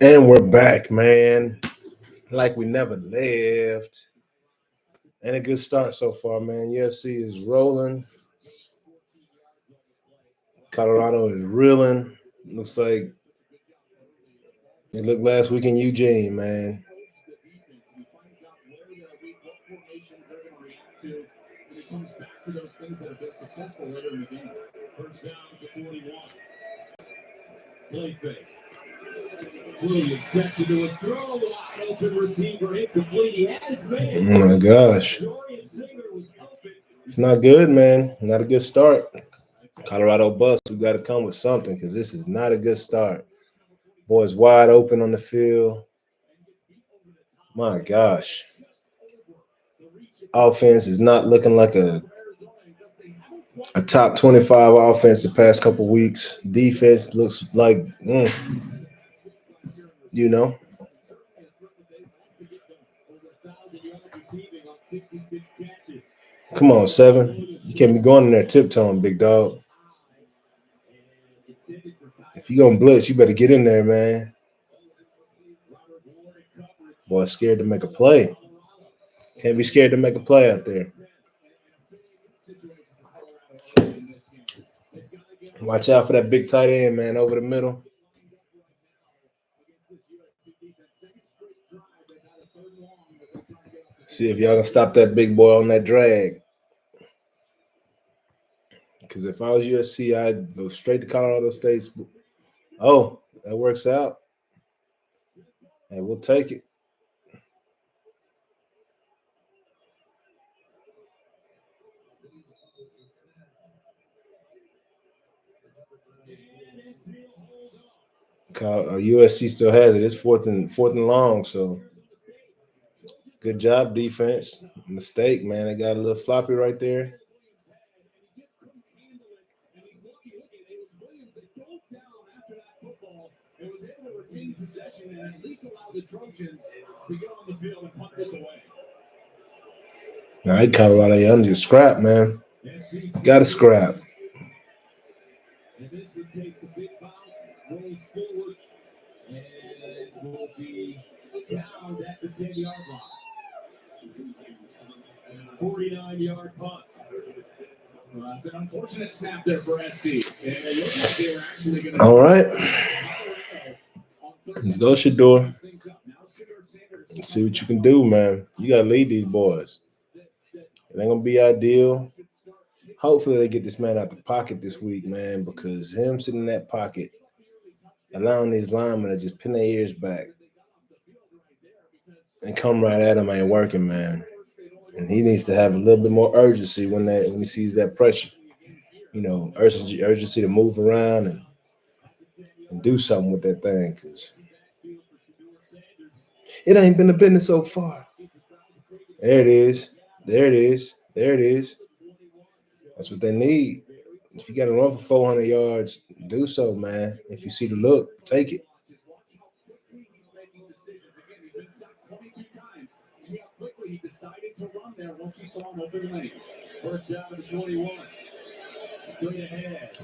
And we're back, man. Like we never left. And a good start so far, man. UFC is rolling. Colorado is reeling. Looks like it looked last week in Eugene, man. Williams steps into his throw, wide open receiver, incomplete. He has Oh been. my gosh. It's not good, man. Not a good start. Colorado bust. We got to come with something because this is not a good start. Boys wide open on the field. My gosh. Offense is not looking like a top 25 offense the past couple weeks. Defense looks like, you know. Come on, Seven. You can't be going in there tiptoeing, big dog. If you're going to blitz, you better get in there, man. Boy, scared to make a play. Can't be scared to make a play out there. Watch out for that big tight end, man, over the middle. See if y'all can stop that big boy on that drag. Because if I was USC, I'd go straight to Colorado State. Oh, that works out. Hey, we'll take it. USC still has it. It's fourth and long. So good job, defense. Mistake, man. They got a little sloppy right there. All right, Colorado, you under scrap, man. Got to scrap. And this one takes a big bounce, rolls forward, and will be down at the 10-yard line. 49-yard punt. It's an unfortunate snap there for SC. All right. Let's go, Shador. Let's see what you can do, man. You got to lead these boys. It ain't going to be ideal. Hopefully they get this man out the pocket this week, man, because him sitting in that pocket, allowing these linemen to just pin their ears back and come right at him ain't working, man. And he needs to have a little bit more urgency when he sees that pressure. You know, urgency to move around and do something with that thing, because it ain't been a business so far. There it is. There it is. There it is. That's what they need. If you got to run for 400 yards, do so, man. If you see the look, take it.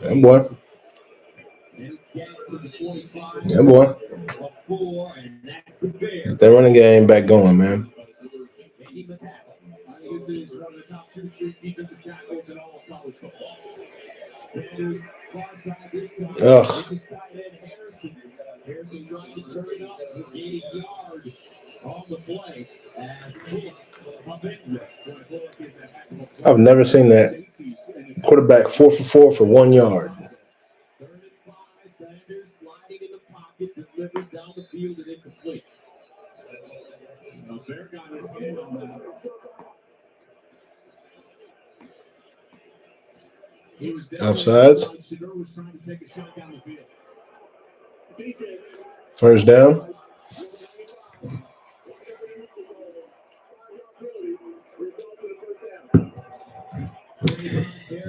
That boy. That boy. Get that running game back going, man. This is one of the top 2-3 defensive tackles in all of college football. Sanders far side this time. Which is tight end Harrison. Harrison trying to turn it up. Gaining yard on the play as I've never seen that quarterback 4 for 4 for 1 yard. 3rd and 5. Sanders sliding in the pocket, delivers down the field and incomplete. Bear got his hand on that. Offsides. First down.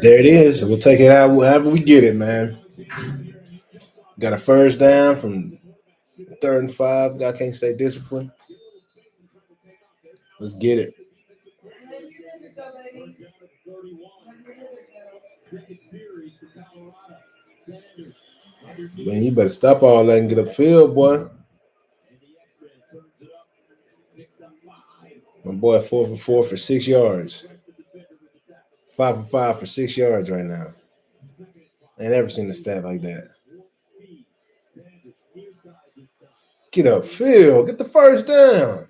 There it is. We'll take it out however we get it, man. Got a first down from 3rd and 5. Guy can't stay disciplined. Let's get it. Second series for Colorado. Man, you better stop all that and get a field, boy. My boy 4 for 4 for 6 yards. 5 for 5 for 6 yards right now. I ain't ever seen a stat like that. Get up field. Get the first down.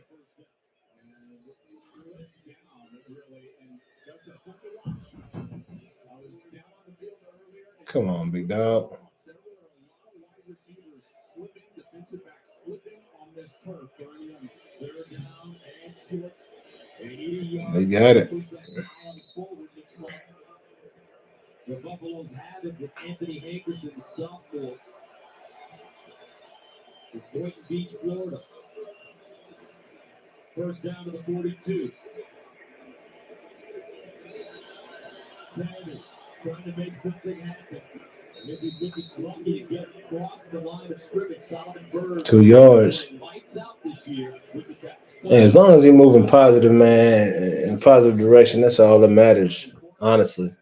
Come on, big dog. They got it. The Buffaloes have it with Anthony Hankerson, sophomore. With Boynton Beach, Florida. First down to the 42. Sanders trying to make something happen. Maybe looking lucky to get across the line of scrimmage. Solomon Bird 2 yards. lights out this year with the tackle. And as long as he's moving positive, man, in a positive direction, that's all that matters, honestly.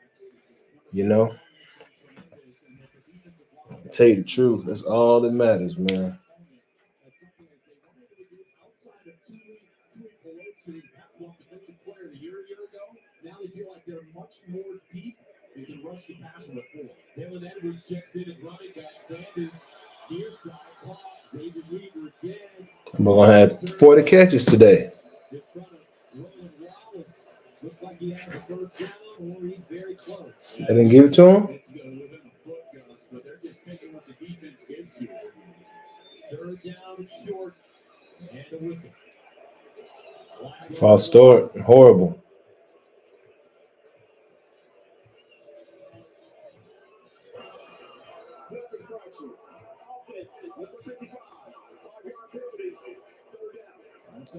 You know? I'll tell you the truth. That's all that matters, man. Now they feel like they're much more deep. They can rush the passer with four. Dylan Edwards checks in at running back. Sanders near side. Xavier Weaver again. We're going to have 40 catches today. In front of Roland Wallace. Looks like he has a first down, or he's very close. They didn't give it to him? It's going to within a foot, Gus, but they're just taking what the defense gives you. Third down, short, and a whistle. False start. Horrible.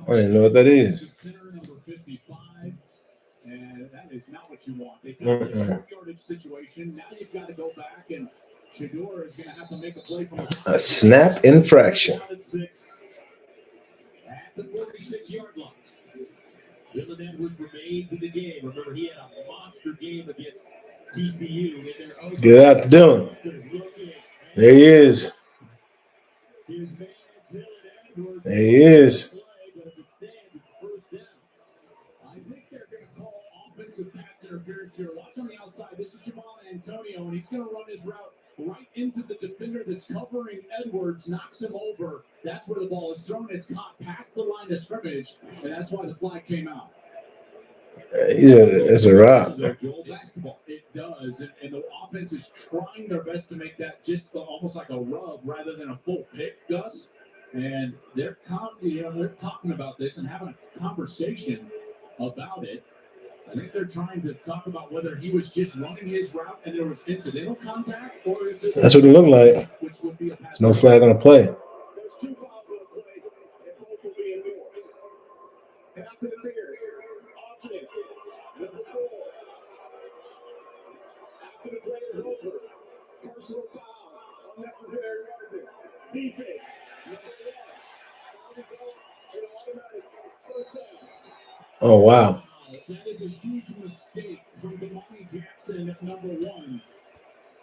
I don't even know what that is. And that is not what you want. They got a short yardage situation. Now you've got to go back, and Shador is going to have to make a play from a snap infraction. At the 46-yard line. Dylan Edwards remains in the game. Remember, he had a monster game against TCU. Get it out to Dylan. There he is. There he is. I think they're going to call offensive pass interference here. Watch on the outside. This is Jamal Antonio, and he's going to run his route right into the defender that's covering Edwards, knocks him over. That's where the ball is thrown. It's caught past the line of scrimmage, and that's why the flag came out. It's a wrap. It does, and the offense is trying their best to make that just almost like a rub rather than a full pick, Gus. And they're talking about this and having a conversation about it. I think they're trying to talk about whether he was just running his route and there was incidental contact, or if it that's what it looked like. Which would be a pass. No flag on the play. There's two fouls on the play, and both will be enforced. Pass interference. Offense. Number 4. After the play is over, personal foul on necessary evidence. Defense. Number 1. First down. Oh, wow. That is a huge mistake from Damani Jackson at number 1.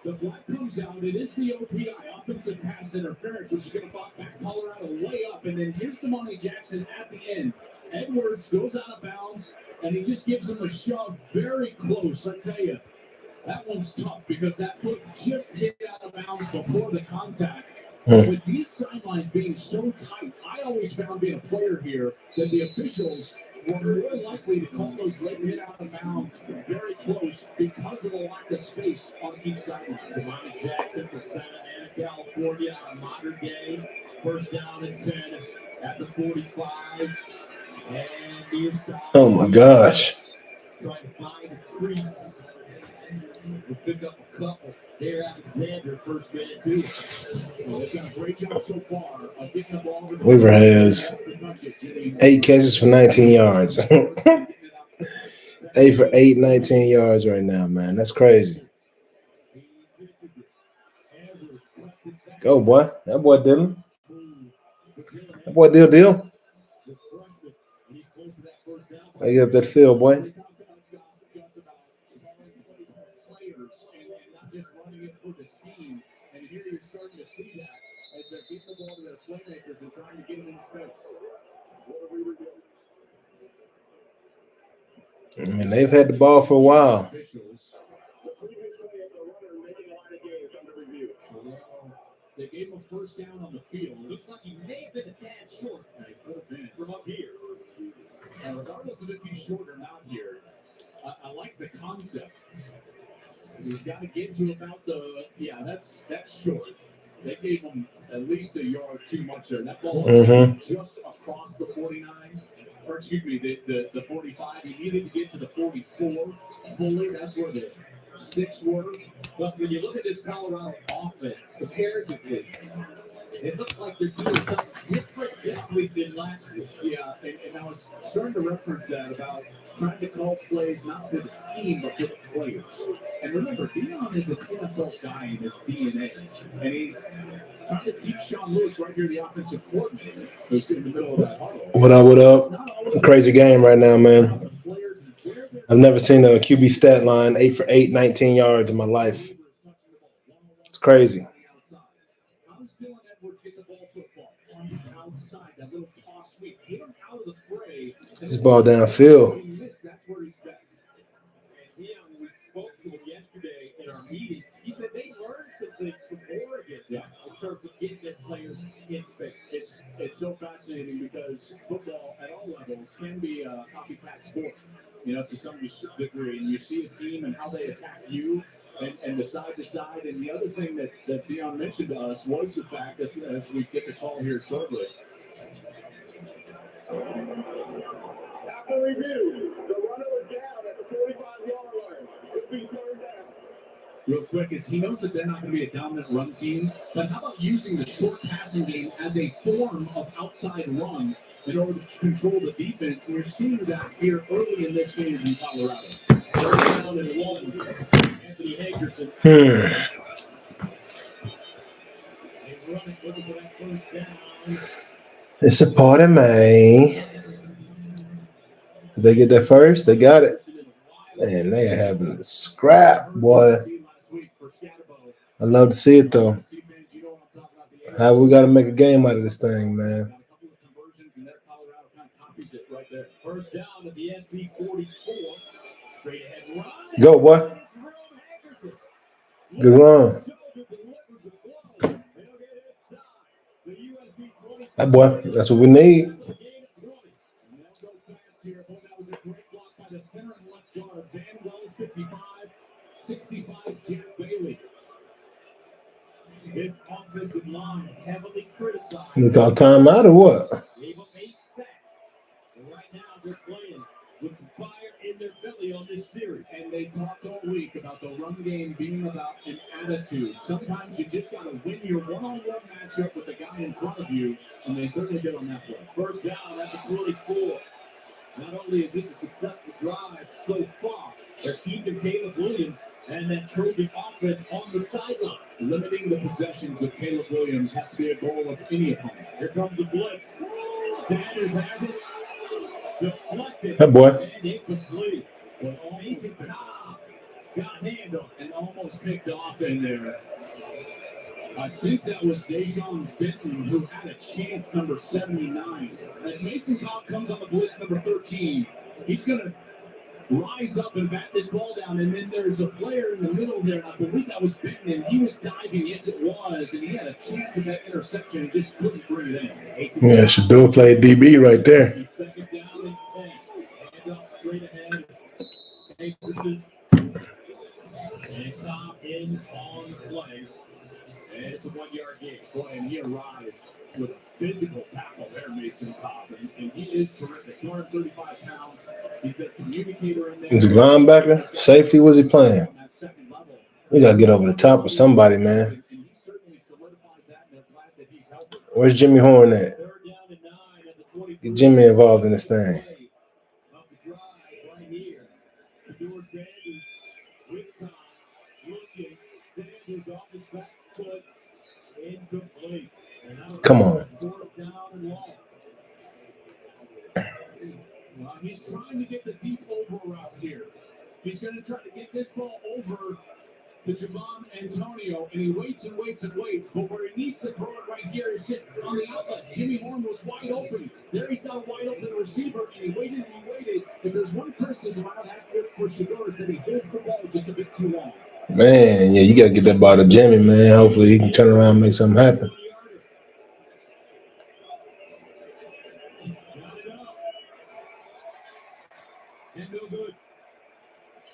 The flag comes out. It is the OPI, offensive pass interference, which is going to back Colorado way up. And then here's Damani Jackson at the end. Edwards goes out of bounds, and he just gives him a shove very close. I tell you, that one's tough because that foot just hit out of bounds before the contact. With these sidelines being so tight, I always found being a player here that the officials were more likely to call those late hit out of bounds very close because of the lack of space on each sideline. Damani Jackson from Santa Ana, California, on a modern day. First down and 10 at the 45. And near side. Oh, my gosh. Trying to find a crease. We'll pick up a couple. There, Alexander, first man, too. Well, they've done a great job so far of getting the ball over the Weaver has 8 catches for 19 yards. 8 for 8, 19 yards right now, man. That's crazy. Go, boy. That boy Dylan. That boy Deal. I get up that field, boy. scheme. And here you're starting to see that as they're getting the ball to their playmakers and trying to get them in space. I mean, they've had the ball for a while. They gave him a first down on the field. Looks like he may have been a tad short. It could have been from up here. Regardless of if he's short or not here, I like the concept. He's got to get to about that's short. They gave him at least a yard too much there. That ball was just across the 49, or excuse me, the 45. He needed to get to the 44 fully. That's where the sticks were. But when you look at this Colorado offense, comparatively, it looks like they're doing something different this week than last week. Yeah, and I was starting to reference that about trying to call plays not for the scheme, but for the players. And remember, Deion is an NFL guy in his DNA. And he's trying to teach Sean Lewis right here, the offensive coordinator, who's in the middle of that huddle. What up? Crazy game right now, man. I've never seen a QB stat line 8 for 8, 19 yards in my life. It's crazy. This ball downfield. We spoke to him yesterday in our meeting. He said they learned some things from Oregon in terms of getting their players in space. It's so fascinating because football at all levels can be a copycat sport, to some degree. And you see a team and how they attack you and the side to side. And the other thing that Deion mentioned to us was the fact that, as we get the call here shortly, after review, the runner was down at the 45-yard line. It'll be third down. Real quick, is he knows that they're not going to be a dominant run team, but how about using the short passing game as a form of outside run in order to control the defense? And you're seeing that here early in this game in Colorado. Third down and one. Anthony Hagerson. They run it, looking for that first down. It's a party, man. They get that first, they got it. Man, they are having a scrap, boy. I love to see it, though. How we got to make a game out of this thing, man. First down at the SC 44. Straight ahead run. Go, boy. Good run. That boy, that's what we need. The center and left guard, Van Wells 55, 65 Jack Bailey. This offensive line heavily criticized. You call timeout or what? Gave up 8 sacks. And right now they're playing with some fire in their belly on this series. And they talked all week about the run game being about an attitude. Sometimes you just got to win your one-on-one matchup with the guy in front of you, and they certainly did on that play. First down at the 24. Not only is this a successful drive so far, they're keeping Caleb Williams and that Trojan offense on the sideline. Limiting the possessions of Caleb Williams has to be a goal of any opponent. Here comes a blitz. Sanders has it. Deflected. That boy. And incomplete. But Mason Cobb got handled and almost picked off in there. I think that was Dejon Benton who had a chance, number 79. As Mason Cobb comes on the blitz, number 13, he's going to rise up and bat this ball down. And then there's a player in the middle there, and I believe that was Benton, and he was diving. Yes, it was. And he had a chance at that interception and just couldn't bring it in. Yeah, Shador played DB right there. Second down and 10. Hand up straight ahead. Anderson. And Cobb in on play. And it's a 1-yard gain. Boy, and he arrived with a physical tackle there, Mason Cobb. And he is terrific. 235 pounds. He's a communicator in there. He's a linebacker. Safety, was he playing? We got to get over the top with somebody, man. Where's Jimmy Horn at? Get Jimmy involved in this thing. Come on. He's trying to get the deep over route here. He's going to try to get this ball over to Javon Antonio, and he waits and waits and waits. But where he needs to throw it right here is just on the outlet. Jimmy Horn was wide open. There he's got a wide open receiver, and he waited and he waited. If there's one criticism out of that clip for Shador, it's that he holds the ball just a bit too long. Man, yeah, you got to get that ball to Jimmy, man. Hopefully he can turn around and make something happen. And no good.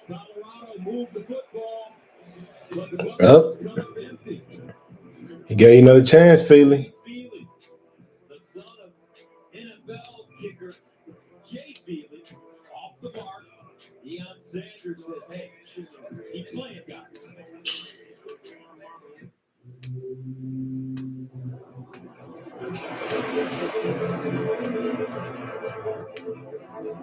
Colorado moved the football. But the Yep. Buckeyes come up empty. He gave you another chance, Feely. The son of NFL kicker Jay Feely off the mark. Deion Sanders says, hey, keep playing, guys.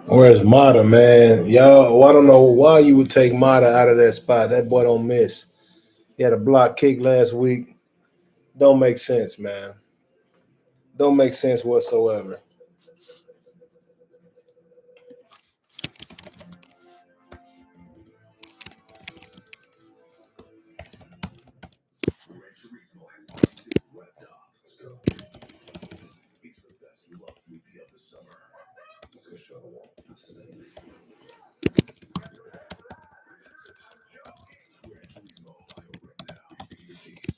Where's Mata, man? Y'all, I don't know why you would take Mata out of that spot. That boy don't miss. He had a block kick last week. Don't make sense, man. Don't make sense whatsoever.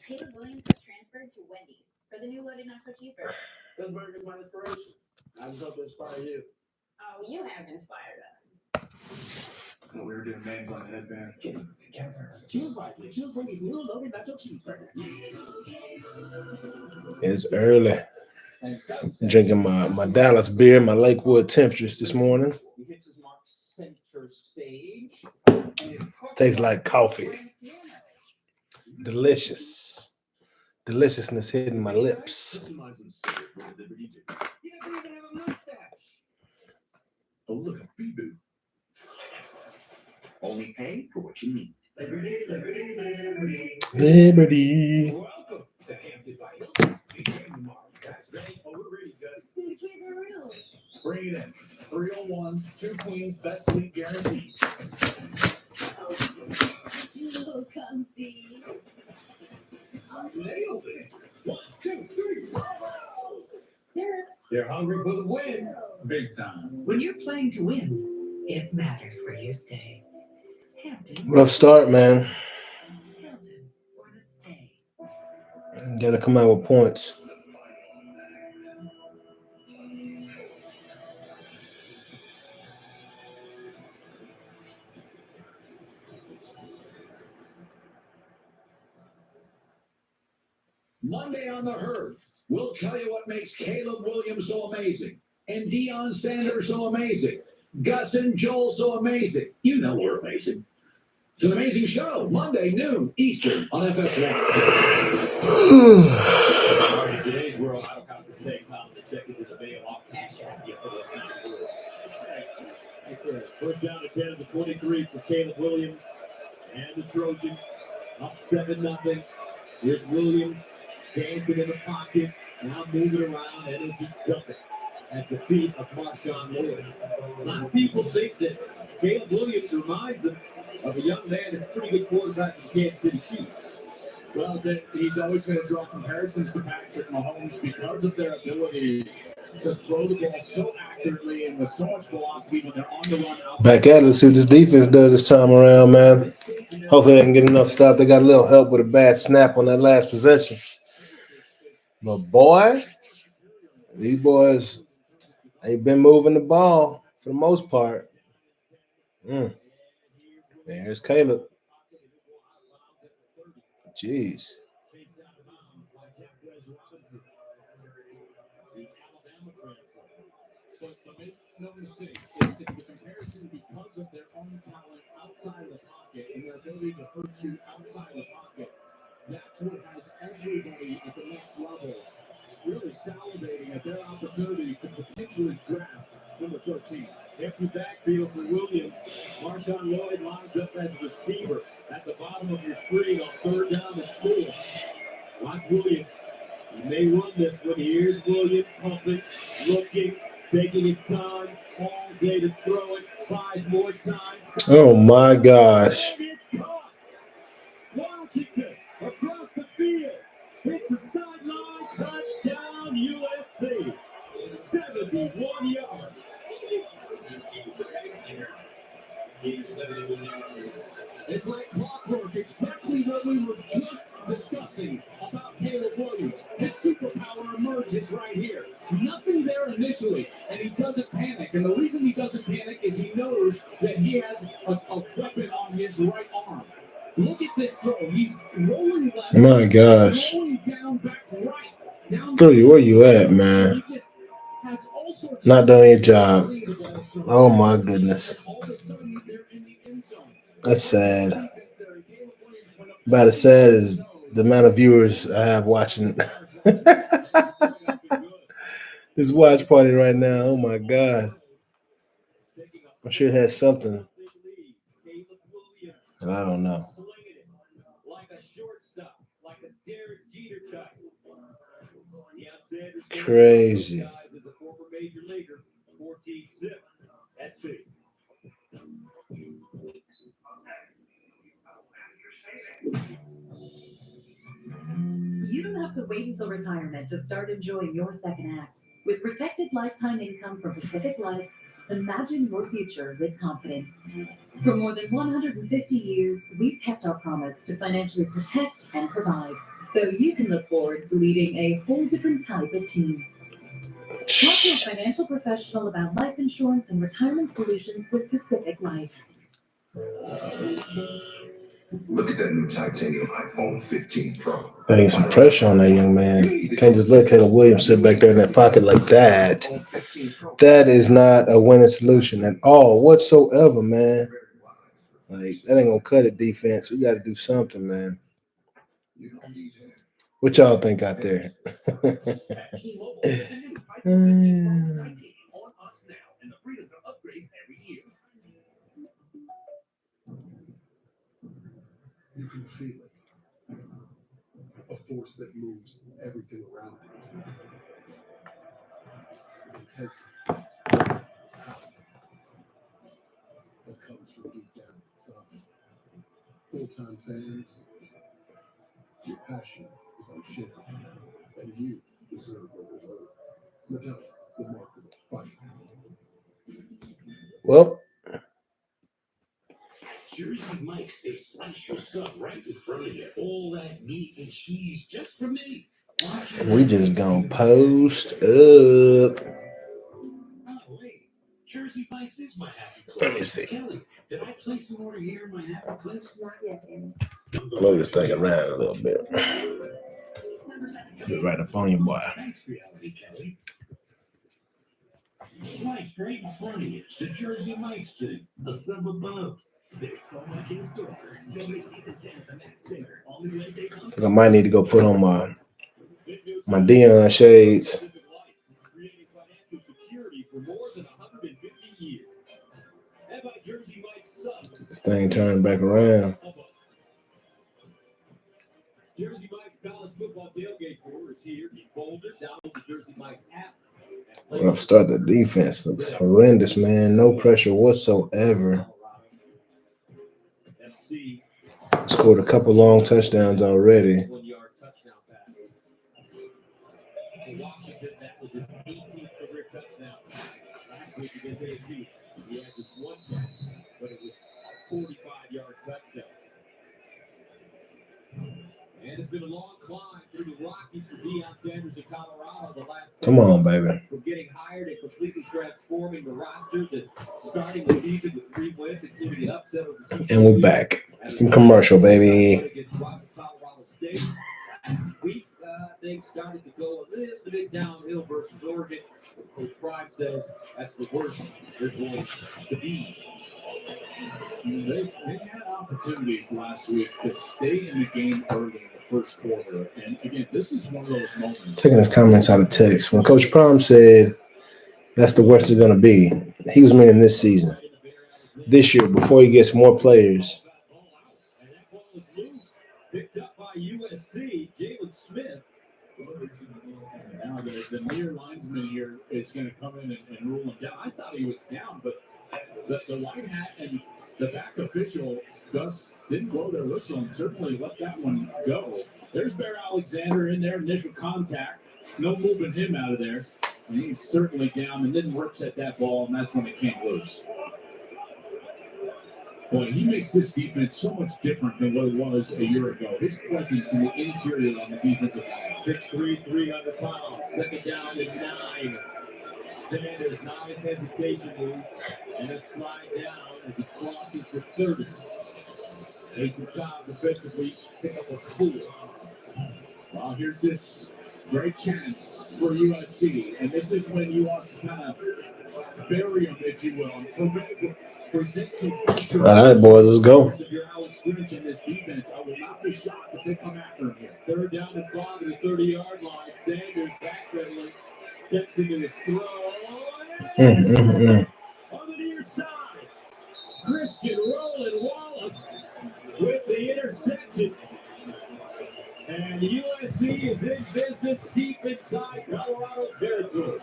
Caleb Williams has transferred to Wendy's for the new loaded nacho cheeseburger. This burger's my inspiration. I just hope to inspire you. Oh, you have inspired us. Well, we were doing names on the headband. Get them together. Choose wisely. Choose Wendy's new loaded nacho cheeseburger. It's early. Drinking my Dallas beer, my Lakewood temperatures this morning. He hits his mark center stage. Tastes like coffee. Delicious. Deliciousness hitting my lips. He doesn't even have a mustache. Oh, look, a bee-boo. Only pay for what you need. Liberty, liberty, liberty. Liberty. Welcome to Hampton by Hilton. You came tomorrow. Guys, ready? Oh, we're ready, Gus. The keys are real. Bring it in. 301, 2 queens, best sleep guaranteed. So comfy. Nailed it. 1, 2, 3. They're They're hungry for the win. Big time. When you're playing to win, it matters where you stay. Hampton, Rough start, man. Hilton for the stay. Gotta come out with points. Monday on the Herd, we'll tell you what makes Caleb Williams so amazing and Deion Sanders so amazing. Gus and Joel so amazing. You know we're amazing. It's an amazing show. Monday, noon, Eastern on FS1. Today's world, I don't have to say, the check is in the bay of off cash out. That's it. First down to 10 of the 23 for Caleb Williams and the Trojans. Up 7-0. Here's Williams dancing in the pocket, now moving around, and he'll just dump it at the feet of Marshawn Lloyd. A lot of people think that Caleb Williams reminds them of a young man that's a pretty good quarterback from Kansas City Chiefs. Well, he's always going to draw comparisons to Patrick Mahomes because of their ability to throw the ball so accurately and with so much velocity when they're on the run. Back at it. Let's see what this defense does this time around, man. Hopefully they can get enough stop. They got a little help with a bad snap on that last possession. But boy, these boys, they've been moving the ball for the most part. There's Caleb. Jeez. But make no mistake, it's the comparison because of their own talent outside of the pocket and their ability to hurt you outside the pocket. That's what has everybody at the next level really salivating at their opportunity to potentially draft number 13. Empty backfield for Williams. Marshawn Lloyd lines up as a receiver at the bottom of your screen on 3rd down and 4. Watch Williams. He may run this one. Here's Williams pumping, looking, taking his time all day to throw it. Buys more time. Oh, my gosh. It's caught. What Washington across the field. It's a sideline touchdown, USC. 71 yards. It's like clockwork, exactly what we were just discussing about Caleb Williams. His superpower emerges right here. Nothing there initially, and he doesn't panic. And the reason he doesn't panic is he knows that he has a weapon on his right arm. Look at this throw. He's rolling left. My gosh. Rolling down back right. Down Three, where you at, man? He just has all sorts Not of doing your job. Oh my goodness. all of a sudden they're in the end zone. That's sad. About as sad as the amount of viewers I have watching this watch party right now. Oh my God. I'm sure it has something. I don't know. Like a shortstop, like a Derek Jeter type. Deion Sanders Crazy. guys as a former major leaguer, 14-6 SC. You don't have to wait until retirement to start enjoying your second act. With protected lifetime income from Pacific Life, imagine your future with confidence. For more than 150 years, we've kept our promise to financially protect and provide, so you can look forward to leading a whole different type of team. Talk to a financial professional about life insurance and retirement solutions with Pacific Life. Look at that new titanium iPhone 15 Pro. Putting some pressure on that young man. Can't just let Caleb Williams sit back there in that pocket like that. That is not a winning solution at all, whatsoever, man. Like, that ain't gonna cut it, defense. We got to do something, man. What y'all think out there? You can feel it. A force that moves everything around it. Intensity. Power. That comes from deep down inside. Full-time fans, your passion is unshakable. And you deserve a reward. Medalla, the mark of a fight. Well, Jersey Mike's, they slice your stuff right in front of you. All that meat and cheese just for me. we just gonna post up. Oh, wait. Jersey Mike's is my happy place. Let me see. Kelly, did I place an order here in my happy place? Not yet, Danny. Move this thing around a little bit. Get right up on you, boy. Thanks, Reality Kelly. Sliced right in front of you. It's the Jersey Mike's thing. The sub above. There's so much in store. Enjoy season 10 of The Masked Singer. All new Wednesdays on. I think I might need to go put on my Dion shades. Creating financial security for more than 150 years. How about Jersey Mike's son? This thing turned back around. Jersey Mike's college football tailgate tour is here. In Boulder, download the Jersey Mike's app. We're gonna start the defense. Looks horrendous, man. No pressure whatsoever. SC. Scored a couple long touchdowns already. 1-yard touchdown pass. For Washington, that was his 18th career touchdown. Last week against ASU, he had just one catch, but it was a 45-yard touchdown. And it's been a long climb through the Rockies for Deion Sanders in Colorado the last. Come on, baby. From getting hired and completely transforming the roster to starting the season with 3 wins, including the upset of the And we're back from commercial, baby. Colorado State. Last week, things started to go a little bit downhill versus Oregon. Coach Prime says that's the worst they're going to be. They had opportunities last week to stay in the game early in the first quarter. And again, this is one of those moments. Taking his comments out of text. When Coach Prime said that's the worst it's going to be, he was meaning this season. This year, before he gets more players. And that ball is loose. Picked up by USC, Jalen Smith. Now the near linesman here is going to come in and rule him down. I thought he was down, but the white hat and the back official Gus didn't blow their whistle and certainly let that one go. There's Bear Alexander in there, initial contact. No moving him out of there. And he's certainly down and then rips at that ball, and that's when it came loose. Boy, he makes this defense so much different than what it was a year ago. His presence in the interior on the defensive line. 6'3", 300 pounds. Second down and 9. Sanders, not his hesitation move. And a slide down as he crosses the 30. Mason Cobb defensively pick up a fool. Well, here's this great chance for USC. And this is when you want to kind of bury them, if you will, and present some pressure. All right, boys, let's go. If you're Alex Grinch in this defense, I will not be shocked if they come after him here. Third down and 5 at the 30-yard line. Sanders backpedaling, steps into his throw. On the near side, Christian Roland Wallace with the interception. And USC is in business deep inside Colorado territory.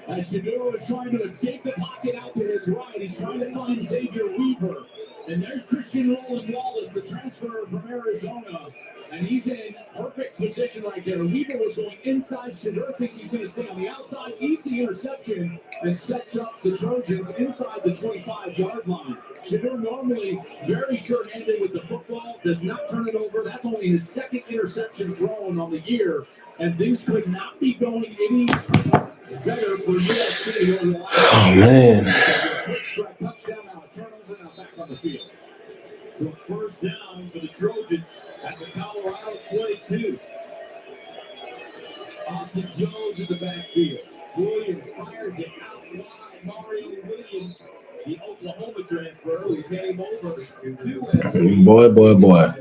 As Shador is trying to escape the pocket out to his right, he's trying to find Xavier Weaver. And there's Christian Roland Wallace, the transfer from Arizona. And he's in perfect position right there. Weaver was going inside. Shador thinks he's going to stay on the outside. Easy interception and sets up the Trojans inside the 25-yard line. Shador normally very sure-handed with the football, does not turn it over. That's only his second interception thrown on the year. And things could not be going any better for USC over the last. Oh, man. Quick strike, touchdown, now a turnover, now back on the field. So first down for the Trojans at the Colorado 22. Austin Jones in the backfield. Williams fires it out wide. Mario Williams, the Oklahoma transfer, who came over to USC. Boy.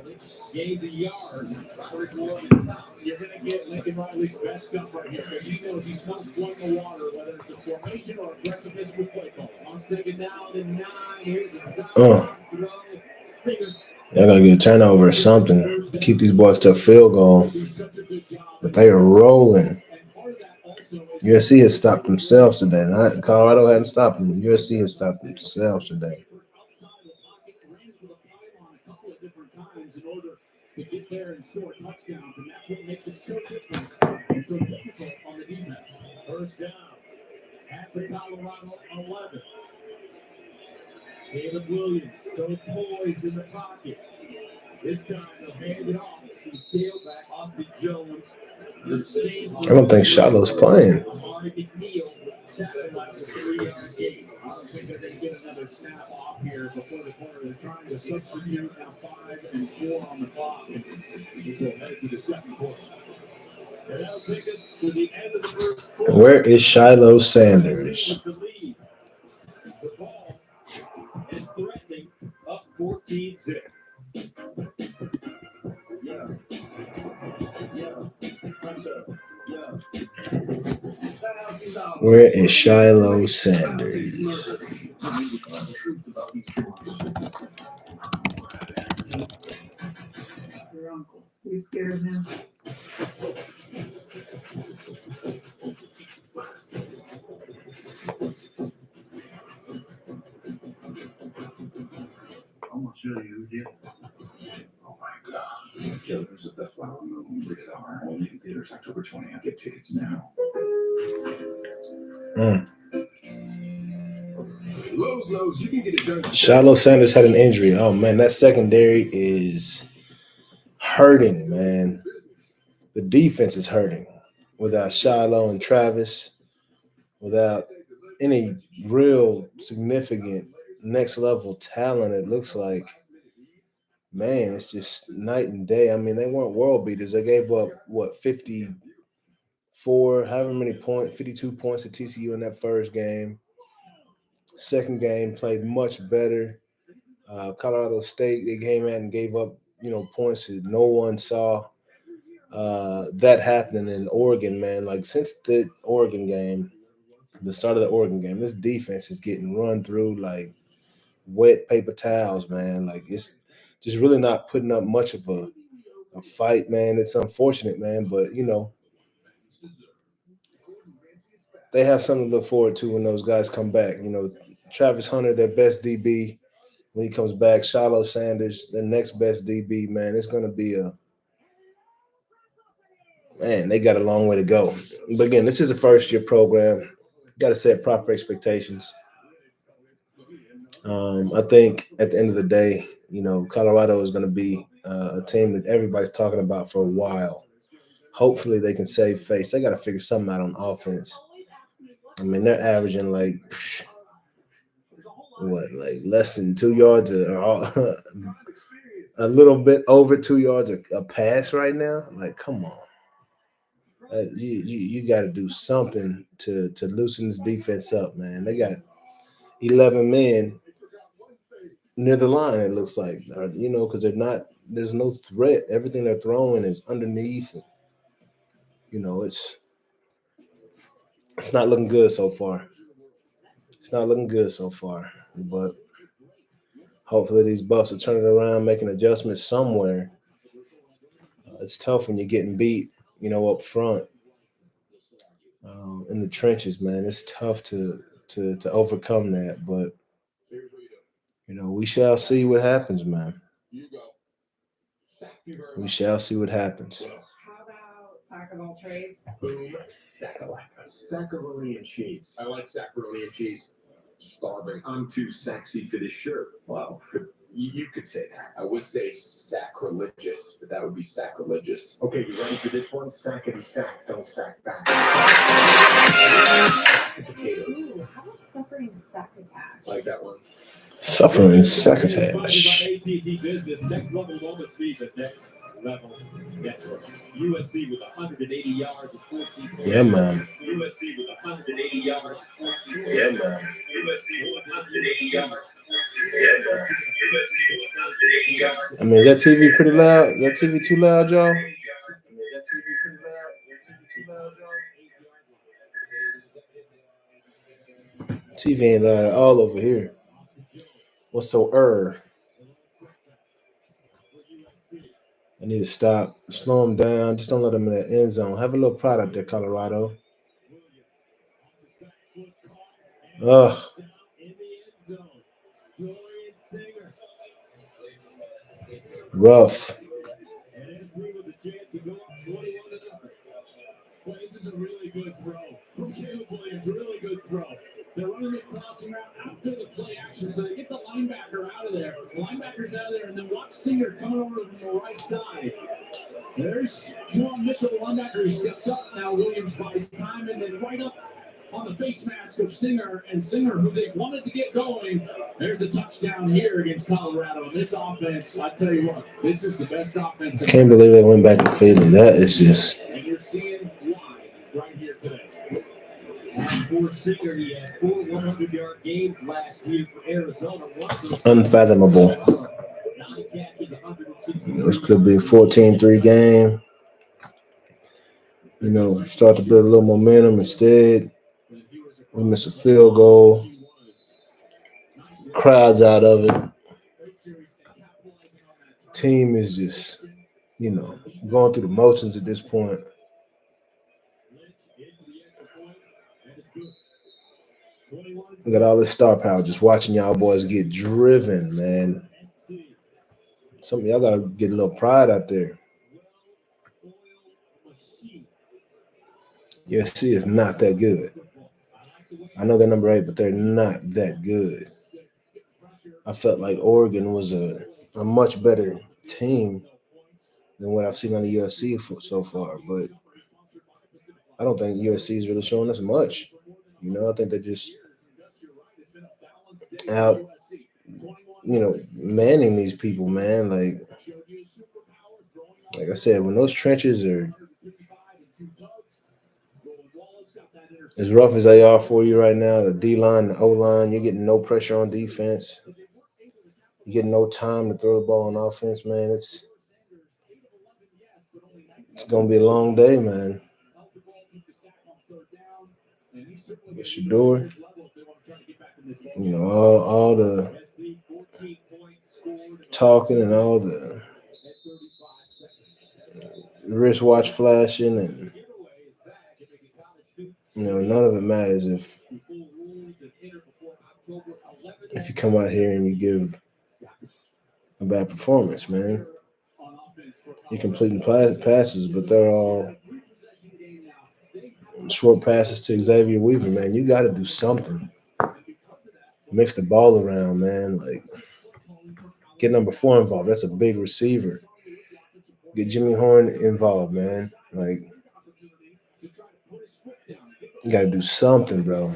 Gains a yard. Roderick Ward at the top. You're going to get Lincoln Riley's best stuff right here because he knows he smells blood in the water, whether it's a formation or aggressiveness with play call. On second down and 9, here's a side throw. Singer. Y'all gotta get a turnover or something to keep these boys to a field goal. But they are rolling. USC has stopped themselves today. Not Colorado hadn't stopped them. USC has stopped themselves today. To get there and score touchdowns, and that's what makes it so different and so difficult on the defense. First down at the Colorado 11. Caleb Williams, so poised in the pocket. This time they'll hand it off. He's tailback Austin Jones. I don't think Shiloh's playing. Amari McNeil shackled out the 3-yard gain. I don't think they're going to get another snap off here before the quarter. They're trying to substitute now 5 and 4 on the clock. And this will head to the second quarter. And that'll take us to the end of the first quarter. Where is Shiloh Sanders? The lead. The ball is threatening up 14-6. Where is Shiloh Sanders? Your uncle. You scared of him? I'm gonna show you who did it. Oh my God. Killers of the Flower Moon rated R. Only in theaters October 20th. Get tickets now. Lowe's knows you can get it done. Shiloh Sanders had an injury. Oh, man, that secondary is hurting, man. The defense is hurting without Shiloh and Travis, without any real significant next-level talent. It looks like, man, it's just night and day. I mean, they weren't world beaters. They gave up, 54, however many points, 52 points to TCU in that first game. Second game played much better. Colorado State, they came out and gave up, points that no one saw. That happening in Oregon, man. Like, since the Oregon game, the start of the Oregon game, this defense is getting run through like wet paper towels, man. Like, it's just really not putting up much of a fight, man. It's unfortunate, man, but, they have something to look forward to when those guys come back. Travis Hunter, their best DB when he comes back. Shiloh Sanders, the next best DB. Man, it's gonna be a man. They got a long way to go. But again, this is a first year program. Got to set proper expectations. I think at the end of the day, Colorado is going to be a team that everybody's talking about for a while. Hopefully, they can save face. They got to figure something out on offense. I mean, they're averaging like what, like less than 2 yards, or a little bit over 2 yards a pass right now. Like, come on, you got to do something to loosen this defense up, man. They got 11 men near the line. It looks like, because they're not. There's no threat. Everything they're throwing is underneath. And, it's not looking good so far. It's not looking good so far. But hopefully these Bucks will turn it around, making adjustments somewhere. It's tough when you're getting beat, up front, in the trenches, man. It's tough to overcome that. But we shall see what happens, man. We shall see what happens. How about sack of all trades? Boom, saccharoni and cheese. I like macaroni and cheese. Starving. I'm too sexy for this shirt. Wow. You could say that. I would say sacrilegious, but that would be sacrilegious. Okay, you ready for this one? Sackety sack, don't sack back. Potatoes. Ooh, how about suffering succotash? Like that one. Suffering succotash. AT&T Business, next level moments feed the next level network. USC with 180 yards and 14 points. Yeah, man. USC with 180 yards and 14 points. Yeah, man. USC with 180 yards. I mean, is that TV pretty loud? Is that TV too loud, y'all? TV ain't loud all over here. What's so I need to stop. Slow them down. Just don't let them in that end zone. Have a little pride out there, Colorado. Ugh. Rough. Well, this is a really good throw from Caleb Williams. Really good throw. They're running the crossing route after the play action, so they get the linebacker out of there. The linebacker's out of there, and then watch Singer coming over from the right side. There's Juwan Mitchell, the linebacker. He steps up now. Williams buys time, and then right up on the face mask of Singer, and Singer, who they've wanted to get going. There's a touchdown here against Colorado. And this offense, I tell you what, this is the best offense. I can't believe they went back to Philly. That is just. And you're seeing why right here today. As for Singer, he had 4 100-yard games last year for Arizona. Unfathomable. 9 catches, 160. This could be a 14-3 game. Start to build a little momentum. Instead, we miss a field goal. Crowds out of it. Team is just, going through the motions at this point. We got all this star power just watching y'all boys get driven, man. Some of y'all got to get a little pride out there. USC is not that good. I know they're number 8, but they're not that good. I felt like Oregon was a much better team than what I've seen on the USC so far, but I don't think USC is really showing us much. I think they're just out, manning these people, man. Like I said, when those trenches are as rough as they are for you right now, the D-line, the O-line, you're getting no pressure on defense. You're getting no time to throw the ball on offense, man. It's going to be a long day, man. Shador, all the talking and all the wristwatch flashing and none of it matters if if you come out here and you give a bad performance, man. You're completing passes, but they're all short passes to Xavier Weaver, man. You got to do something. Mix the ball around, man. Like, get number 4 involved. That's a big receiver. Get Jimmy Horn involved, man. Like, you got to do something, bro.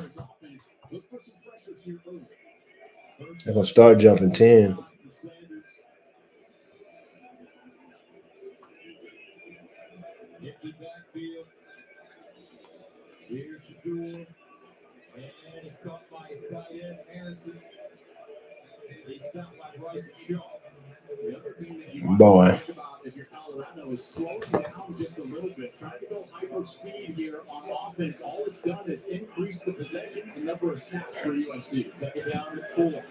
They're going to start jumping 10. Empty backfield. Here's Shador. And it's caught by Syed Harrison. He's stopped by Bryson Shaw. The other thing that you Boy. think about if you're Colorado is slowing down just a little bit, trying to go hyper speed here on offense. All it's done is increase the possessions and number of snaps for USC. Second down and 4.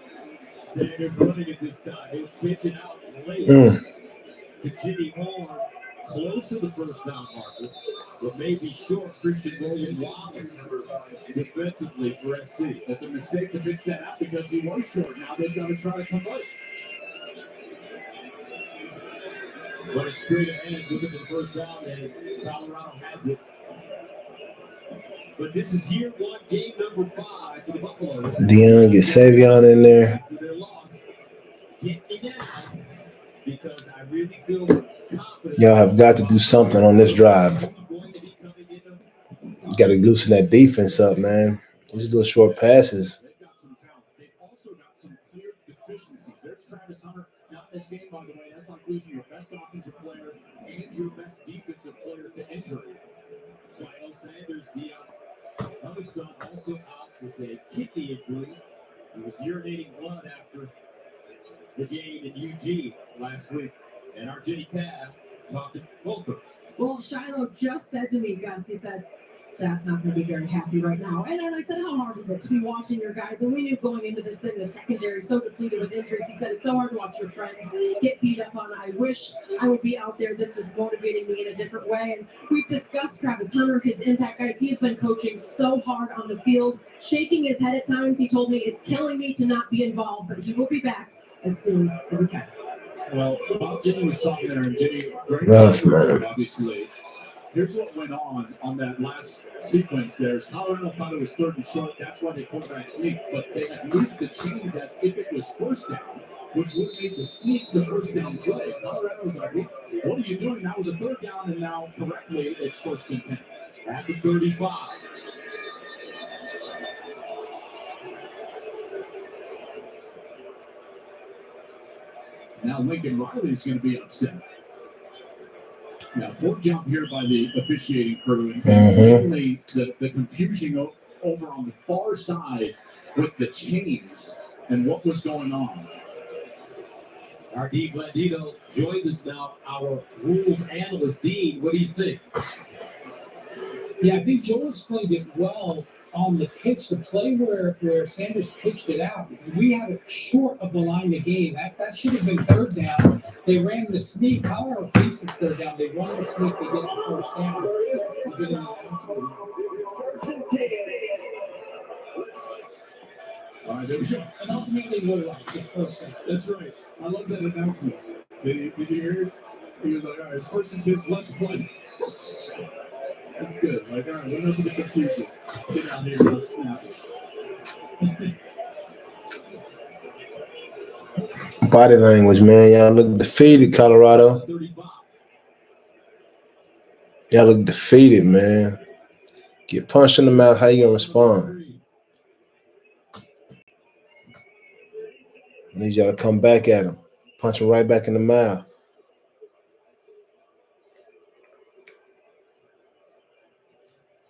Sanders running it this time. He'll pitch it out late to Jimmy Horn, close to the first down marker, but maybe short. Christian William Wallace defensively for SC. That's a mistake to pitch that out because he was short. Now they've got to try to convert. But it's straight ahead. Look at the first down, and Colorado has it. But this is year 1, game number 5 for the Buffaloes. Deion, get Savion in there. After their loss, get me now because I really feel confident. Y'all have got to do something on this drive. You got to loosen that defense up, man. These little short passes. They've got some talent. They've also got some clear deficiencies. There's Travis Hunter. Not this game, by the way. That's like losing your best offensive player and your best defensive player to injury. Shiloh Sanders, Diaz's other son, also out with a kidney injury. He was urinating blood after the game in Eugene last week. And our Jenny Tab talked to both of them. Well, Shiloh just said to me, Gus, he said, that's not going to be very happy right now. And then I said, how hard is it to be watching your guys? And we knew going into this thing, the secondary so depleted with injuries. He said, it's so hard to watch your friends get beat up on. I wish I would be out there. This is motivating me in a different way. And we've discussed Travis Hunter, his impact, guys. He has been coaching so hard on the field, shaking his head at times. He told me it's killing me to not be involved, but he will be back as soon as he can. Well, Bob Jenny was talking there, and Jenny, great Rough, man. obviously. Here's what went on that last sequence there. Colorado thought it was 3rd and short. That's why they pulled back sneak. But they had moved the chains as if it was first down, which would have made the sneak the first down play. Colorado was like, what are you doing? That was a 3rd down, and now correctly it's 1st and 10 at the 35. Now Lincoln Riley's going to be upset. Now, poor jump here by the officiating crew, and mainly the confusion over on the far side with the chains and what was going on. Our Dean Blandito joins us now, our rules analyst. Dean, what do you think? Yeah, I think Joel explained it well on the pitch, the play where Sanders pitched it out. We had it short of the line to gain. That should have been 3rd down. They ran the sneak. Colorado thinks it's 3rd down. They run the sneak. They get the first down. All right, there we go. And ultimately, we're like, it's 1st down. That's right. I love that announcement. Did you hear it? He was like, all right, it's 1st and 10, let's play. That's good. Like, all right, we're not going to confuse you. Get out here, let's snap it. Body language, man. Y'all look defeated, Colorado. Y'all look defeated, man. Get punched in the mouth. How you going to respond? I need y'all to come back at him. Punch him right back in the mouth.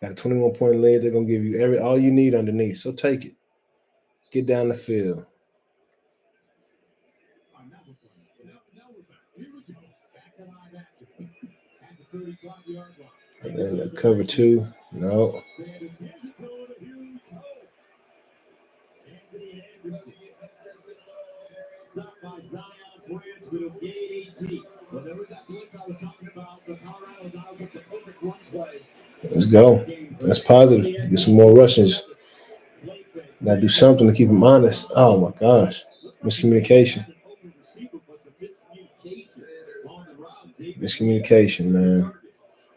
Got a 21-point lead. They're going to give you all you need underneath. So take it. Get down the field. And then cover 2. No. Stopped by Zion Branch, but it'll gain 18. Well, there was that blitz I was talking about. The Colorado dials up the perfect run play. Let's go. That's positive. Get some more rushes. Play fake. Gotta do something to keep him honest. Oh my gosh. Miscommunication. Miscommunication, man.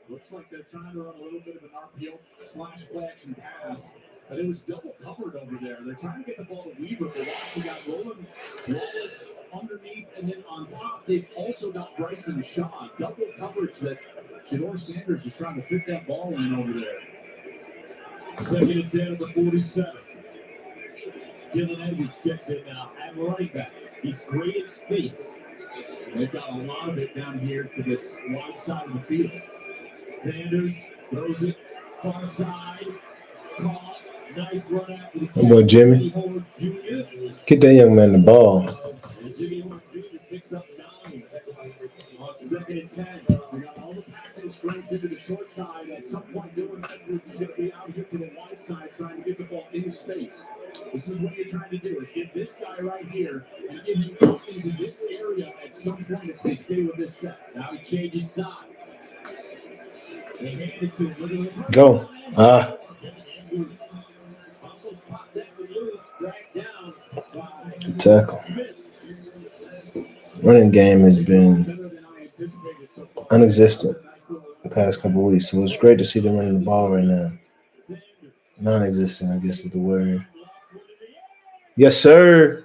Looks like they're trying to run a little bit of an RPO slash play action pass, but it was double covered over there. They're trying to get the ball to Weaver, but Watson got rolling Wallace underneath, and then on top, they've also got Bryson Shaw. Double coverage that Jador Sanders is trying to fit that ball in over there. Second and 10 at the 47. Dylan Edwards checks in now at running back. He's great at space. They've got a lot of it down here to this wide side of the field. Sanders throws it far side. Caught. Nice run after the That boy Jimmy. Howard Jr. Get that young man the ball. And Jimmy Howard Jr. picks up 9 on second and 10. We got all the passing strength into the short side. At some point, Dylan Edwards is going to be out here to the wide side trying to get the ball into space. This is what you're trying to do, is get this guy right here and give him options in this area at some point if they stay with this set. Now he changes sides. They hand it to him. Look at him. Go. Ah. Edwards. Almost popped that loose. Dragged down by Good tackle. Smith. Running game has been non-existent the past couple of weeks, so it's great to see them running the ball right now. Non-existent, I guess is the word. Yes, sir.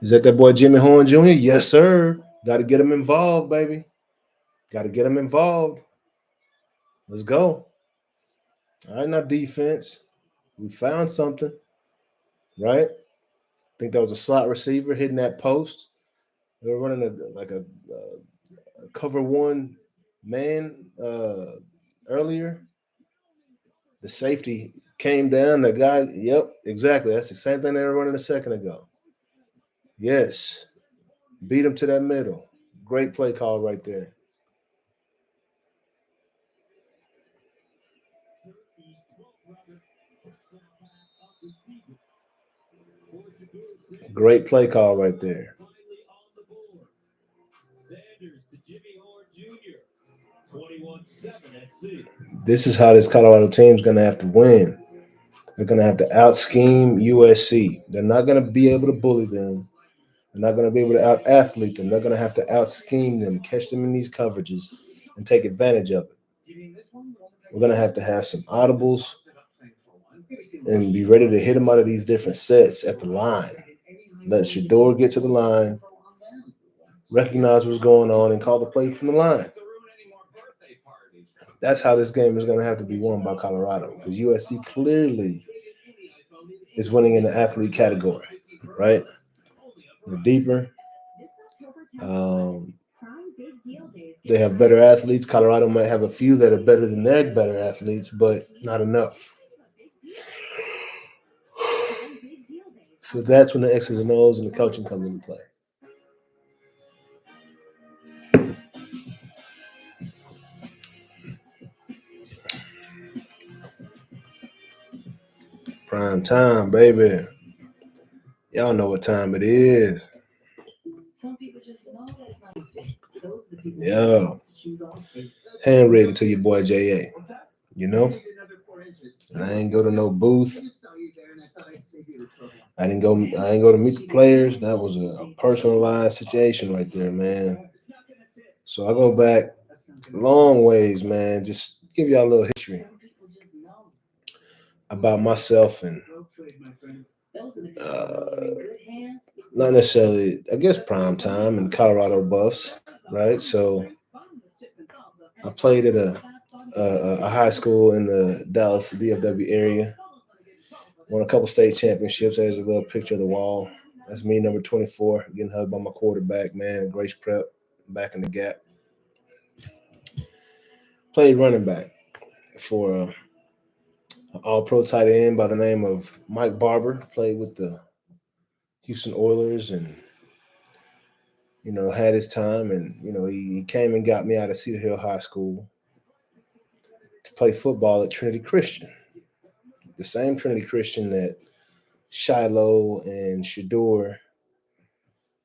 Is that boy Jimmy Horn Jr.? Yes, sir. Got to get him involved, baby. Got to get him involved. Let's go. All right, now defense. We found something, right? I think that was a slot receiver hitting that post. They were running a cover one man earlier. The safety came down. The guy, yep, exactly. That's the same thing they were running a second ago. Yes. Beat him to that middle. Great play call right there. Great play call right there. Sanders to Jimmy Horn Jr. 21-7 SC. This is how this Colorado team is going to have to win. They're going to have to out-scheme USC. They're not going to be able to bully them. They're not going to be able to out-athlete them. They're going to have to out-scheme them, catch them in these coverages, and take advantage of it. We're going to have some audibles and be ready to hit them out of these different sets at the line. Let Shador get to the line, recognize what's going on, and call the play from the line. That's how this game is going to have to be won by Colorado, because USC clearly is winning in the athlete category, right? They're deeper. They have better athletes. Colorado might have a few that are better than their better athletes, but not enough. So that's when the X's and O's and the coaching come into play. Prime time, baby. Y'all know what time it is. Yeah. Handwritten to your boy J.A. You know? And I ain't go to no booth. I didn't go to meet the players. That was a personalized situation right there, man. So I go back long ways, man. Just give y'all a little history about myself and not necessarily, I guess, prime time and Colorado Buffs, right? So I played at a high school in the Dallas DFW area. Won a couple state championships. There's a little picture of the wall. That's me, number 24, getting hugged by my quarterback, man. Grace Prep, back in the gap. Played running back for an all-pro tight end by the name of Mike Barber. Played with the Houston Oilers and, had his time. And, he came and got me out of Cedar Hill High School to play football at Trinity Christian. The same Trinity Christian that Shiloh and Shador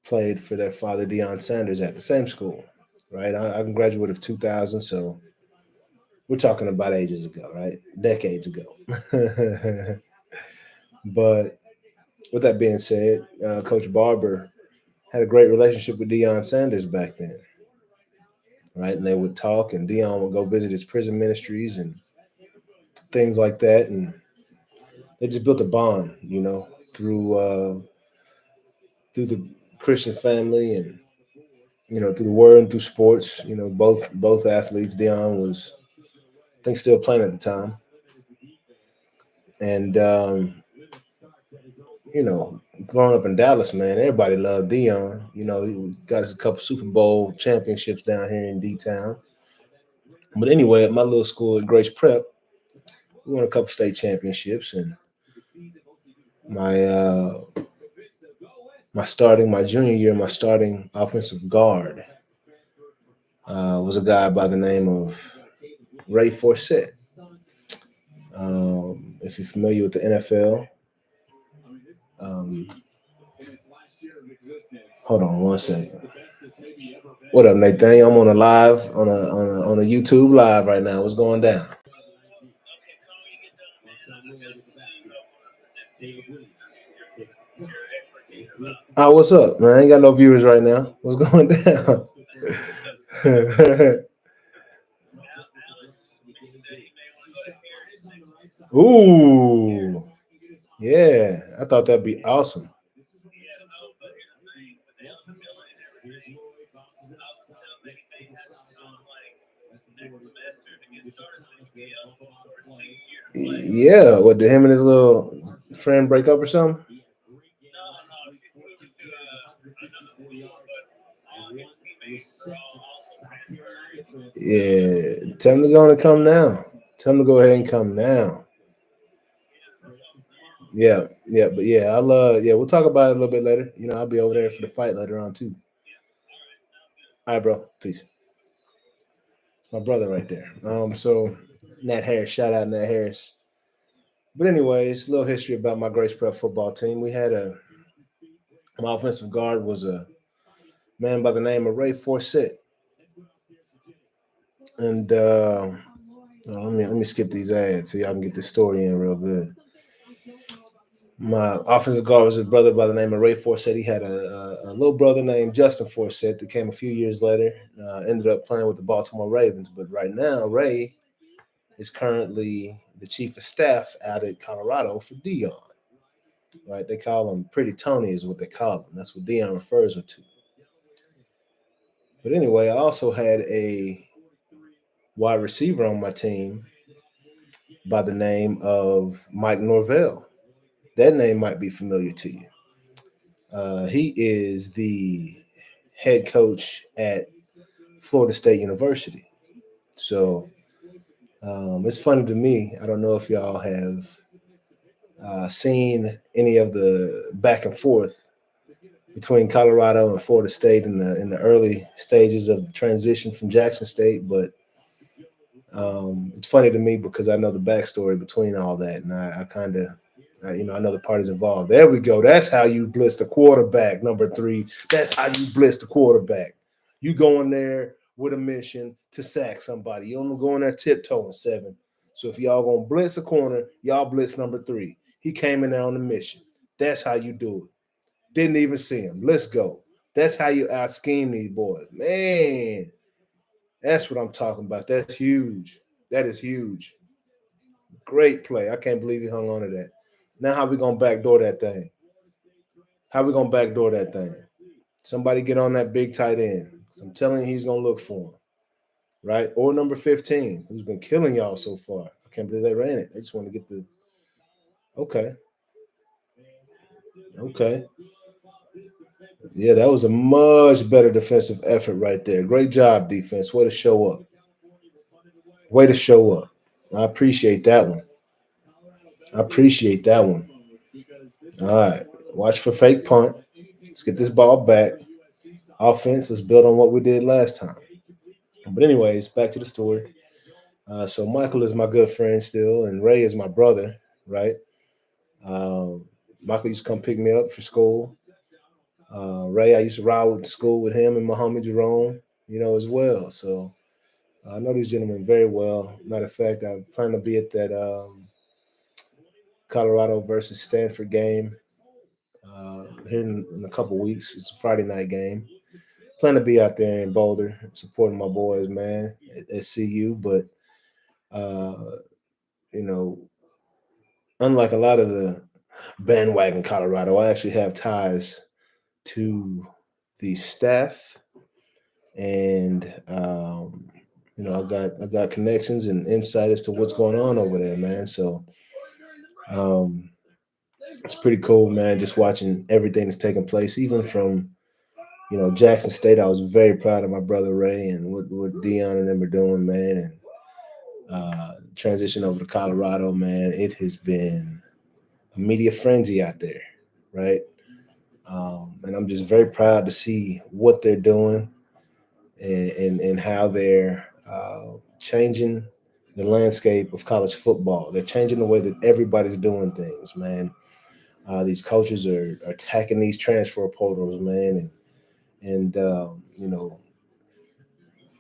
played for their father, Deion Sanders, at the same school, right? I graduated of 2000, so we're talking about ages ago, right? Decades ago. But with that being said, Coach Barber had a great relationship with Deion Sanders back then, right? And they would talk, and Deion would go visit his prison ministries and things like that, and they just built a bond, through the Christian family and through the word and through sports. Both athletes. Deion was, I think, still playing at the time, and growing up in Dallas, man, everybody loved Deion. He got us a couple Super Bowl championships down here in D Town. But anyway, at my little school at Grace Prep, we won a couple state championships, and my my junior year, my starting offensive guard was a guy by the name of Ray Forsett. If you're familiar with the NFL, um, hold on one second. What up, Nathan? I'm on a live on a YouTube live right now. What's going down? Oh, what's up, man? I ain't got no viewers right now. What's going down? Ooh, yeah. I thought that'd be awesome. Yeah, what did him and his little friend break up or something? Yeah, tell him to go and come now. Tell him to go ahead and come now. Yeah, yeah, but yeah, yeah, we'll talk about it a little bit later. I'll be over there for the fight later on too. All right, bro. Peace. It's my brother right there. So Nat Harris, shout out Nat Harris. But anyways, a little history about my Grace Prep football team. We had my offensive guard was a man by the name of Ray Forsett, and let me skip these ads so y'all can get this story in real good. My offensive guard was a brother by the name of Ray Forsett. He had a little brother named Justin Forsett that came a few years later. Ended up playing with the Baltimore Ravens, but right now Ray is currently the chief of staff out at Colorado for Dion. Right? They call him Pretty Tony, is what they call him. That's what Dion refers him to. But anyway, I also had a wide receiver on my team by the name of Mike Norvell. That name might be familiar to you. He is the head coach at Florida State University. So it's funny to me. I don't know if y'all have seen any of the back and forth between Colorado and Florida State in the early stages of the transition from Jackson State, but it's funny to me because I know the backstory between all that, and I kind of, I know the parties involved. There we go. That's how you blitz the quarterback. Number three. That's how you blitz the quarterback. You go in there with a mission to sack somebody. You don't go in there tiptoeing seven. So if y'all gonna blitz a corner, y'all blitz number three. He came in there on a mission. That's how you do it. Didn't even see him. Let's go. That's how you out scheme these boys. Man, that's what I'm talking about. That's huge. That is huge. Great play. I can't believe he hung on to that. Now how we gonna backdoor that thing? How we gonna backdoor that thing? Somebody get on that big tight end. 'Cause I'm telling you, he's gonna look for him. Right? Or number 15, who's been killing y'all so far. I can't believe they ran it. They just want to get the okay. Okay. Yeah, that was a much better defensive effort right there. Great job, defense. Way to show up. Way to show up. I appreciate that one. I appreciate that one. All right. Watch for fake punt. Let's get this ball back. Offense, let's build on what we did last time. But anyways, back to the story. So Michael is my good friend still, and Ray is my brother, right? Um, Michael used to come pick me up for school. Ray, I used to ride with school with him and my homie Jerome, as well. So I know these gentlemen very well. Matter of fact, I plan to be at that Colorado versus Stanford game here in a couple weeks. It's a Friday night game. Plan to be out there in Boulder supporting my boys, man, at CU. But uh, you know, unlike a lot of the bandwagon Colorado, I actually have ties to the staff, and I got connections and insight as to what's going on over there, man. So um, it's pretty cool, man. Just watching everything that's taking place, even from Jackson State. I was very proud of my brother Ray and what Dion and them are doing, man. And transition over to Colorado, man. It has been a media frenzy out there, right? And I'm just very proud to see what they're doing and how they're changing the landscape of college football. They're changing the way that everybody's doing things, man. These coaches are attacking these transfer portals, man, and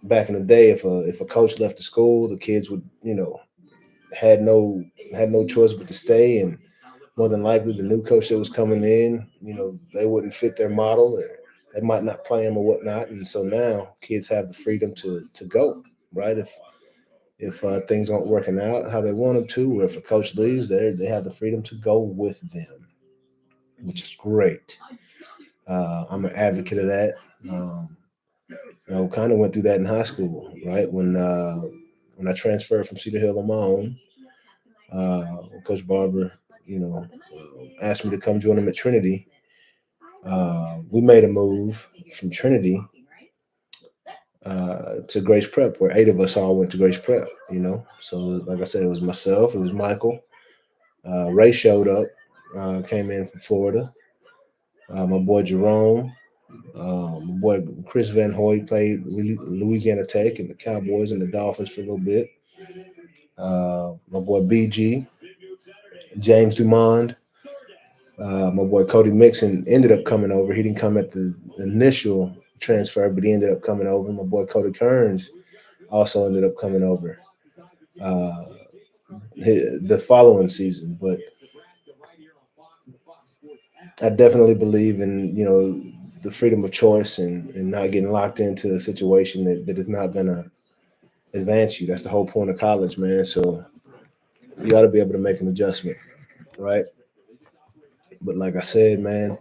back in the day, if a coach left the school, the kids would had no had no choice but to stay, and more than likely the new coach that was coming in, they wouldn't fit their model, or they might not play him or whatnot. And so now kids have the freedom to go, right? If things aren't working out how they want them to, or if a coach leaves, they have the freedom to go with them, which is great. I'm an advocate of that. Um, kind of went through that in high school, right? When I transferred from Cedar Hill on my own, Coach Barber, asked me to come join him at Trinity. We made a move from Trinity to Grace Prep, where 8 of us all went to Grace Prep. So like I said, it was myself, it was Michael, Ray showed up, came in from Florida, my boy Jerome, my boy Chris Van Hoy played Louisiana Tech and the Cowboys and the Dolphins for a little bit. My boy BG, James Dumond, my boy Cody Mixon ended up coming over. He didn't come at the initial transfer, but he ended up coming over. My boy Cody Kearns also ended up coming over uh, the following season. But I definitely believe in the freedom of choice and not getting locked into a situation that is not going to advance you. That's the whole point of college, man. So you got to be able to make an adjustment, right? But like I said, man,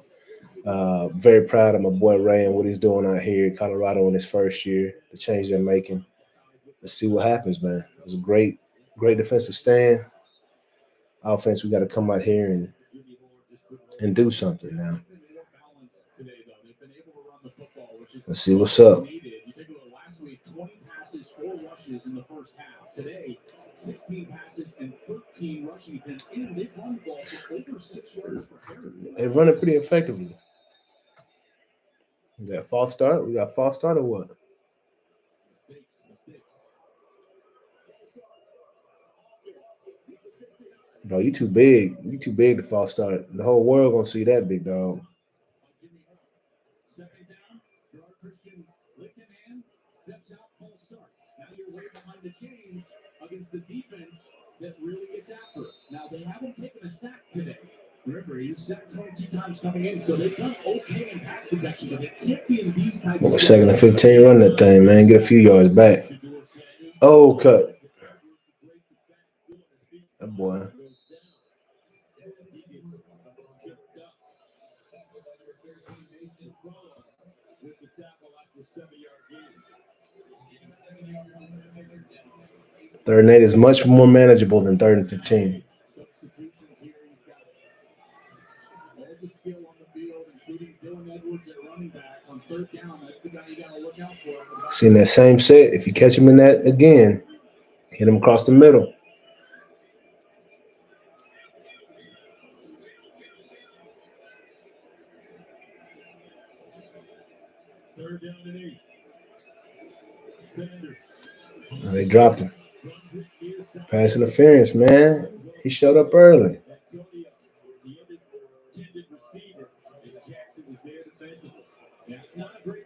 very proud of my boy Ray and what he's doing out here in Colorado in his first year, the change they're making. Let's see what happens, man. It was a great defensive stand. Offense, we got to come out here and do something now. Let's see what's up. You take a look last week, 20 passes, 4 rushes in the first half. Today, 16 passes and 13 rushing attempts. And they've run the ball for over 6 yards per carry. They run it pretty effectively. Is that false start? We got false start or what? Mistakes. No, you too big. You too big to false start. The whole world gonna see that, big dog. Second down, Christian Lichtenhand steps out, full start. Now you're way behind the chains against the defense that really gets after it. Now they haven't taken a sack today. Remember, he's sacked 22 times coming in, so they've done okay in pass protection, but they can't be in these types of Second and 15, run that thing, man. Get a few yards back. Oh, cut. That boy. Third and 8 is much more manageable than third and 15. Substitutions here. You've got all the skill on the field, including Dylan Edwards at running back. On third down, that's the guy you got to look out for. Seeing that same set, if you catch him in that again, hit him across the middle. Third down and 8. Sanders. They dropped him. Pass interference, man. He showed up early.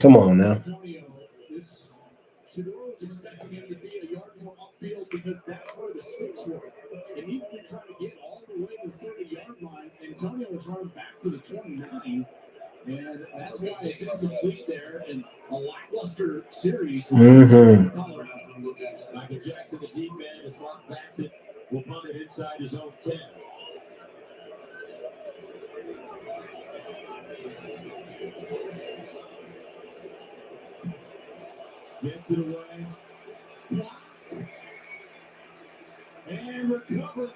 Come on now. Shador was expecting him to be a yard more upfield because that's where the sticks were. And he was trying to get all the away from the 30-yard line. Antonio was running back to the 29. And that's why it's incomplete there. And a lackluster series. Mm-hmm. Michael Jackson, the deep man, as Mark Bassett will punt it inside his own 10. Gets it away. Blocked. And recovered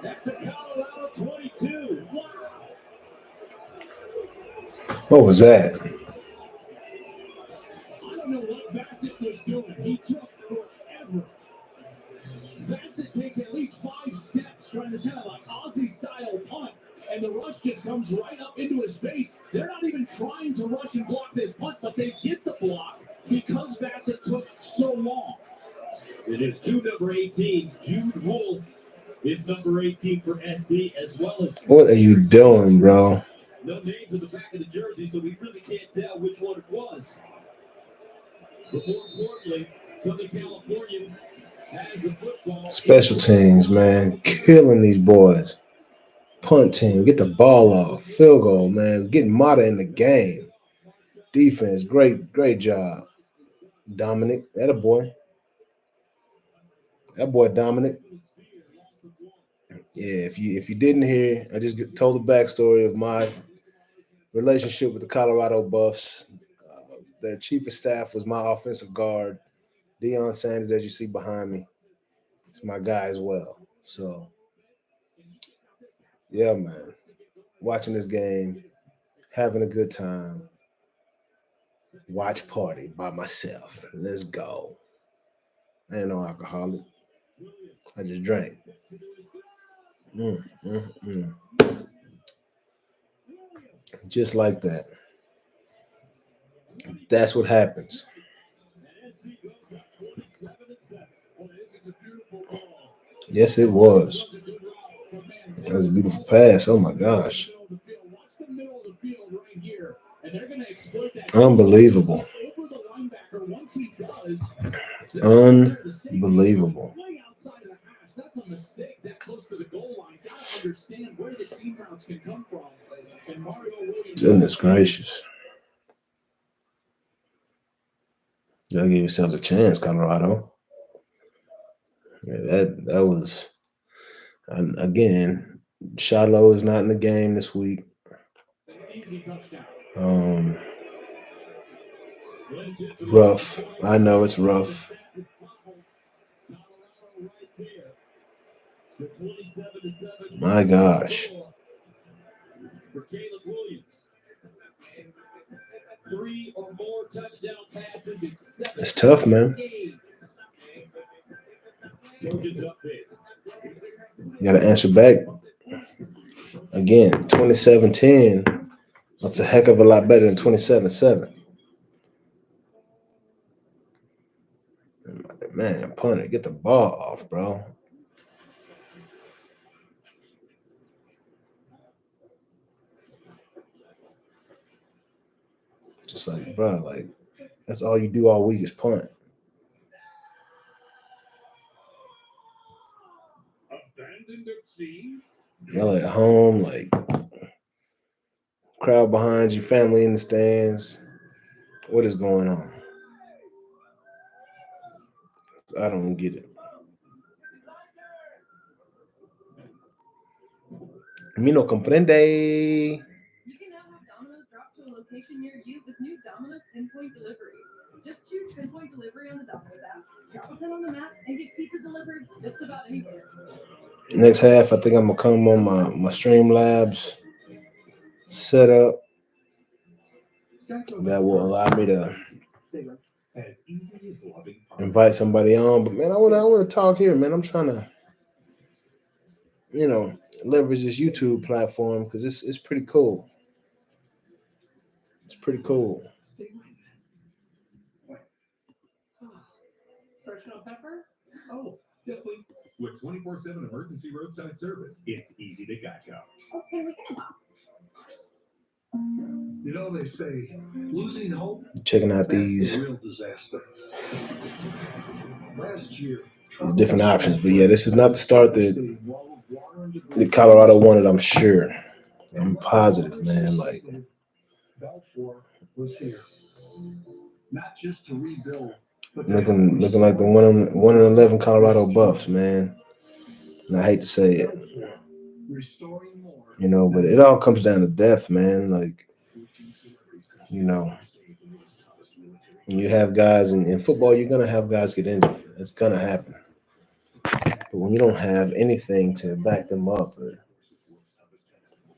at the Colorado 22. Wow. What was that? I don't know what Bassett was doing. He took forever. Bassett takes at least 5 steps trying this kind of like Aussie-style punt, and the rush just comes right up into his face. They're not even trying to rush and block this punt, but they get the block because Bassett took so long. It is 2 number 18s. Jude Wolf is number 18 for SC, as well as... What are you doing, bro? No names on the back of the jersey, so we really can't tell which one it was. But more importantly, Southern California has the football. Special teams, man. Killing these boys. Punt team. Get the ball off. Field goal, man. Getting Mata in the game. Defense. Great job. Dominic. That a boy. That boy Dominic. Yeah, if you didn't hear, I just told the backstory of my relationship with the Colorado Buffs. Their chief of staff was my offensive guard, Deion Sanders, as you see behind me. It's my guy as well. So, yeah, man. Watching this game, having a good time. Watch party by myself. Let's go. I ain't no alcoholic. I just drank. Just like that. That's what happens. Yes, it was. That was a beautiful pass. Oh my gosh. Unbelievable. Unbelievable. That's a mistake that close to the goal line. Gotta understand where the seam routes can come from. And Mario Williams. Goodness gracious. Y'all give yourselves a chance, Colorado. Yeah, that was, and again, Shiloh is not in the game this week. Easy touchdown. Rough. I know it's rough. My gosh. For Caleb Williams. 3 or more touchdown passes in 7. It's tough, man. Trojans up big. You got to answer back. Again, 27-10. That's a heck of a lot better than 27-7. Man, punter, get the ball off, bro. Just like, bro, like, that's all you do all week is punt. Y'all at home, like, crowd behind you, family in the stands. What is going on? I don't get it. Mi no comprende. You can now have Domino's drop to a location near you with new Domino's Pinpoint Delivery. Just choose Pinpoint Delivery on the Domino's app, drop a pin on the map, and get pizza delivered just about anywhere. Next half, I think I'm going to come on my Streamlabs setup that will allow me to invite somebody on. But, man, I want to talk here, man. I'm trying to, leverage this YouTube platform because it's pretty cool. It's pretty cool. Fresh no pepper? Oh, yes, please. With 24/7 emergency roadside service, it's easy to Geico. Okay, we get a box. You know, they say losing hope. Checking out That's these the real disaster. Last year, There's different options, but yeah, this is not the start that Colorado wanted. I'm sure. I'm positive, man. Like Balfour was here, not just to rebuild, but looking like the 1-11 Colorado Buffs, man. And I hate to say it, restoring more. you know, but it all comes down to depth, man. Like, you know, when you have guys in football, you're gonna have guys get injured. It's gonna happen. But when you don't have anything to back them up, or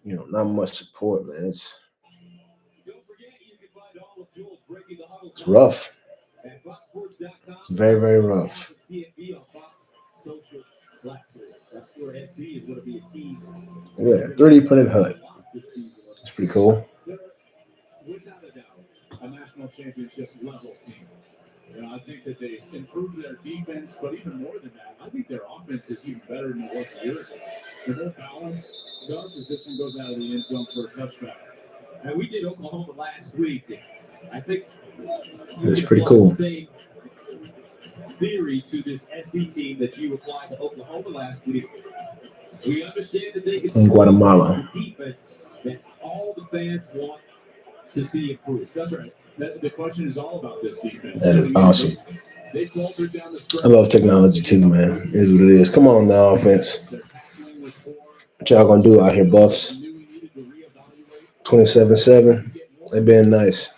you know, not much support, man, it's rough. It's very, very rough. Yeah, 3D printed HUD. It's pretty cool. Without a doubt, a national championship level team. You know, I think that they improved their defense, but even more than that, I think their offense is even better than it was a year ago. They're more balanced. Gus, as this one goes out of the end zone for a touchdown. And we did Oklahoma last week. I think It's pretty cool. Same theory to this SC team that you applied to Oklahoma last week. We understand that they can In Guatemala. the defense that all the fans want to see improve. That's right. The question is all about this defense. That is awesome. They faltered down the stretch. I love technology too, man. It is what it is. Come on now, offense. What y'all gonna do out here, Buffs? 27-7. They been nice.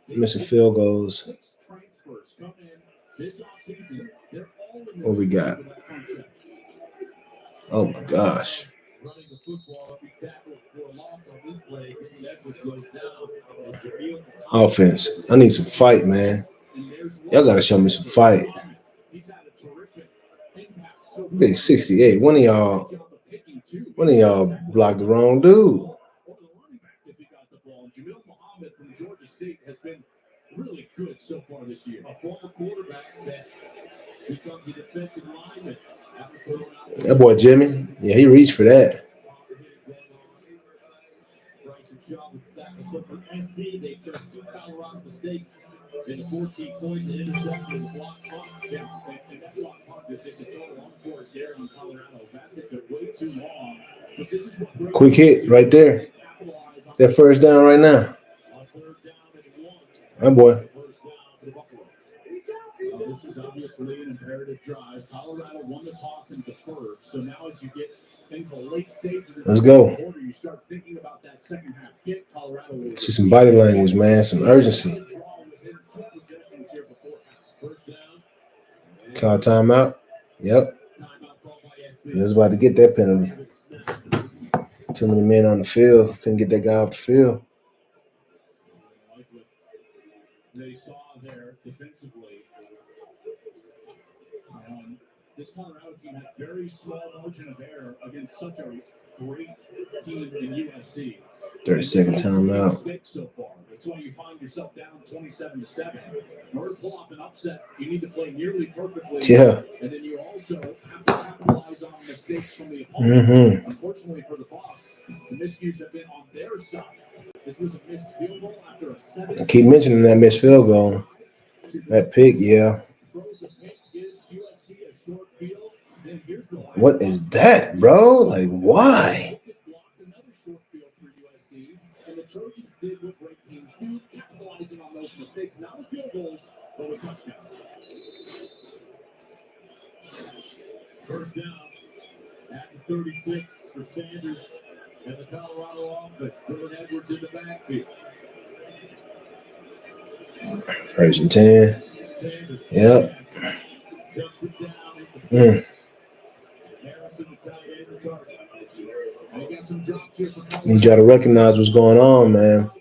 Missing field goals. What we got? Oh my gosh. Offense. I need some fight, man. Y'all gotta show me some fight. Big 68. One of y'all blocked the wrong dude. Really good so far this year. A former quarterback that becomes a defensive lineman. That boy Jimmy, yeah, he reached for that. So for SC, they turned 2 Colorado mistakes into 14 points and interception and block punt. And that block punt is just a total unforced error on Colorado. That's it, way too long. But this is what quick hit right there. That first down right now. That boy. This is obviously an imperative drive. Colorado won the toss and deferred. So now as you get in the late stages of Let's go. quarter, you start thinking about that second half kick. Colorado See some body language, man. Some urgency. Call timeout. Yep. He's about to get that penalty. Too many men on the field. Couldn't get that guy off the field. They saw there defensively. This Colorado team had a very small margin of error against such a great team in USC. 30-second timeout. So far. That's why you find yourself down 27-7. In order to pull off an upset, you need to play nearly perfectly. Yeah. And then you also have to capitalize on mistakes from the opponent. Mm-hmm. Unfortunately for the Buffs, the miscues have been on their side. This was a missed field goal after a 7. I keep mentioning that missed field goal. That pick, yeah. What is that, bro? Like, why? And the Trojans did what great teams do, capitalizing on those mistakes, not with field goals, but with touchdowns. First down at the 36 for Sanders and the Colorado offense. Dylan Edwards in the backfield. First and 10. Sanders. Yep. Jumps it down. Harrison, the tight end, the target. Need y'all to recognize what's going on, man.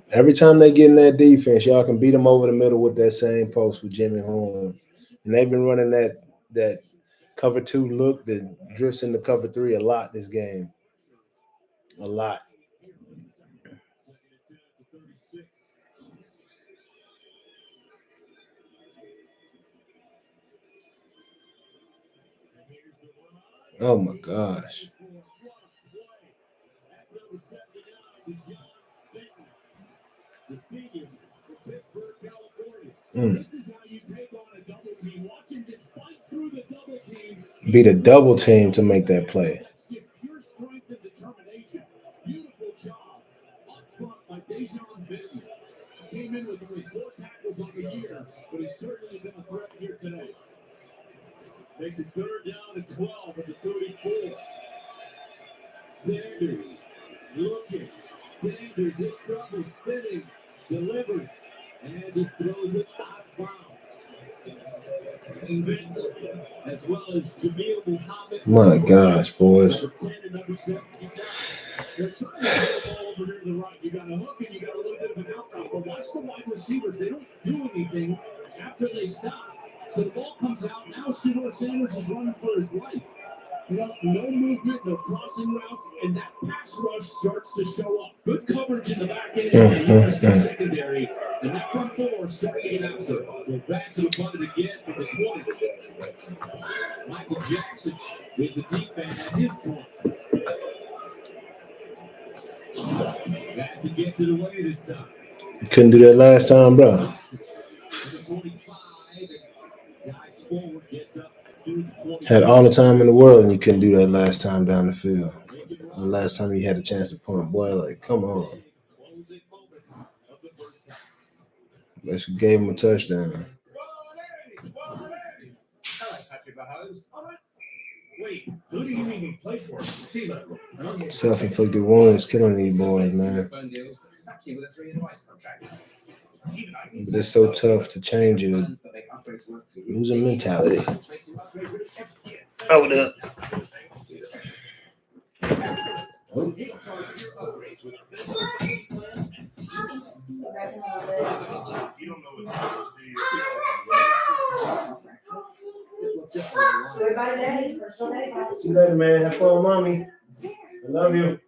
Every time they get in that defense, y'all can beat them over the middle with that same post with Jimmy Horn. And they've been running that cover 2 look that drifts into cover 3 a lot this game. A lot. Oh my gosh. team. Watch him just fight through the double team. Beat a double team to make that play. That's just pure strength and determination. Beautiful job up front by Dejon Benton. Came in with only 4 tackles on the year, but he's certainly been a threat here today. Makes it 3rd down and 12 at the 34. Sanders looking. Sanders in trouble, spinning, delivers, and just throws it out of bounds. And Benton, as well as Jameel Muhammad. My gosh, boys. Number 10 and number 79. They're trying to throw the ball over here to the right. You got a hook and you got a little bit of an out route. But watch the wide receivers. They don't do anything after they stop. So the ball comes out. Now Shedeur Sanders is running for his life. You know, no movement, no crossing routes, and that pass rush starts to show up. Good coverage in the back end of the USC secondary, and that front 4 starting to get after. Well, Vassell punted again from the 20. Michael Jackson is the deep man at his 20. Vassell gets it away this time. You couldn't do that last time, bro. The 25, and guys forward gets up to the 20. Had all the time in the world, and you couldn't do that last time down the field. The last time you had a chance to punt, boy, like, come on. Closing moments of the first half. But you gave him a touchdown. I like Patrick Mahomes. All right. Wait, who do you even play for? Team. Self-inflicted wounds killing these boys, man. But it's so tough to change your losing mentality. Hold up. See you later, man. Have fun, mommy. I love you.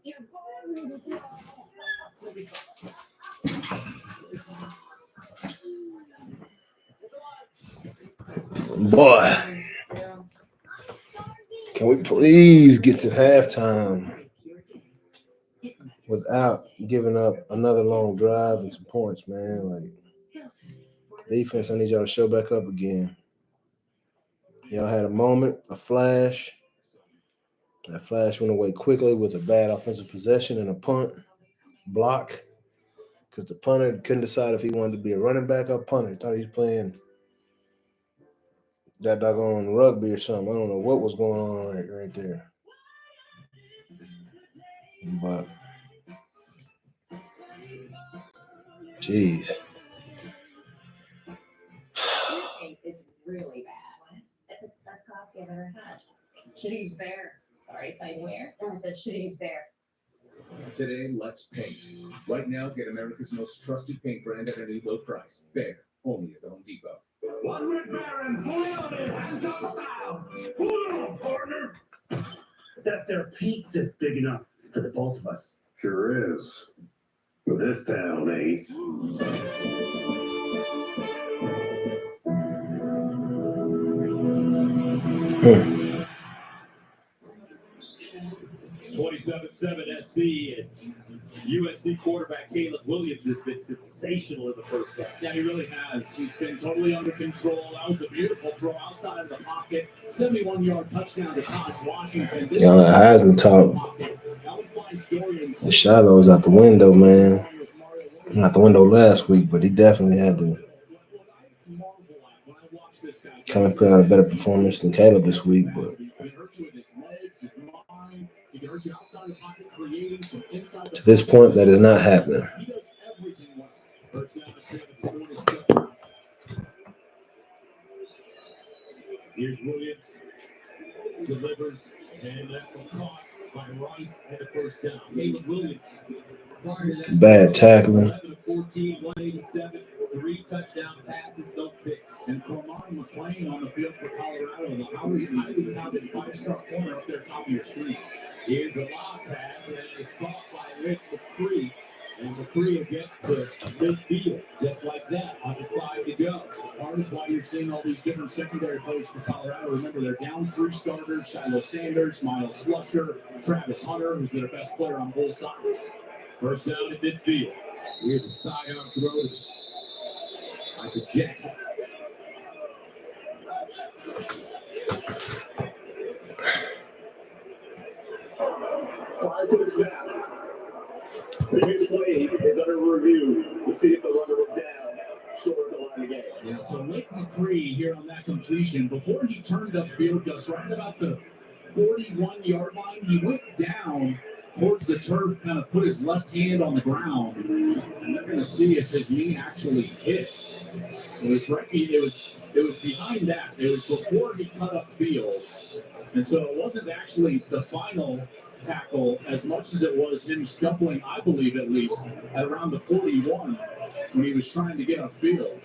Boy, can we please get to halftime without giving up another long drive and some points, man? Like, defense, I need y'all to show back up again. Y'all had a moment, a flash. That flash went away quickly with a bad offensive possession and a punt block because the punter couldn't decide if he wanted to be a running back or punter. He thought he was playing that doggone rugby or something. I don't know what was going on right there. But, jeez. Your paint is really bad. That's the best coffee I've ever had. Should have used Bear. Sorry, say where? I said should have used Bear. Today, let's paint. Right now, get America's most trusted paint brand at any low price. Bear, only at Home Depot. One with Bear and fully loaded hand-job style. Hold on, partner. That their pizza's big enough for the both of us. Sure is. But this town ain't. 27-7 SC. USC quarterback Caleb Williams has been sensational in the first half. Yeah, he really has. He's been totally under control. That was a beautiful throw outside of the pocket. 71-yard touchdown to Taj Washington. Y'all that Heisman talk. The Shiloh was out the window, man. Not the window last week, but he definitely had to come and put out a better performance than Caleb this week. But to this point, that is not happening. Here's Williams. Delivers. And that was caught by Rice at the first down. Caleb Williams. Bad tackling. 11-14, 187, 3 touchdown passes, no picks. And Cormani McClain on the field for Colorado, the highly touted 5-star corner up there top of your screen. Here's a lob pass, and it's caught by Rick McCree. And McCree will get to midfield just like that. Under 5 to go. Part of why you're seeing all these different secondary posts for Colorado. Remember, they're down 3 starters: Shiloh Sanders, Miles Slusher, Travis Hunter, who's their best player on both sides. First down at midfield. Here's a sidearm throw to Michael Jackson. Prior to the snap, previous play is under review to see if the runner was down short of the line of game. Yeah, so Lake McCree here on that completion, before he turned upfield, Gus, right about the 41-yard line, he went down towards the turf, kind of put his left hand on the ground, and they're going to see if his knee actually hit. It was right. It was behind that. It was before he cut upfield, and so it wasn't actually the final tackle as much as it was him stumbling, I believe at least, at around the 41 when he was trying to get upfield.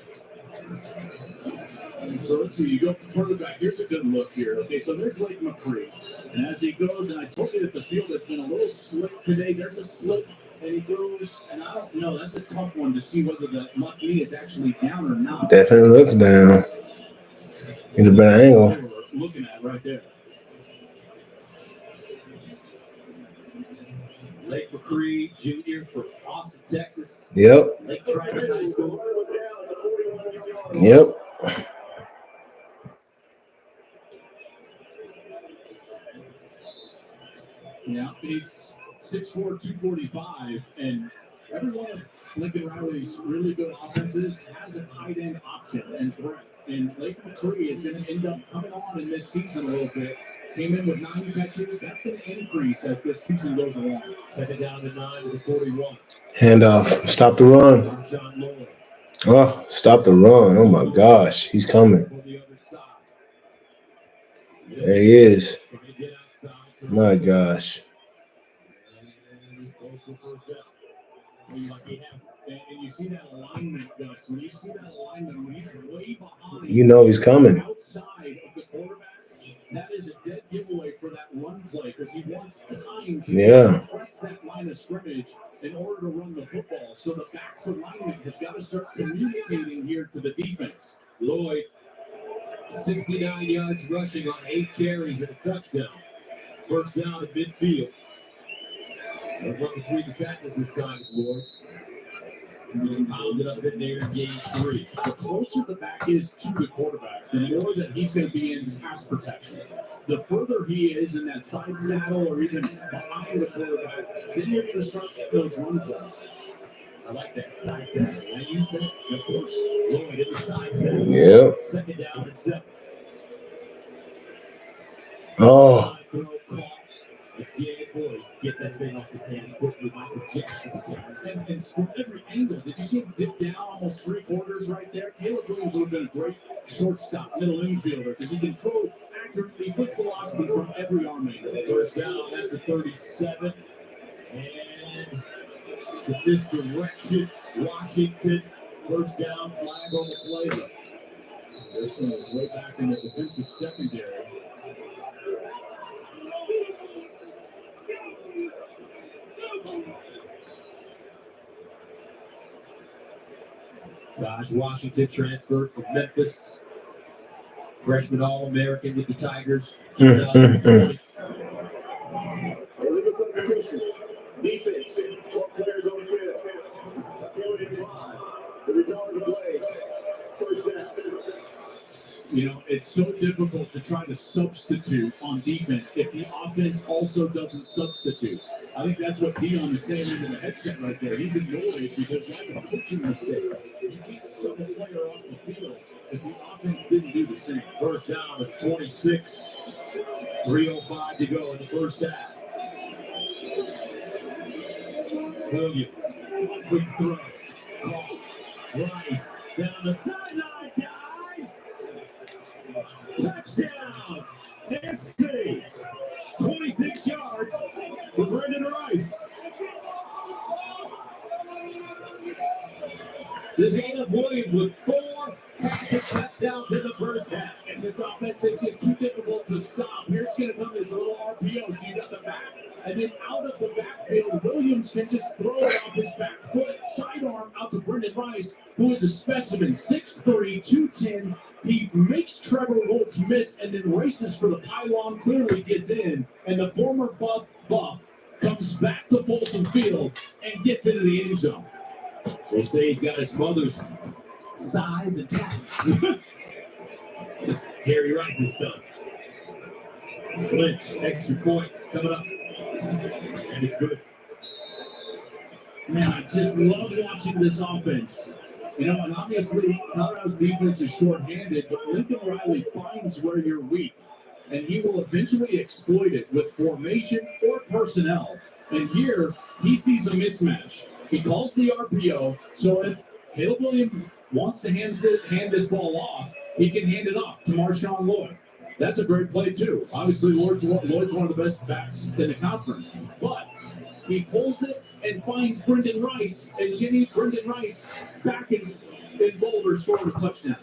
And so let's see, you go further back. Here's a good look here. Okay, so there's Lake McCree. And as he goes, and I told you that the field has been a little slick today. There's a slip, and he goes, and I don't know. That's a tough one to see whether the left knee is actually down or not. Definitely looks down. In a better angle. They were looking at right there. Lake McCree Jr. from Austin, Texas. Yep. Lake Travis High School. Yep. Yeah, he's 6'4", 245, and every one of Lincoln Riley's really good offenses has a tight end option and threat. And Lake McCree is going to end up coming on in this season a little bit. Came in with 9 catches. That's going to increase as this season goes along. Second down to 9 with the 41. Handoff. Stop the run. Oh, stop the run. Oh, my gosh. He's coming. There he is. My gosh. And you see that alignment, Gus. When you see that alignment, when he's way behind, You know he's coming. outside of the quarterback, that is a dead giveaway for that run play because he wants time to press that line of scrimmage in order to run the football. So the back's alignment has got to start communicating here to the defense. Lloyd, 69 yards rushing on 8 carries and a touchdown. First down at midfield. They'll run between the tackles this time, Lloyd. Pounded up in there in game 3. The closer the back is to the quarterback, the more that he's going to be in pass protection. The further he is in that side saddle or even behind the quarterback, then you're going to start getting those run plays. I like that side saddle. I use that. Of course, Lloyd in the side saddle. Yep. Second down and 7. Oh. Throw caught. Again, boy, get that thing off his hands quickly. Michael Jackson. And from every angle, did you see him dip down almost 3/4 right there? Caleb Williams would have been a great shortstop, middle infielder, because he can throw accurately with velocity from every arm angle. First down at the 37. And it's a misdirection. Washington. First down, flag on the play. This one is way back in the defensive secondary. Josh Washington transferred from Memphis. Freshman All-American with the Tigers. 2020. Illegal substitution. Defense. 12 players on the field. Ability to drive. The result of the play. First down. You know, it's so difficult to try to substitute on defense if the offense also doesn't substitute. I think that's what Dion is saying into the headset right there. He's annoyed because that's a coaching mistake. You can't sub a player off the field if the offense didn't do the same. First down at 26. 3:05 to go in the first half. Williams. Quick thrust. Caught. Rice. Down the sideline. Dives. Touchdown. SC. 26 yards for Brendan Rice. This Caleb Williams with 4 passing touchdowns in the first half. And this offense is just too difficult to stop. Here's going to come this little RPO. So you got the back, and then out of the backfield, Williams can just throw it off his back foot, sidearm out to Brendan Rice, who is a specimen, 6'3", 210. He makes Trevor Wiltz miss and then races for the pylon, clearly gets in, and the former Buff comes back to Folsom Field and gets into the end zone. They say he's got his mother's size and talent. Jerry Rice's son. Lynch, extra point coming up. And it's good. Man, I just love watching this offense. You know, and obviously Colorado's defense is shorthanded, but Lincoln Riley finds where you're weak, and he will eventually exploit it with formation or personnel. And here, he sees a mismatch. He calls the RPO, so if Caleb Williams wants to hand this ball off, he can hand it off to Marshawn Lloyd. That's a great play, too. Obviously, Lloyd's one of the best backs in the conference, but he pulls it and finds Brendan Rice, and Brendan Rice back in Boulder scoring a touchdown.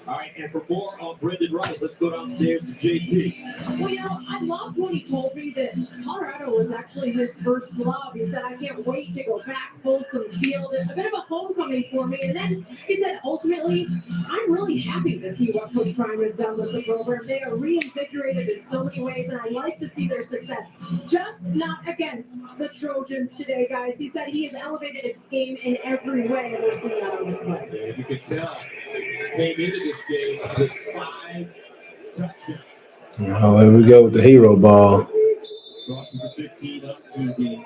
All right, and for more on Brendan Rice, let's go downstairs to JT. Well, you know, I loved when he told me that Colorado was actually his first love. He said, I can't wait to go back Folsom Field. A bit of a homecoming for me. And then he said, ultimately, I'm really happy to see what Coach Prime has done with the program. They are reinvigorated in so many ways, and I like to see their success. Just not against the Trojans today, guys. He said he has elevated his game in every way, and we're seeing that on display. Yeah, you could tell. Came into this game with 5 touchdowns. Oh, here we go with the hero ball. Crosses the 15 up to the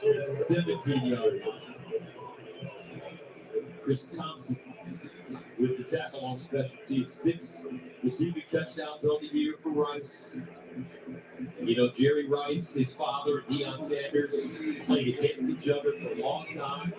17-yard line. Chris Thompson with the tackle on special teams. 6 receiving touchdowns on the year for Rice. You know, Jerry Rice, his father, Deion Sanders, played against each other for a long time.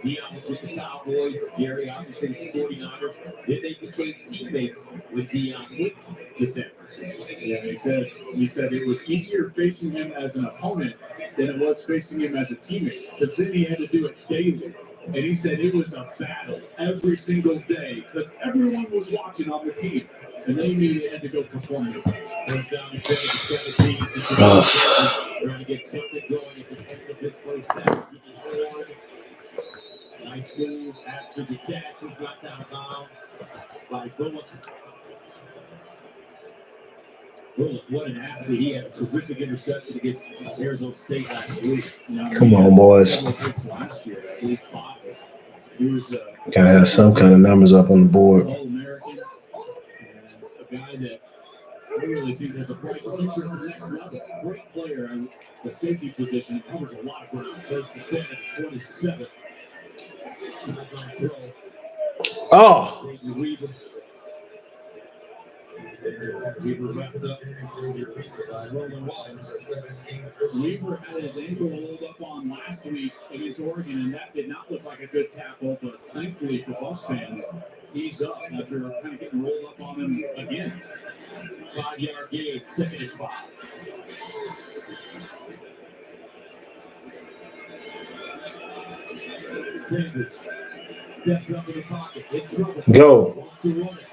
Deion was with the Cowboys, Jerry obviously with the 49ers. Then they became teammates with Deion with the Sanders. Yeah, he said it was easier facing him as an opponent than it was facing him as a teammate, because then he had to do it daily. And he said it was a battle every single day because everyone was watching on the team, and they knew they had to go perform it. First down to 17. Rough. Trying to get something going at the end of this first half. Nice move after the catch was knocked out of bounds by Bullock. Bullock, what an athlete. He had a terrific interception against Arizona State last week. Come on, boys. Last year, I believe 5. He was Gotta have some kind of numbers up on the board. All-American and a guy that I really think has a bright future at the next level. Great player on the safety position. Covers a lot of ground. First and 10 at 27. Sideline throw. Oh! Weaver. Weaver wrapped up by Roman Wallace. Weaver had his ankle rolled up on last week against Oregon, and that did not look like a good tackle, but thankfully for Bucs fans, he's up after kind of getting rolled up on him again. 5-yard gain, 2nd and 5. Sanders steps up in the pocket, in trouble. Go. Wants to run it.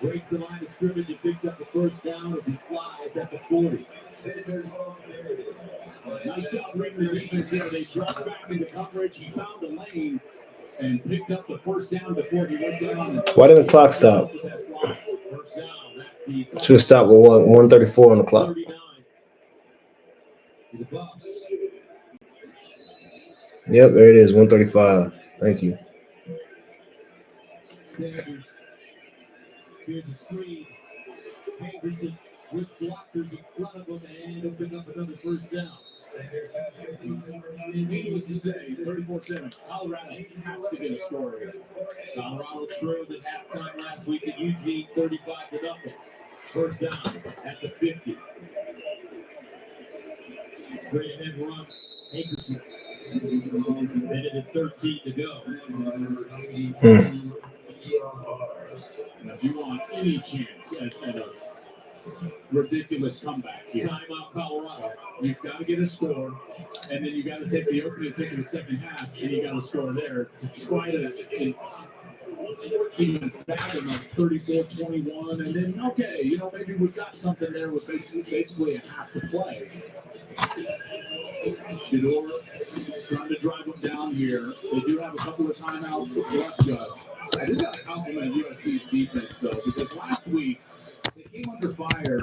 Breaks the line of scrimmage and picks up the first down as he slides at the 40. Nice job bringing the defense there. They dropped back into coverage. He found a lane and picked up the first down before he went down. Why didn't the clock stop? First down. Should have stopped with 134 on the clock. 39. The Bucs. Yep, there it is, 135. Thank you. Sanders. Here's a screen. Henderson with blockers in front of him and open up another first down. Needless to say, 34-7. Colorado has to get a score here. Colorado trailed at halftime last week at Eugene, 35-0. First down at the 50. Straight ahead run. Hankerson. Minute and 13 to go. Now, if you want any chance at a ridiculous comeback here, Timeout, Colorado. you've got to get a score, and then you got to take the opening pick of the second half, and you got to score there to try to even fathom a 34-21, and then okay, maybe we've got something there with basically a half to play. Shedeur trying to drive them down here. They do have a couple of timeouts left, Gus. I do got to compliment USC's defense, though, because last week they came under fire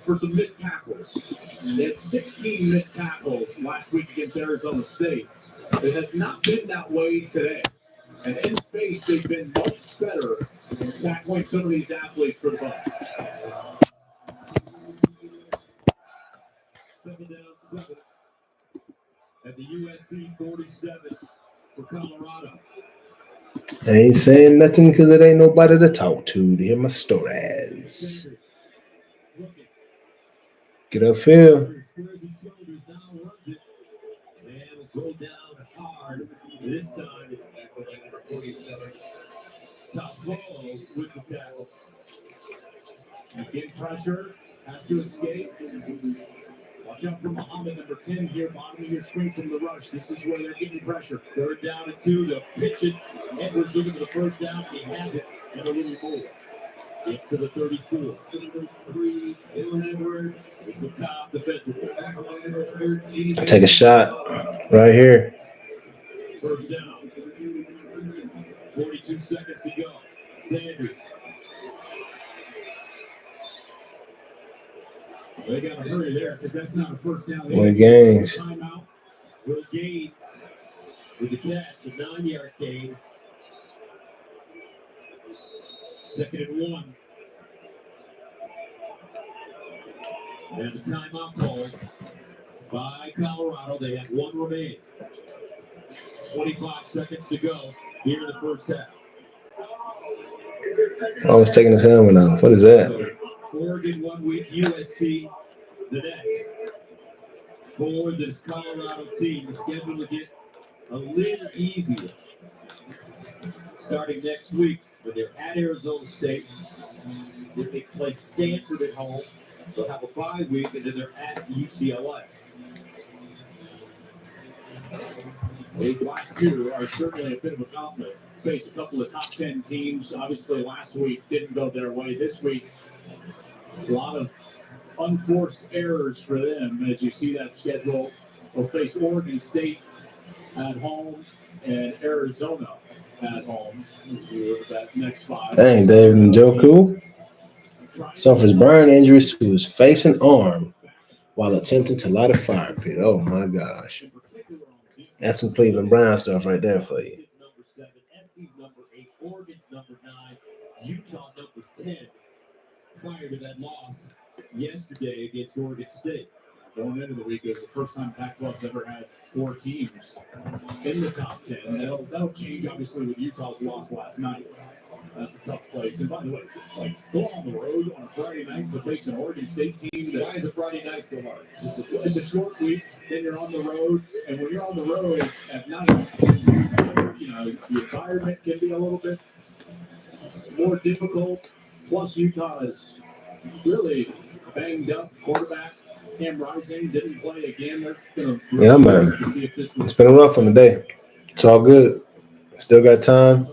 for some missed tackles. They had 16 missed tackles last week against Arizona State. It has not been that way today. And in space, they've been much better tackling some of these athletes for the Bucks. 7 down, 7 at the USC 47 for Colorado. I ain't saying nothing because it ain't nobody to talk to hear my stories. Sanders looking. Get upfield. Squares his shoulders, now runs it. And will go down hard. This time it's back with number 47. Toffolo with the tackle. Again, pressure. Has to escape. Watch out for Muhammad, number 10 here, bottom of your screen from the rush. This is where they're getting pressure. 3rd down and 2 to pitch it. Edwards looking for the first down. He has it and a little more. Gets to the 34. 3, Dylan Edwards. It's a cop defensively. Take a shot right here. First down. 42 seconds to go. Sanders. They got to hurry there because that's not a first down. Win games. Timeout. Will Gates with the catch, a 9-yard gain. 2nd and 1. And a timeout called by Colorado. They have 1 remaining. 25 seconds to go here in the first half. Oh, he's taking his helmet off. What is that? Oregon 1 week, USC the next. For this Colorado team, the schedule to get a little easier. Starting next week, when they're at Arizona State, then they play Stanford at home. They'll have a bye week, and then they're at UCLA. These last 2 are certainly a bit of a gauntlet. Face a couple of top 10 teams. Obviously, last week didn't go their way. This week, a lot of unforced errors for them as you see that schedule. Will face Oregon State at home and Arizona at home. As you look at that next 5. Dang, David Njoku suffers burn injuries to his face and arm while attempting to light a fire pit. Oh my gosh. That's some Cleveland Brown stuff right there for you. Number 7, SC's number 8, Oregon's number 9, Utah number 10. Prior to that loss yesterday against Oregon State. Going into the week, it was the first time Pac-12's ever had 4 teams in the top 10. That'll change, obviously, with Utah's loss last night. That's a tough place. And by the way, go on the road on a Friday night to face an Oregon State team. Why is a Friday night so hard? It's a short week, then you're on the road. And when you're on the road at night, the environment can be a little bit more difficult. Plus, Utah is really banged up. Quarterback Cam Rising didn't play again. They're going Yeah, man. to see if this It's been a rough one today. It's all good. Still got time.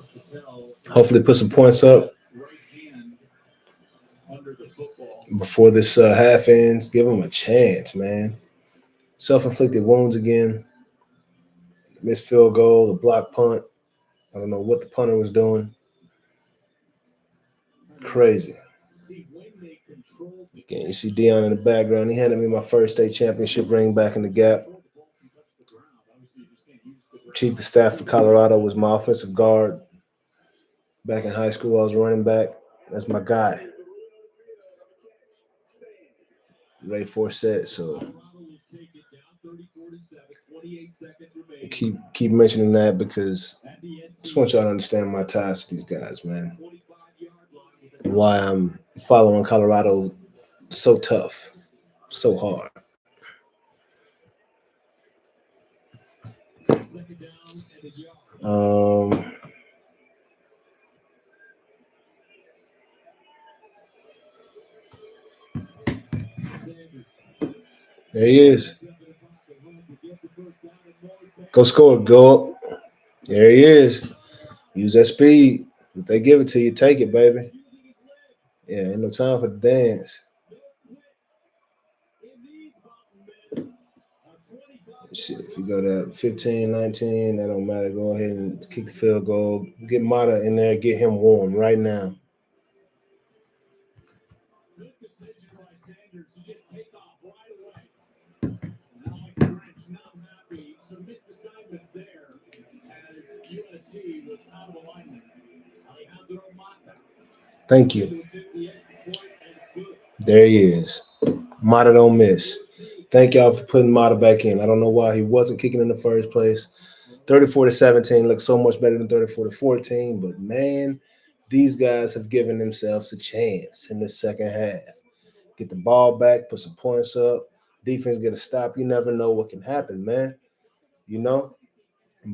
Hopefully put some points up before this half ends. Give them a chance, man. Self-inflicted wounds again. Missed field goal, a block punt. I don't know what the punter was doing. Crazy. Again, you see Dion in the background. He handed me my first state championship ring back in the Gap. Chief of staff for Colorado was my offensive guard. Back in high school, I was running back. That's my guy. Ray Forsett. So keep mentioning that because I just want y'all to understand my ties to these guys, man. And why I'm following Colorado so tough, so hard. There he is. Go score, go up. There he is. Use that speed. If they give it to you, take it, baby. Yeah, ain't no time for the dance. Shit, if you go to 15, 19, that don't matter. Go ahead and kick the field goal. Get Mata in there. Get him warm right now. Good decision by Sanders to just take off right away. Alex French not happy. Some missed assignments there as USC was out of alignment. Thank you. There he is. Mata don't miss. Thank y'all for putting Mata back in. I don't know why he wasn't kicking in the first place. 34-17 looks so much better than 34-14, but man, these guys have given themselves a chance in the second half. Get the ball back, put some points up. Defense get a stop. You never know what can happen, man. You know?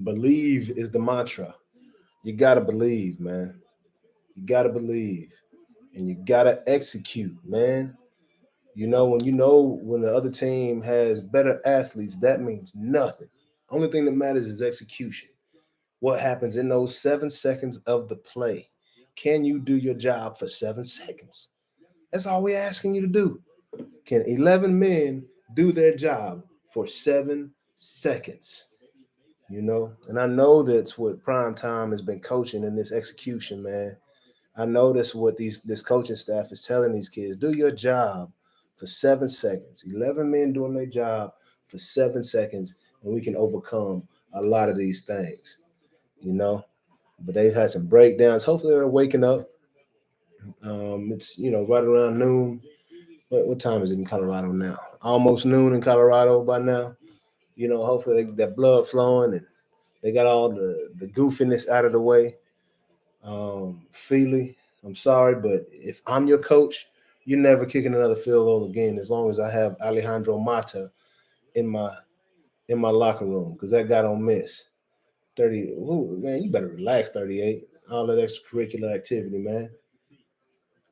Believe is the mantra. You got to believe, man. You got to believe. And you got to execute, man. You know when the other team has better athletes, that means nothing. Only thing that matters is execution. What happens in those 7 seconds of the play? Can you do your job for 7 seconds? That's all we're asking you to do. Can 11 men do their job for 7 seconds? You know, and I know that's what Prime Time has been coaching in this execution, man. I know that's what this coaching staff is telling these kids. Do your job for 7 seconds. 11 men doing their job for 7 seconds, and we can overcome a lot of these things, you know. But they've had some breakdowns. Hopefully they're waking up. It's, right around noon. What time is it in Colorado now? Almost noon in Colorado by now. Hopefully that blood flowing and they got all the goofiness out of the way. Feely, I'm sorry, but if I'm your coach, you're never kicking another field goal again as long as I have Alejandro Mata in my locker room, because that guy don't miss. 30, man, you better relax, 38. All that extracurricular activity, man.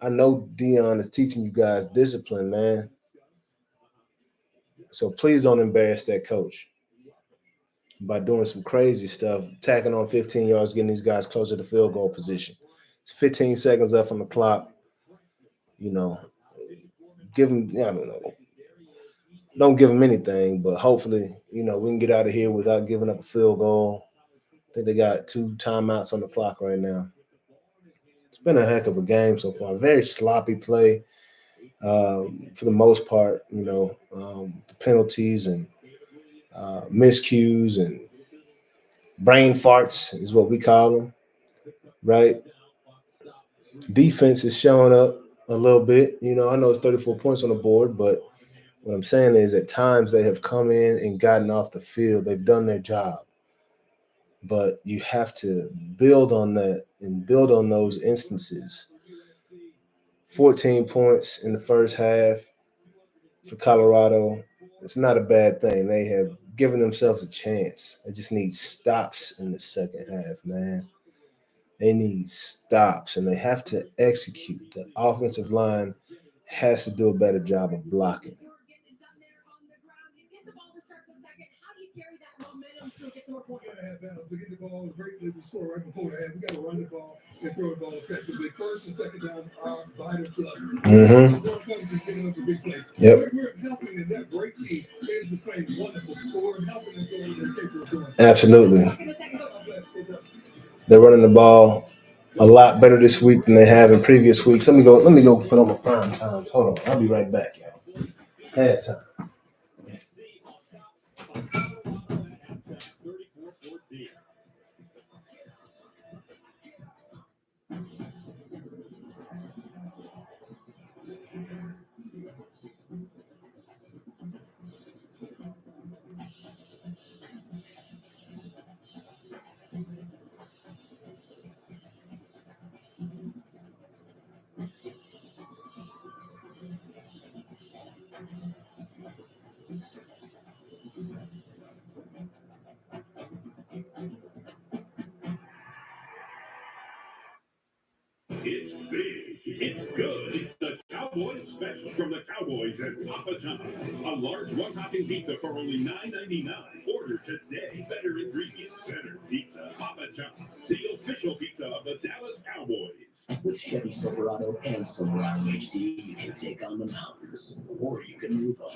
I know Dion is teaching you guys discipline, man. So please don't embarrass that coach by doing some crazy stuff, tacking on 15 yards, getting these guys closer to field goal position. It's 15 seconds left on the clock. Give them, I don't know. Don't give them anything, but hopefully, we can get out of here without giving up a field goal. I think they got 2 timeouts on the clock right now. It's been a heck of a game so far. Very sloppy play for the most part. The penalties and miscues and brain farts is what we call them, right? Defense is showing up a little bit. I know it's 34 points on the board, but what I'm saying is at times they have come in and gotten off the field. They've done their job. But you have to build on that and build on those instances. 14 points in the first half for Colorado. It's not a bad thing. They have given themselves a chance. They just need stops in the second half, man. They need stops, and they have to execute. The offensive line has to do a better job of blocking. We gotta have balance. We get the ball greatly. We score right before the half. We gotta run the ball and throw the ball effectively. First and second downs are vitals to us. Just getting up to big plays. Yep. We're helping, and that great team is displaying wonderful. But we're helping them throw what they're capable of doing. Absolutely. They're running the ball a lot better this week than they have in previous weeks. Let me go put on my prime times. Hold on. I'll be right back, y'all. Halftime. It's big. It's good. It's the Cowboys special from the Cowboys at Papa John's. A large one-topping pizza for only $9.99. Order today. Better ingredients, better pizza. Papa John's, the official pizza of the Dallas Cowboys. With Chevy Silverado and Silverado HD, you can take on the mountains, or you can move them.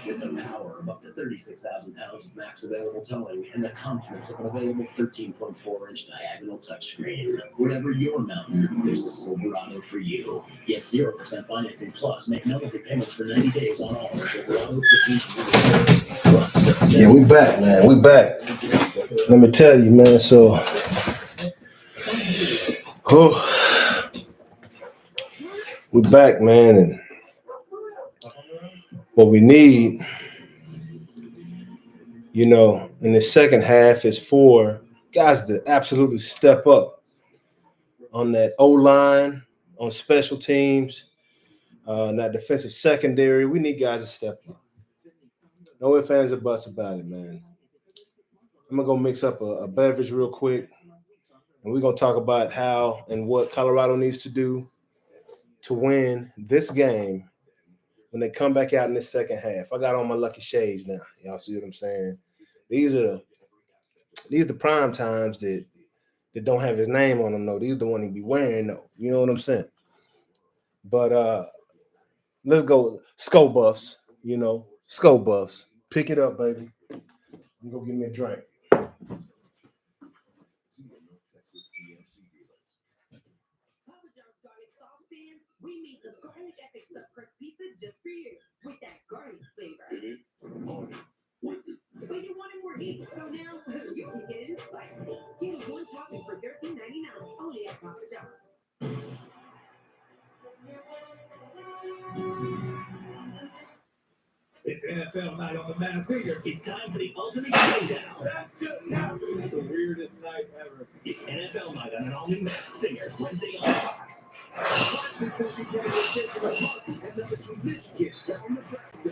With the power of up to 36,000 pounds of max available towing and the confidence of an available 13.4-inch diagonal touchscreen. Whatever your mountain, there's a Silverado for you. Get 0% financing plus make no monthly payments for 90 days on all Silverado 15. Yeah, we back, man. We back. Let me tell you, man. So Oh, we're back, man, and what we need, in the second half is for guys to absolutely step up on that O-line, on special teams, that defensive secondary. We need guys to step up. No ifs, ands, or buts about it, man. I'm going to go mix up a beverage real quick, and we're going to talk about how and what Colorado needs to do to win this game when they come back out in this second half. I got on my lucky shades now. Y'all see what I'm saying? These are the prime times that don't have his name on them, though. These are the one he be wearing, though. You know what I'm saying? But let's go Skull Buffs, Skull Buffs. Pick it up, baby. You go give me a drink. We made the garlic epic stuffed crust pizza just for you with that garlic flavor. But you wanted more heat, so now you can get it spicy. Get one topping for $13.99 only at Papa John's. It's NFL night on the Mass Singer. It's time for the ultimate showdown. That just happened. It's the weirdest night ever. It's NFL night on an all-new Masked Singer, Wednesday on Fox. Boston Trophy championship to the Bucks and number 2 Michigan down Nebraska.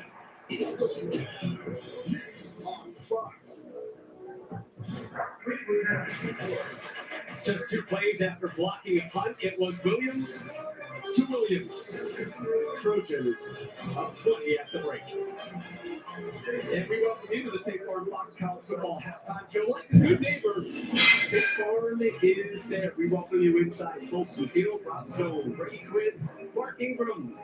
It's going down next on Fox. Just 2 plays after blocking a punt, it was Williams to Williams. Trojans up 20 at the break. And we welcome you to the State Farm Fox College Football Halftime Show. Like a good neighbor, State Farm is there. We welcome you inside Folsom Field. Rob Stone, Brady Quinn, Mark Ingram,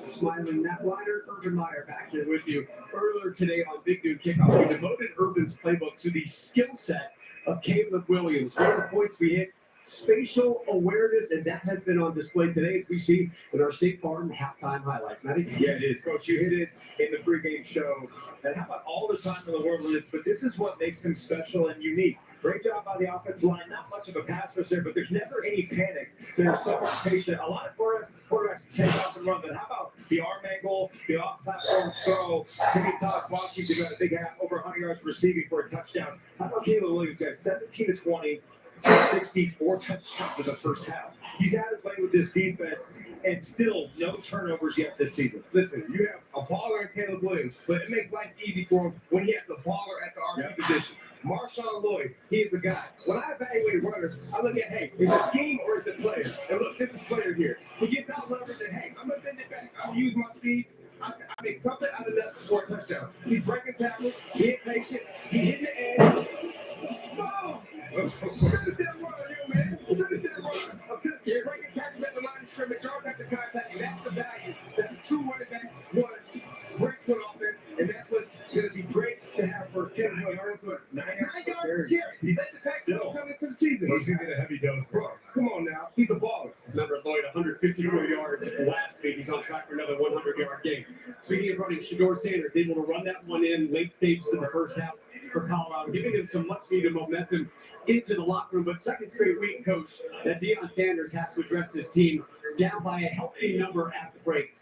smiling Matt Weiner, Urban Meyer back here with you. Earlier today on Big Noon Kickoff, we devoted Urban's playbook to the skill set of Caleb Williams. One of the points we hit, spatial awareness, and that has been on display today, as we see in our State Farm halftime highlights. Matty? Yeah, it is. Coach, you hit it in the pregame show. And how about all the time in the world with this? But this is what makes him special and unique. Great job by the offensive line. Not much of a pass rush there, but there's never any panic. There's so much patience. A lot of quarterbacks take off and run, but how about the arm angle, the off-platform throw? Timmy Todd Washington got a big half, over 100 yards receiving for a touchdown. How about Caleb Williams? Got 17 to 20. 264 touchdowns in the first half. He's had his way with this defense, and still no turnovers yet this season. Listen, you have a baller in Caleb Williams, but it makes life easy for him when he has a baller at the RB position. Marshawn Lloyd, he is a guy. When I evaluate runners, I look at, hey, is it scheme or is it player? And look, this is player here. He gets out leverage and, hey, I'm going to bend it back. I'm going to use my speed. I make something out of that for a touchdown. He's breaking tackles. He ain't patient. He hitting the edge. Boom! Look at this damn runner here, man. Look at this damn runner. I'm just here. Breaking tackles at the line of scrimmage. Yards after contact. And that's the value. That's a true running back. What breaks foot offense. And that's what's going to be great to have for Kevin Williams. 9 yards carry. He's at the pack still coming into the season. He's going to get a heavy dose. Bro, come on now. He's a baller. Remember Lloyd, 154 yards last week. He's on track for another 100-yard game. Speaking of running, Shedeur Sanders able to run that one in late stages in the first half for Colorado, giving them some much-needed momentum into the locker room. But second straight week, Coach, that Deion Sanders has to address his team down by a healthy number at the break.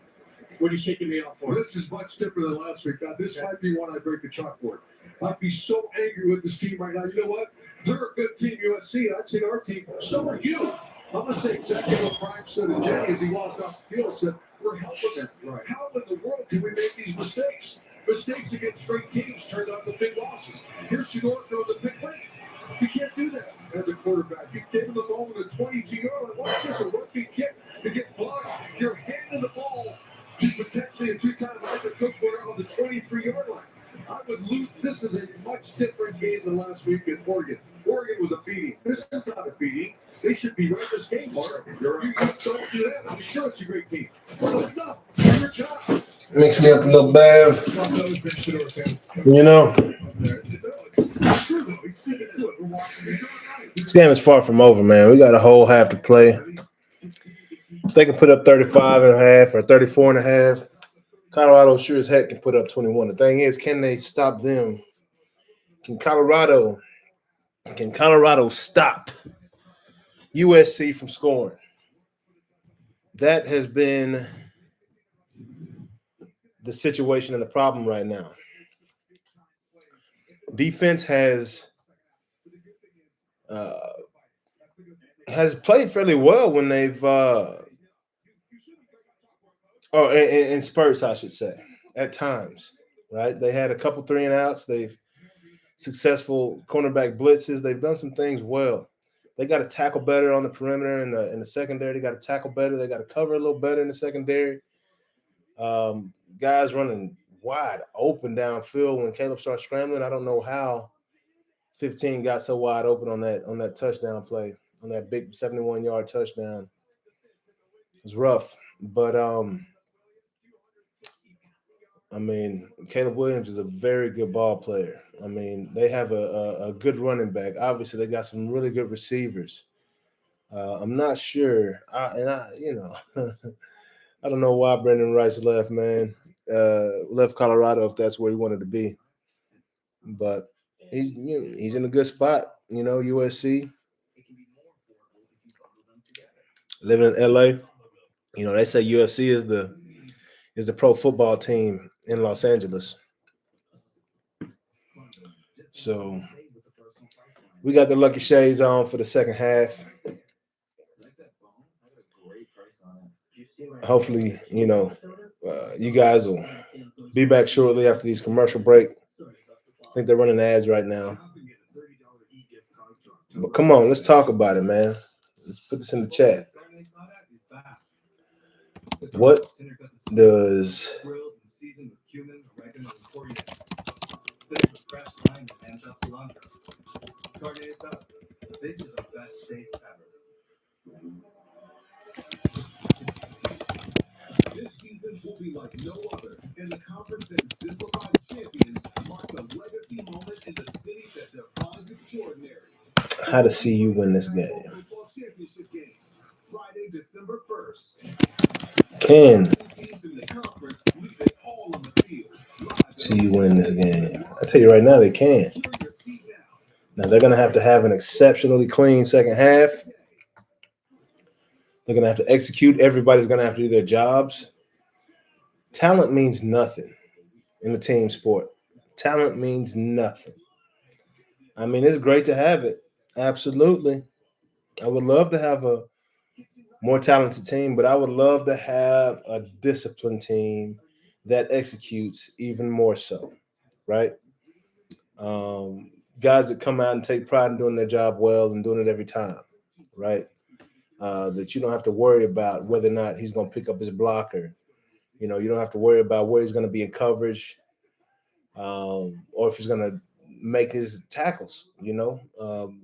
What are you shaking me off for? This is much different than last week. Now, this might be one I break the chalkboard. I'd be so angry with this team right now. You know what? They're a good team, USC. I'd say our team. So are you. I'm going to say exactly what Prime said to Jenny as he walked off the field. Said, we're helpless. Right. How in the world can we make these mistakes? Mistakes against great teams turned out to big losses. Here Shedeur throws a big late. You can't do that as a quarterback. You gave him the ball with a 22-yard line. Watch this, a rugby kick that gets blocked. You're handing the ball to potentially a 2-time Heisman Trophy winner on the 23-yard line. I would lose. This is a much different game than last week in Oregon. Oregon was a beating. This is not a beating. They should be right this game, Mark. You don't do that. I'm sure it's a great team. But no, do your job. Mix me up a little Bev. This game is far from over, man. We got a whole half to play. If they can put up 35 and a half or 34 and a half, Colorado sure as heck can put up 21. The thing is, can they stop them? Can Colorado stop USC from scoring. That has been the situation and the problem right now. Defense uh, has played fairly well when they've in spurts, I should say, at times. Right, they had a couple 3-and-outs. They've successful cornerback blitzes. They've done some things well. They got to tackle better on the perimeter and in the secondary. They got to tackle better. They got to cover a little better in the secondary. Guys running wide open downfield when Caleb starts scrambling. I don't know how 15 got so wide open on that touchdown play, on that big 71-yard touchdown. It was rough, but I mean, Caleb Williams is a very good ball player. I mean, they have a good running back. Obviously, they got some really good receivers. I'm not sure, I don't know why Brendan Rice left, man. Left Colorado if that's where he wanted to be, but he's in a good spot. USC, living in LA. They say USC is the pro football team in Los Angeles. So we got the lucky shades on for the second half. Hopefully, you guys will be back shortly after these commercial break. I think they're running ads right now. But come on, let's talk about it, man. Let's put this in the chat. What does this is the best steak ever. This season will be like no other, and the conference that exemplifies champions marks a legacy moment in the city that defines extraordinary. How to see you win this game? Championship game, Friday, December 1st. Can Teams in the conference leave it all on the field. see you win this game. I tell you right now, they can. Now they're gonna have to have an exceptionally clean second half. They're gonna have to execute. Everybody's gonna have to do their jobs. Talent means nothing in the team sport. Talent means nothing. I mean, it's great to have it. Absolutely. I would love to have a more talented team, but I would love to have a disciplined team that executes even more so, right? Guys that come out and take pride in doing their job well and doing it every time, right? That you don't have to worry about whether or not he's going to pick up his blocker. You don't have to worry about where he's going to be in coverage, or if he's going to make his tackles.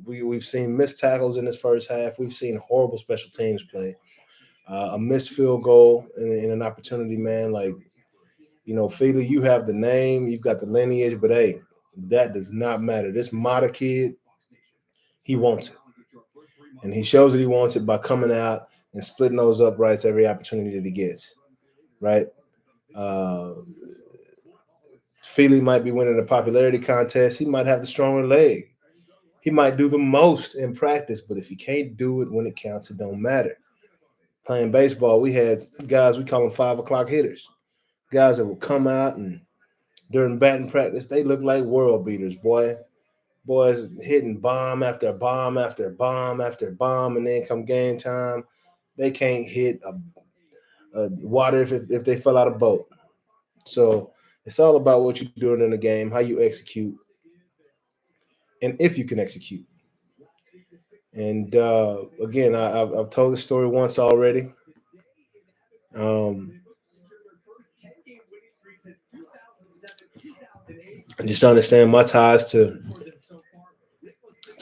We've seen missed tackles in this first half. We've seen horrible special teams play. A missed field goal in an opportunity, man. Like, Feely, you have the name, you've got the lineage, but hey, that does not matter. This Mata kid, he wants it. And he shows that he wants it by coming out and splitting those uprights every opportunity that he gets, right? Feely might be winning a popularity contest. He might have the stronger leg. He might do the most in practice, but if he can't do it when it counts, it don't matter. Playing baseball, we had guys, we call them 5 o'clock hitters. Guys that would come out and during batting practice, they look like world beaters, boy. Boys hitting bomb after bomb after bomb after bomb, and then come game time, they can't hit a water if they fell out of boat. So it's all about what you're doing in the game, how you execute, and if you can execute. And again, I've told the story once already. Just to understand my ties to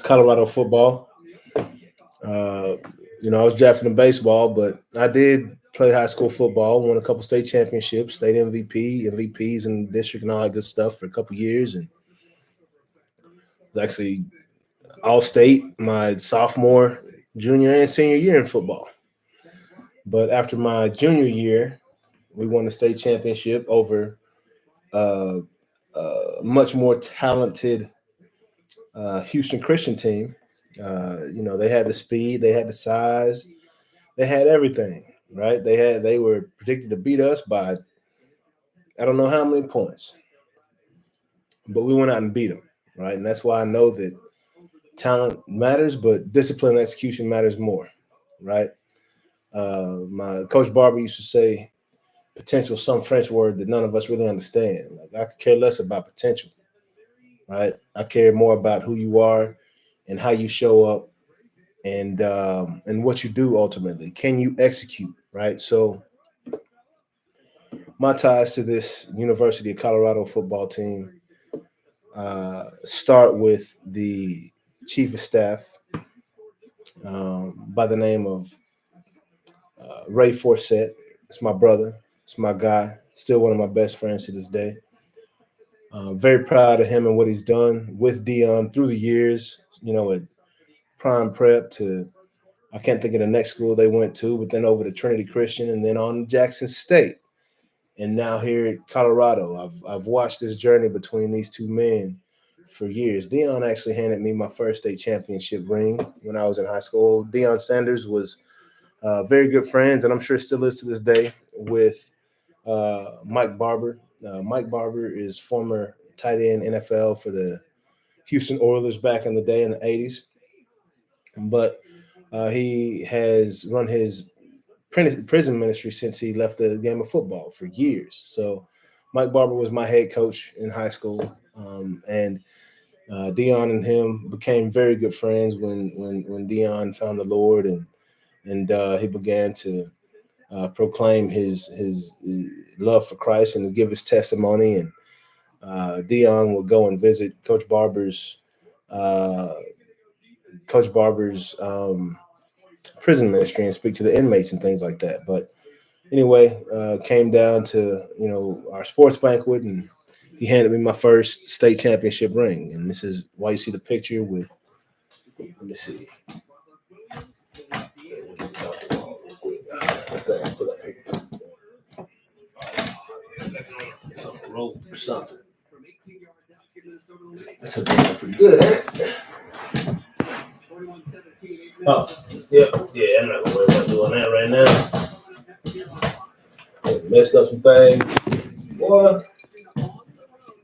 Colorado football. I was drafted in baseball, but I did play high school football, won a couple state championships, state MVPs in the district and all that good stuff for a couple years. And was actually all state my sophomore, junior, and senior year in football. But after my junior year, we won the state championship over much more talented Houston Christian team They had the speed, they had the size, they had everything, right? They were predicted to beat us by I don't know how many points, but we went out and beat them, right? And that's why I know that talent matters, but discipline and execution matters more, right? My coach Barber used to say, "Potential, some French word that none of us really understand." Like I could care less about potential, right? I care more about who you are and how you show up and what you do ultimately. Can you execute, right? So my ties to this University of Colorado football team start with the chief of staff by the name of Ray Forsett. It's my brother. It's my guy. Still one of my best friends to this day. Very proud of him and what he's done with Dion through the years. At Prime Prep to I can't think of the next school they went to, but then over to Trinity Christian and then on to Jackson State. And now here at Colorado. I've watched this journey between these two men for years. Dion actually handed me my first state championship ring when I was in high school. Deion Sanders was very good friends, and I'm sure still is to this day, with Mike Barber. Mike Barber is former tight end NFL for the Houston Oilers back in the day in the 80s. But he has run his prison ministry since he left the game of football for years. So Mike Barber was my head coach in high school, and Dion and him became very good friends when Dion found the Lord and he began to proclaim his love for Christ and to give his testimony. And Dion would go and visit uh, Coach Barber's prison ministry and speak to the inmates and things like that. But anyway, came down to our sports banquet, and he handed me my first state championship ring. And this is why you see the picture with. Let me see. This thing put up here. It's on the rope or something. That's pretty good, ain't it? Oh, yeah, I'm not gonna worry about doing that right now. Messed up some things. Boy,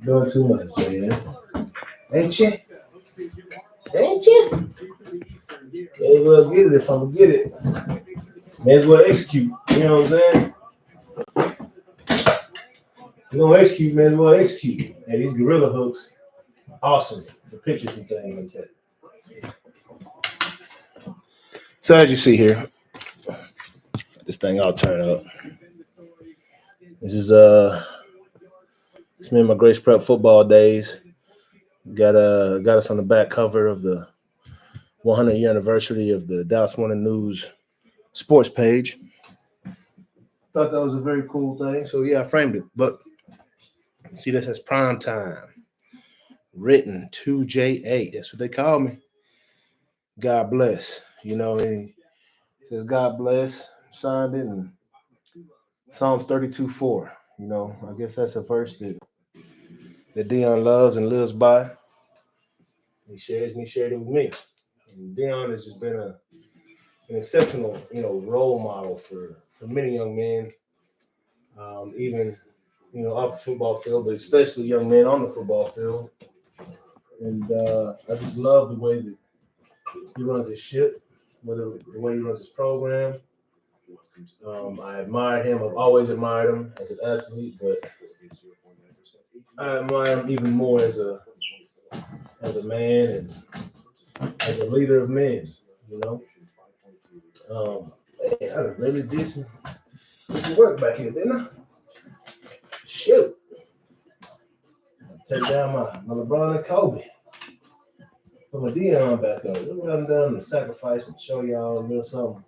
doing too much, man. Ain't you? Ain't you? May as well get it if I'm gonna get it. May as well execute. You know what I'm saying? You're gonna execute, may as well execute. And these gorilla hooks, awesome for pictures and things like that. So as you see here, this thing all turned up. This is it's me and my Grace Prep football days. Got us on the back cover of the 100 year anniversary of the Dallas Morning News sports page. Thought that was a very cool thing. So yeah, I framed it. But see, this is prime time. Written 2J8. That's what they call me. God bless. He says God bless. Signed it in Psalms 32:4. I guess that's a verse that Dion loves and lives by. He shared it with me. And Dion has just been an exceptional, role model for many young men, even, off the football field, but especially young men on the football field. And I just love the way that he runs his ship, the way he runs his program. I admire him. I've always admired him as an athlete, but I admire him even more as a man and as a leader of men. Man, I really did some work back here, didn't I? Shoot. Take down my LeBron and Kobe. Put my Dion back up. Look what I've done to sacrifice and show y'all a little something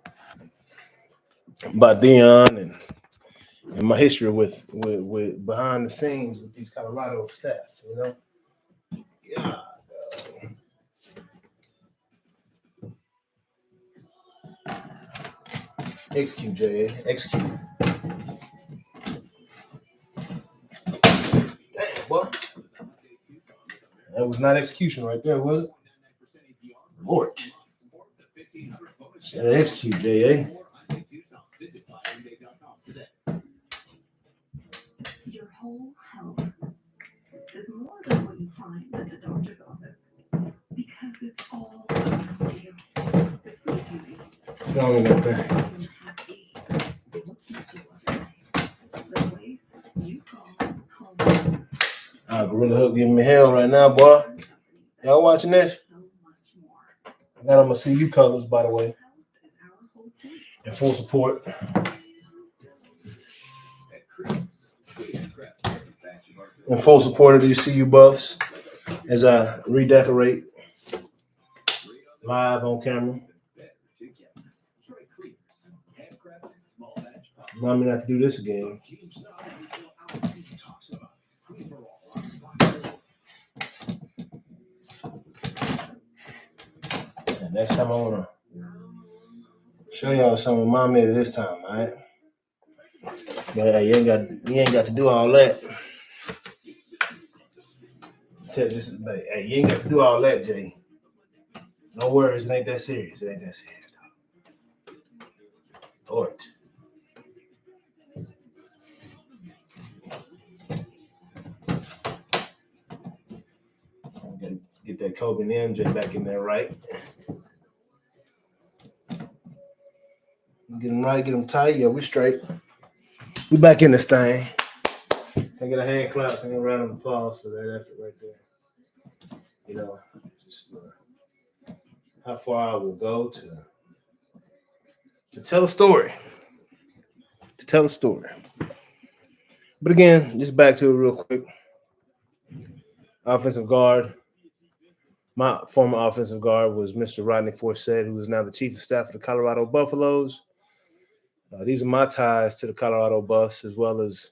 about Dion and my history with behind the scenes with these Colorado staff, Yeah. Execute, J.A. Execute. Damn, boy. That was not execution right there, was it? Lord. Gotta execute, J.A. Your whole health is more than what you find at the doctor's office because it's all around you. The food you eat, No, we got that. what you happy, what keeps you alive, the place you call home. Gorilla Hook giving me hell right now, boy. Y'all watching this? So much more. I got on my CU colors, by the way, Health is our whole point. in full support. In full support of these CU buffs as I redecorate live on camera. Remind me not to do this again. And next time I wanna show y'all something. Remind me of this time, all right? But hey, you ain't got to do all that. Hey, you ain't got to do all that, Jay. No worries, it ain't that serious. It ain't that serious. Lord. Gotta get that Kobe and MJ back in there, right? Get them right, get them tight. Yeah, we straight. We back in this thing. Can I get a hand clap? Can I get a round of applause for that effort right there? You know, just how far I will go to tell a story. To tell a story. But again, just back to it real quick. Offensive guard. My former offensive guard was Mr. Rodney Forsett, who is now the chief of staff of the Colorado Buffaloes. These are my ties to the Colorado Buffs, as well as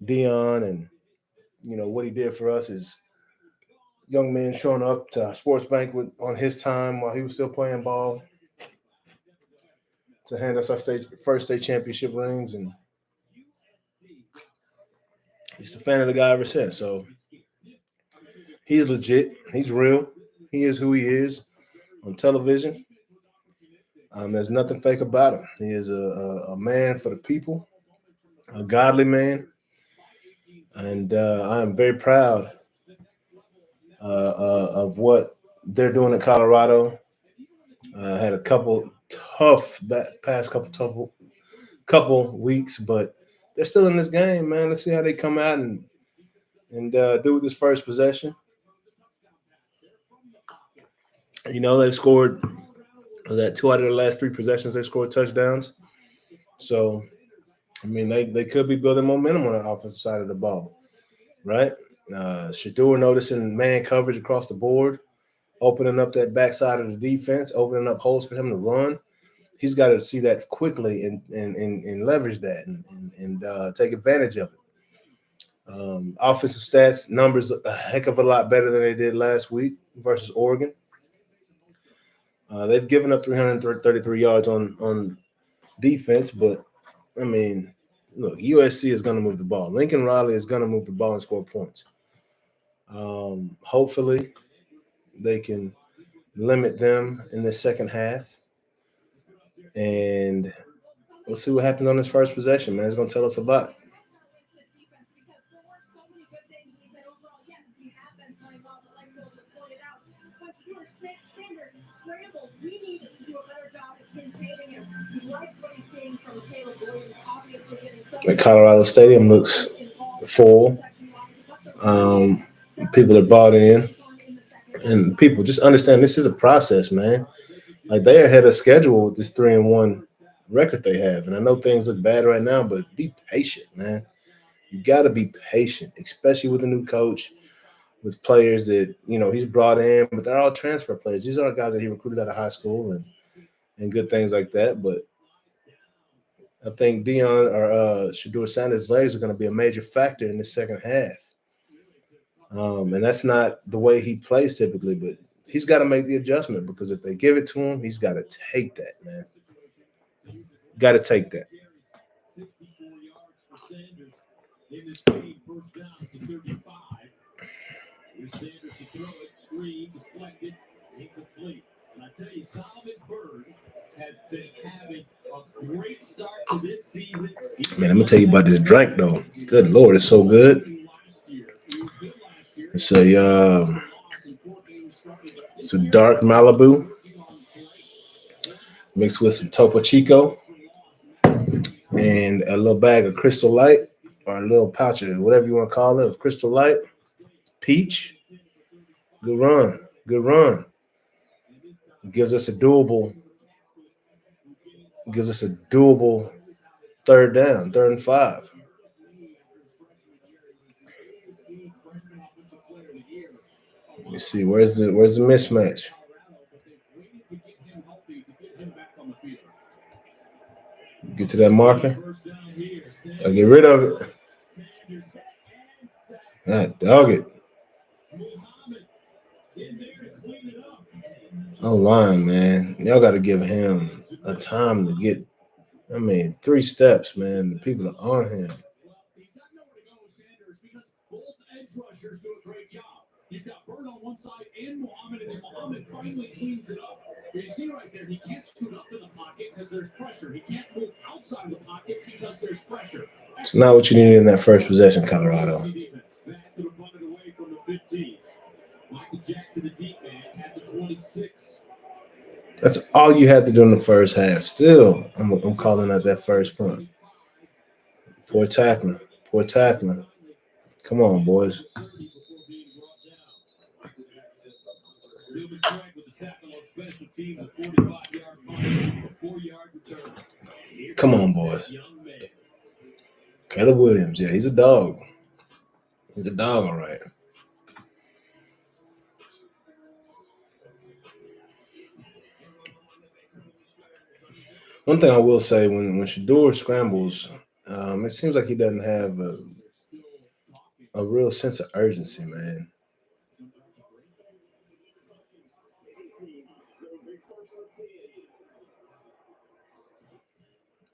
Dion, and what he did for us is young men showing up to our sports banquet on his time while he was still playing ball to hand us our first state championship rings, and he's a fan of the guy ever since. So he's legit. He's real. He is who he is on television. There's nothing fake about him. He is a man for the people, a godly man, and I am very proud of what they're doing in Colorado. Had a couple tough past couple weeks, but they're still in this game, man. Let's see how they come out and do with this first possession. They've scored. Was that 2 out of the last 3 possessions they scored touchdowns? So, I mean, they could be building momentum on the offensive side of the ball, right? Shador noticing man coverage across the board, opening up that backside of the defense, opening up holes for him to run. He's got to see that quickly and leverage that and take advantage of it. Offensive stats numbers a heck of a lot better than they did last week versus Oregon. They've given up 333 yards on defense, but I mean, look, USC is going to move the ball. Lincoln Riley is going to move the ball and score points. Hopefully, they can limit them in the second half, and we'll see what happens on this first possession, man. It's going to tell us a lot. The Colorado Stadium looks full. People are bought in, and people just understand this is a process, man. Like, they are ahead of schedule with this 3-1 record they have, and I know things look bad right now, but be patient, man. You got to be patient, especially with a new coach, with players that he's brought in, but they're all transfer players. These are guys that he recruited out of high school and good things like that. But I think Dion or Shador Sanders' legs are going to be a major factor in the second half. And that's not the way he plays typically, but he's got to make the adjustment, because if they give it to him, he's got to take that, man. Got to take that. 64 yards for Sanders in this game, first down to 35. Here's Sanders to throw it, screen, deflected, incomplete. And I tell you, Solomon Bird has been having a great start to this season. Man, I'm gonna tell you about this drink though. Good Lord, it's so good. It's a dark Malibu mixed with some Topo Chico and a little bag of Crystal Light or a little pouch of whatever you want to call it, of Crystal Light, peach. Good run, good run. Gives us a doable third down, 3rd and 5. Let me see, where's the mismatch? Get to that marker. I get rid of it. Dog it. Oh, line, man. Y'all got to give him a time to get. 3 steps, man. The people are on him. He's got nowhere to go, Sanders, because both edge rushers do a great job. You've got Bird on one side and Muhammad, and then Muhammad finally cleans it up. You see right there, he can't scoot up in the pocket because there's pressure. He can't move outside of the pocket because there's pressure. It's not what you needed in that first possession, Colorado. Bassett punted away from the 15. Michael Jackson, the deep man, at the 26. That's all you had to do in the first half. Still, I'm calling out that first punt. Poor tackling. Poor tackling. Come on, boys. Come on, boys. Caleb Williams, yeah, he's a dog. He's a dog, all right. One thing I will say, when Shador scrambles, it seems like he doesn't have a real sense of urgency, man.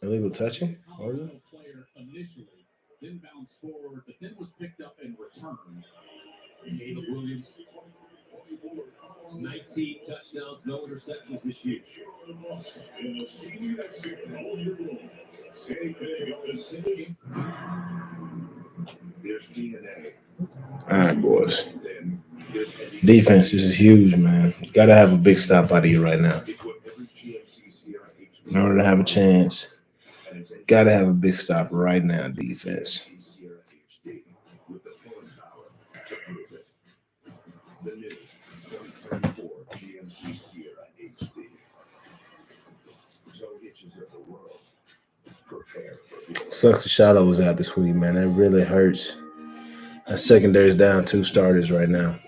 Illegal touching? Player initially, then bounced forward, but then was picked up and returned. Caleb Williams, 19 touchdowns, no interceptions this year. There's DNA. All right, boys. Defense, this is huge, man. Got to have a big stop out of you right now. In order to have a chance, got to have a big stop right now, defense. The new 2024 GMC Sierra HD. Toe itches of the world. Prepare for glory. Sucks the Shiloh was out this week, man. That really hurts. That secondary's down 2 starters right now.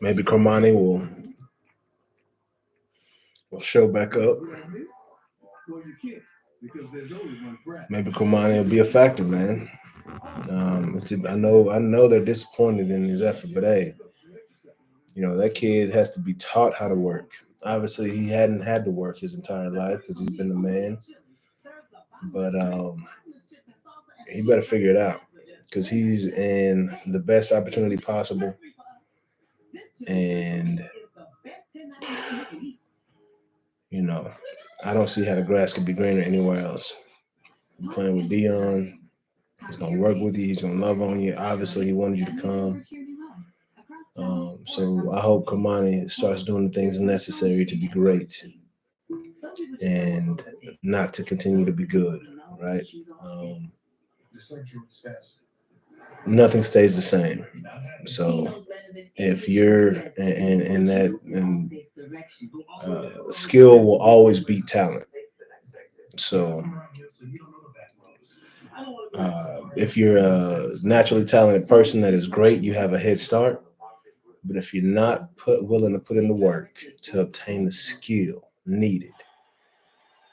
Maybe Cormani will show back up. Maybe Cormani will be a factor, man. I know they're disappointed in his effort, but hey, that kid has to be taught how to work. Obviously, he hadn't had to work his entire life because he's been a man. But he better figure it out because he's in the best opportunity possible. And, I don't see how the grass could be greener anywhere else. You're playing with Dion. He's going to work with you. He's going to love on you. Obviously, he wanted you to come. So I hope Kamani starts doing the things necessary to be great and not to continue to be good, right? Nothing stays the same. So if you're in that skill will always beat talent. So if you're a naturally talented person that is great, you have a head start. But if you're not willing to put in the work to obtain the skill needed,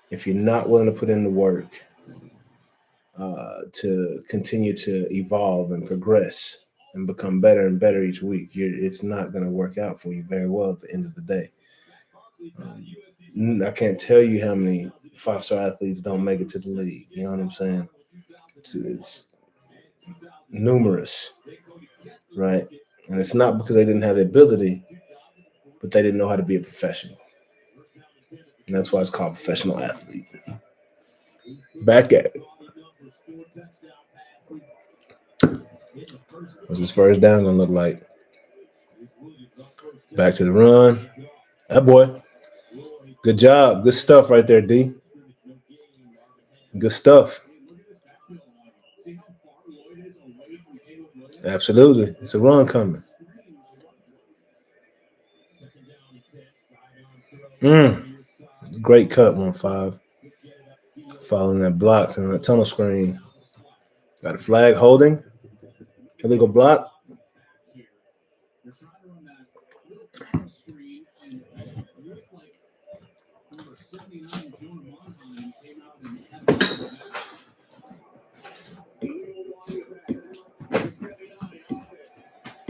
if you're not willing to put in the work to continue to evolve and progress and become better and better each week, it's not going to work out for you very well at the end of the day. I can't tell you how many 5-star athletes don't make it to the league. You know what I'm saying? It's numerous, right? And it's not because they didn't have the ability, but they didn't know how to be a professional. And that's why it's called professional athlete. Back at it. What's his first down gonna look like? Back to the run. That boy. Good job. Good stuff right there, D. Good stuff. Absolutely. It's a run coming. Great cut, 1-5. Following that blocks and that tunnel screen. Got a flag holding. Illegal block.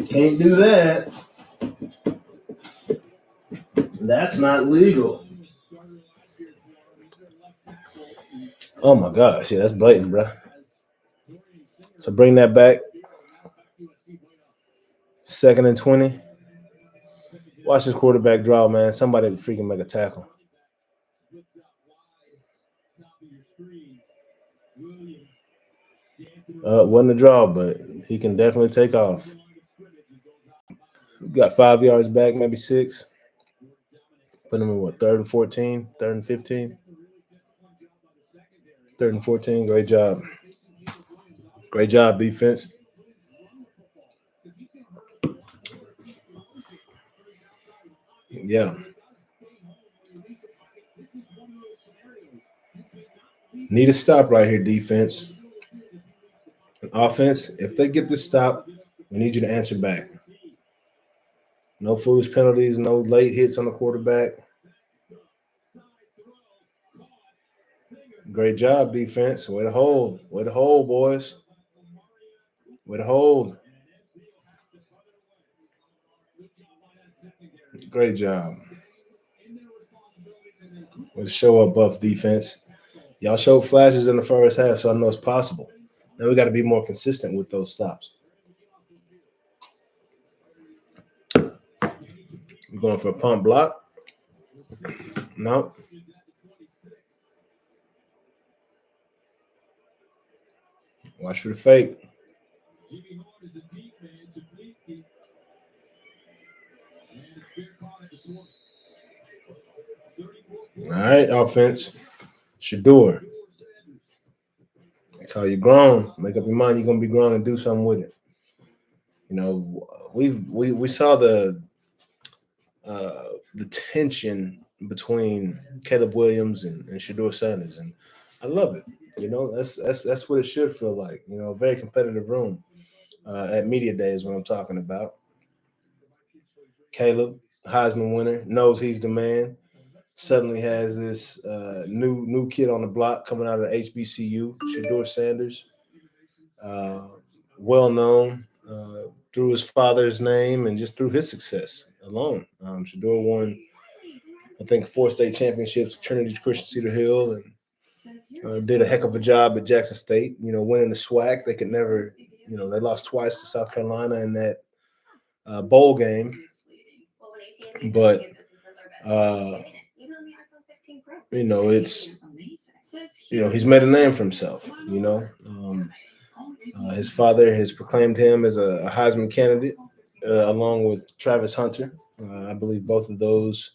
Can't do that. That's not legal. Oh my gosh, yeah, that's blatant, bro. So bring that back. 2nd and 20. Watch this quarterback draw, man. Somebody freaking make a tackle. Wasn't a draw, but he can definitely take off. Got 5 yards back, maybe 6. Put him in what, 3rd and 14, 3rd and 15? 3rd and 14. Great job. Great job, defense. Yeah. Need a stop right here, defense. Offense, if they get this stop, we need you to answer back. No foolish penalties, no late hits on the quarterback. Great job, defense. Way to hold. Way to hold, boys. Way to hold. Great job. Way to show up, Buffs defense. Y'all showed flashes in the first half, so I know it's possible. Now we got to be more consistent with those stops. We're going for a pump block. No. Watch for the fake. All right, offense. Shador. That's how you're grown. Make up your mind you're gonna be grown and do something with it. You know, we saw the tension between Caleb Williams and Shador Sanders, and I love it. You know, that's what it should feel like. You know, a very competitive room at media day is what I'm talking about. Caleb, Heisman winner, knows he's the man. Suddenly has this new kid on the block coming out of HBCU, Shador Sanders, well known through his father's name and just through his success alone. Shador won, I think, 4 state championships at Trinity Christian Cedar Hill, and did a heck of a job at Jackson State. You know, winning the SWAC. They could never, you know, they lost twice to South Carolina in that bowl game, but you know, it's, you know, he's made a name for himself. You know, his father has proclaimed him as a Heisman candidate, along with Travis Hunter. I believe both of those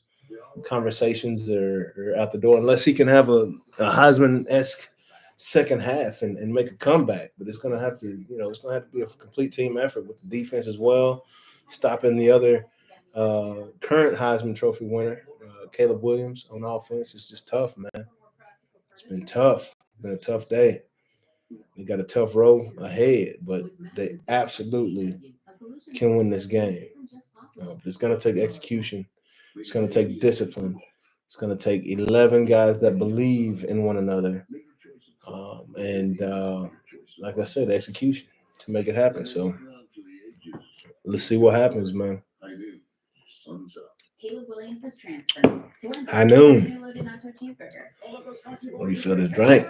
conversations are out the door, unless he can have a Heisman-esque second half and make a comeback. But it's going to have to, you know, it's going to have to be a complete team effort with the defense as well, stopping the other current Heisman Trophy winner, Caleb Williams, on offense. It's just tough, man. It's been tough. It's been a tough day. They got a tough road ahead, but they absolutely can win this game. It's going to take execution. It's going to take discipline. It's going to take 11 guys that believe in one another. And like I said, execution to make it happen. So let's see what happens, man. Caleb Williams is transferring to High noon. What do you feel this drink?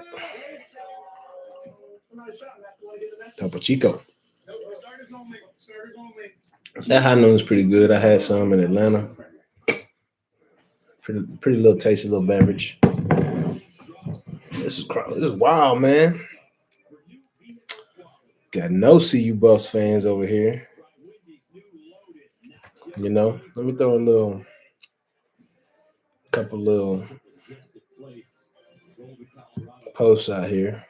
Topo Chico. That high noon's pretty good. I had some in Atlanta. Pretty little tasty little beverage. This is wild, man. Got no CU Buffs fans over here. You know, let me throw a couple little posts out here.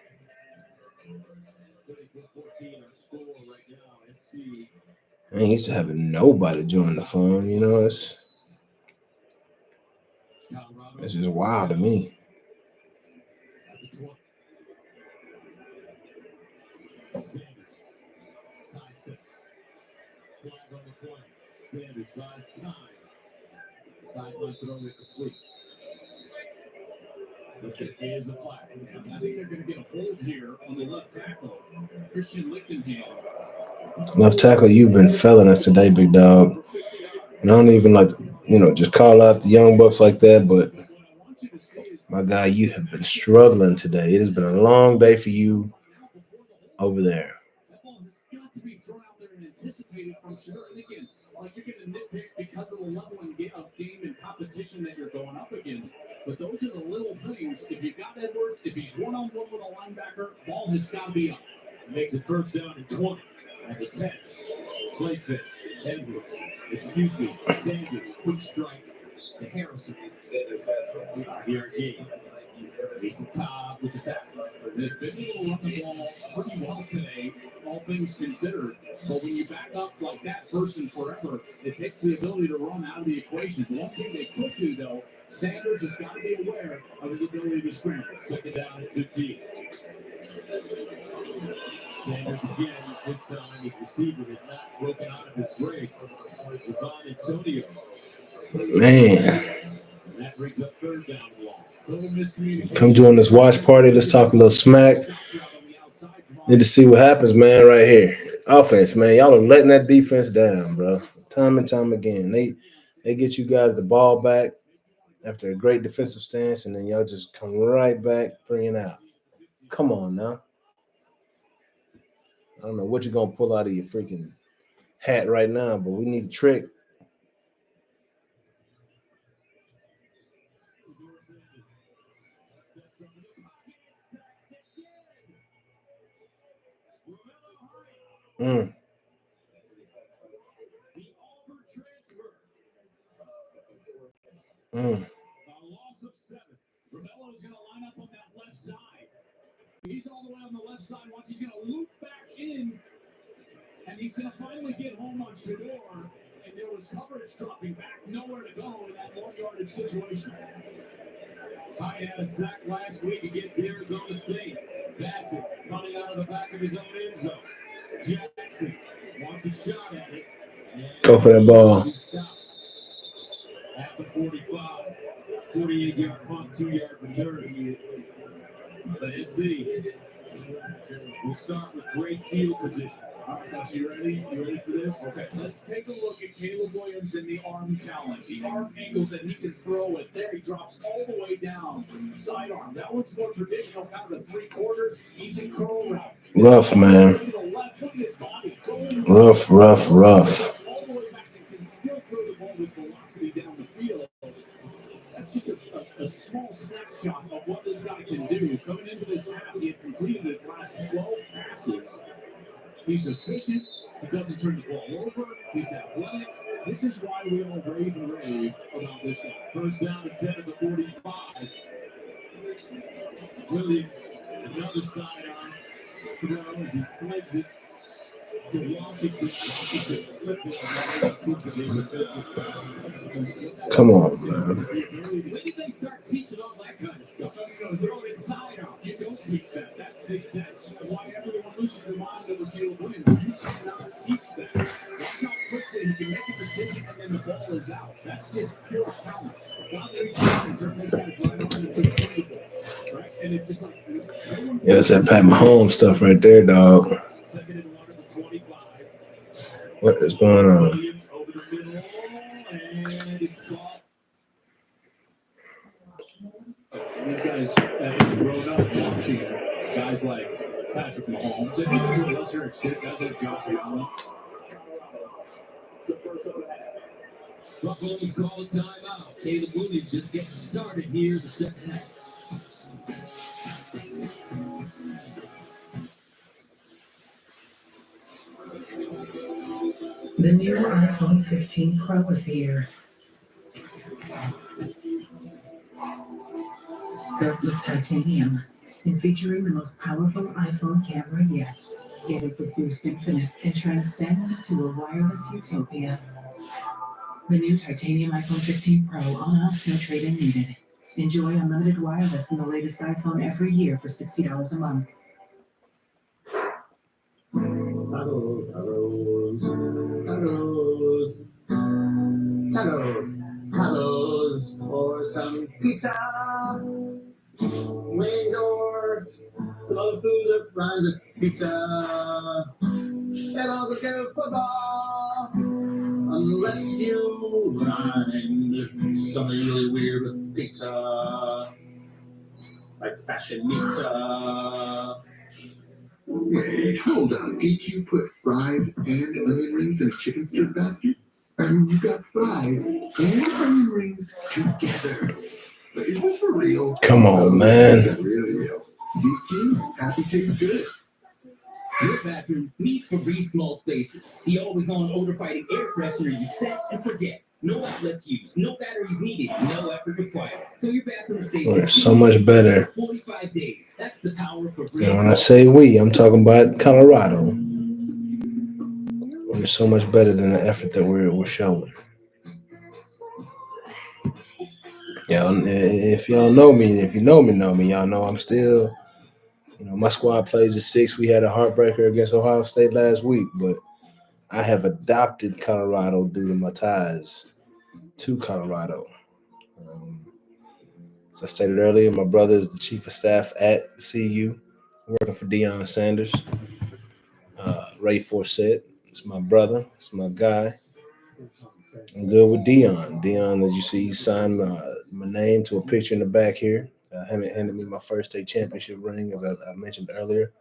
I ain't used to having nobody join the fun, you know. It's just wild to me. Sanders buys time. Sideline throw incomplete. But there is a flag. I think they're going to get a hold here on the left tackle, Christian Lichtenham. Left tackle, you've been felling us today, big dog. And I don't even like, just call out the young bucks like that, but my guy, you have been struggling today. It has been a long day for you over there. That ball has got to be thrown out there and anticipated from sure. And again, you're going to nitpick because of the level of game and competition that you're going up against. But those are the little things. If you've got Edwards, if he's one-on-one with a linebacker, ball has got to be up. Makes it first down and 20 at the 10. Play fit. Edwards. Sanders. Quick strike to Harrison. Here again. Mason Cobb with the tackle. They've been able to run the ball pretty well today, all things considered. But when you back up like that first and forever, it takes the ability to run out of the equation. The one thing they could do, though, Sanders has got to be aware of his ability to scramble. Second down at 15. Sanders again, this time his receiver had not broken out of his break. Devon Antonio. Man. And that brings up third down long. Come join this watch party. Let's talk a little smack. Need to see what happens, man, right here. Offense, man. Y'all are letting that defense down, bro. Time and time again. They get you guys the ball back after a great defensive stance, and then y'all just come right back 3 and out. Come on now. I don't know what you're going to pull out of your freaking hat right now, but we need a trick. Mm. Mm. A loss of 7. Romello is going to line up on that left side. He's all the way on the left side. Once he's going to loop back in, and he's going to finally get home on Shador. And there was coverage dropping back, nowhere to go in that long-yardage situation. Hyde had a sack last week against Arizona State. Bassett running out of the back of his own end zone. Jackson wants a shot at it. Go for that ball. At the 45, 48-yard punt, 2-yard return. Let's see. We'll start with great field position. All right, guys, you ready? You ready for this? Okay, let's take a look at Caleb Williams and the arm talent. The arm angles that he can throw it. There he drops all the way down. Sidearm. That one's more traditional, kind of the 3/4, easy curl route. Rough, man. Rough. All the way back and can still throw the ball with velocity down the field. That's just a small snapshot of what this guy can do. Coming into this half, he had completed his last 12 passes. He's efficient. He doesn't turn the ball over. He's athletic. This is why we all rave and rave about this guy. First down at 10 at the 45. Williams, another sidearm throw as he slings it to Washington. Washington slipped it. Come on, man. When did they start teaching all that kind of stuff? Throw it sidearm. You don't teach that. That's why everyone loses their mind over Caleb Williams. You cannot teach that. Watch how quickly he can make a decision and then the ball is out. That's just pure talent. God reaches out and turns this guy's right on into the play. Right? And it's just like Yeah, that's that Pat Mahomes stuff right there, dog. Second and 1 at the 25. What is going on? Williams over the middle, and it's caught. these guys have grown up watching guys like Patrick Mahomes, and even to a lesser extent, guys like Josh Allen. Buffaloes call a timeout. Caleb Williams just getting started here in the second half. The new iPhone 15 Pro is here. Built with titanium and featuring the most powerful iPhone camera yet. Get it with Boost Infinite and transcend to a wireless utopia. The new titanium iPhone 15 Pro on us, no trade-in needed. Enjoy unlimited wireless in the latest iPhone every year for $60 a month. Tacos, or some pizza, wings, or some other food that rhymes with pizza. And I'll go get football, unless you rhymed something really weird with pizza, like fashionista. Wait, hold on. DQ put fries and onion rings in a chicken stir basket? I mean, you got fries and onion rings together. But is this for real? Come on, man. This is really real. DQ, happy tastes good. Your bathroom needs Febreze small spaces. The always-on odor-fighting air freshener you set and forget. No outlets used, no batteries needed, no effort required. So your bathroom stays We're so much better. 45 days. That's the power of Febreze. And when I say we, I'm talking about Colorado. We're so much better than the effort that we're showing. Yeah, if y'all know me, if you know me, y'all know I'm still, my squad plays at 6. We had a heartbreaker against Ohio State last week, but I have adopted Colorado due to my ties to Colorado. As I stated earlier, my brother is the chief of staff at CU, working for Deion Sanders. Ray Forsett, it's my brother, it's my guy. I'm good with Deion. Deion, as you see, he signed my name to a picture in the back here. Handed me my first state championship ring, as I mentioned earlier.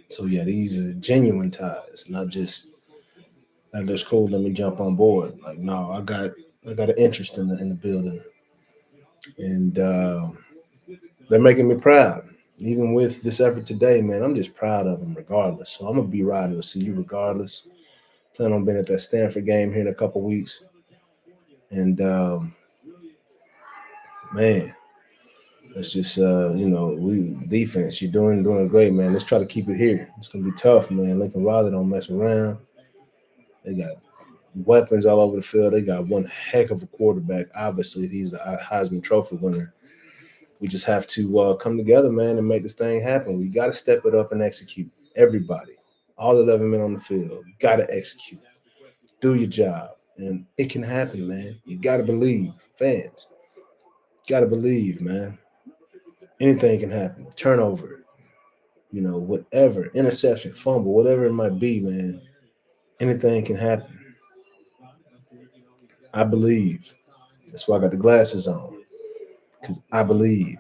So yeah, these are genuine ties, not just cool. Let me jump on board. Like, no, I got an interest in the building, and they're making me proud. Even with this effort today, man, I'm just proud of them regardless. So I'm gonna be riding with CU regardless. Plan on being at that Stanford game here in a couple weeks, and man, let's just we defense. You're doing great, man. Let's try to keep it here. It's gonna be tough, man. Lincoln Riley don't mess around. They got weapons all over the field. They got one heck of a quarterback. Obviously, he's a Heisman Trophy winner. We just have to come together, man, and make this thing happen. We got to step it up and execute. Everybody, all 11 men on the field, got to execute. Do your job, and it can happen, man. You got to believe, fans. Got to believe, man. Anything can happen. Turnover, whatever, interception, fumble, whatever it might be, man. Anything can happen. I believe. That's why I got the glasses on, because I believe.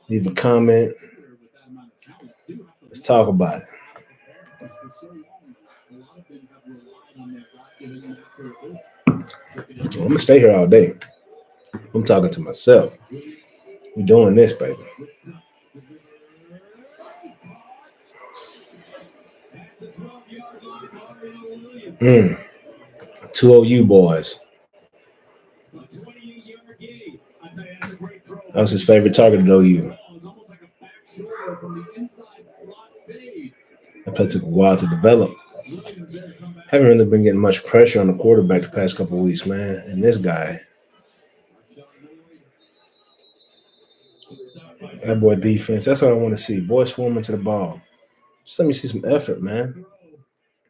Leave a comment. Let's talk about it. I'm going to stay here all day. I'm talking to myself. We're doing this, baby. 2 OU boys. That was his favorite target at OU. That play took a while to develop. Haven't really been getting much pressure on the quarterback the past couple of weeks, man. And this guy, that boy defense, that's what I want to see. Boys swarming to the ball. Just let me see some effort, man.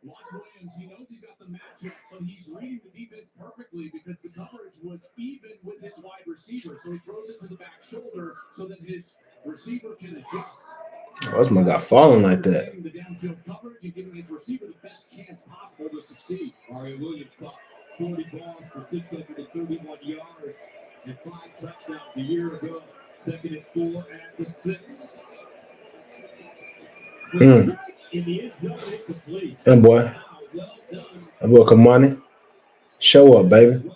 He knows he's got the matchup, but he's reading the defense perfectly because the coverage was even with his wide receiver. So he throws it to the back shoulder so that his receiver can adjust. Oh, that's my guy falling like that. The downfield coverage and giving his receiver the best chance possible to succeed. Mario Williams caught 40 balls for 631 yards and 5 touchdowns a year ago. 2nd and 4 at the 6. In the end zone, incomplete. And boy. That boy Kamani, show up, baby.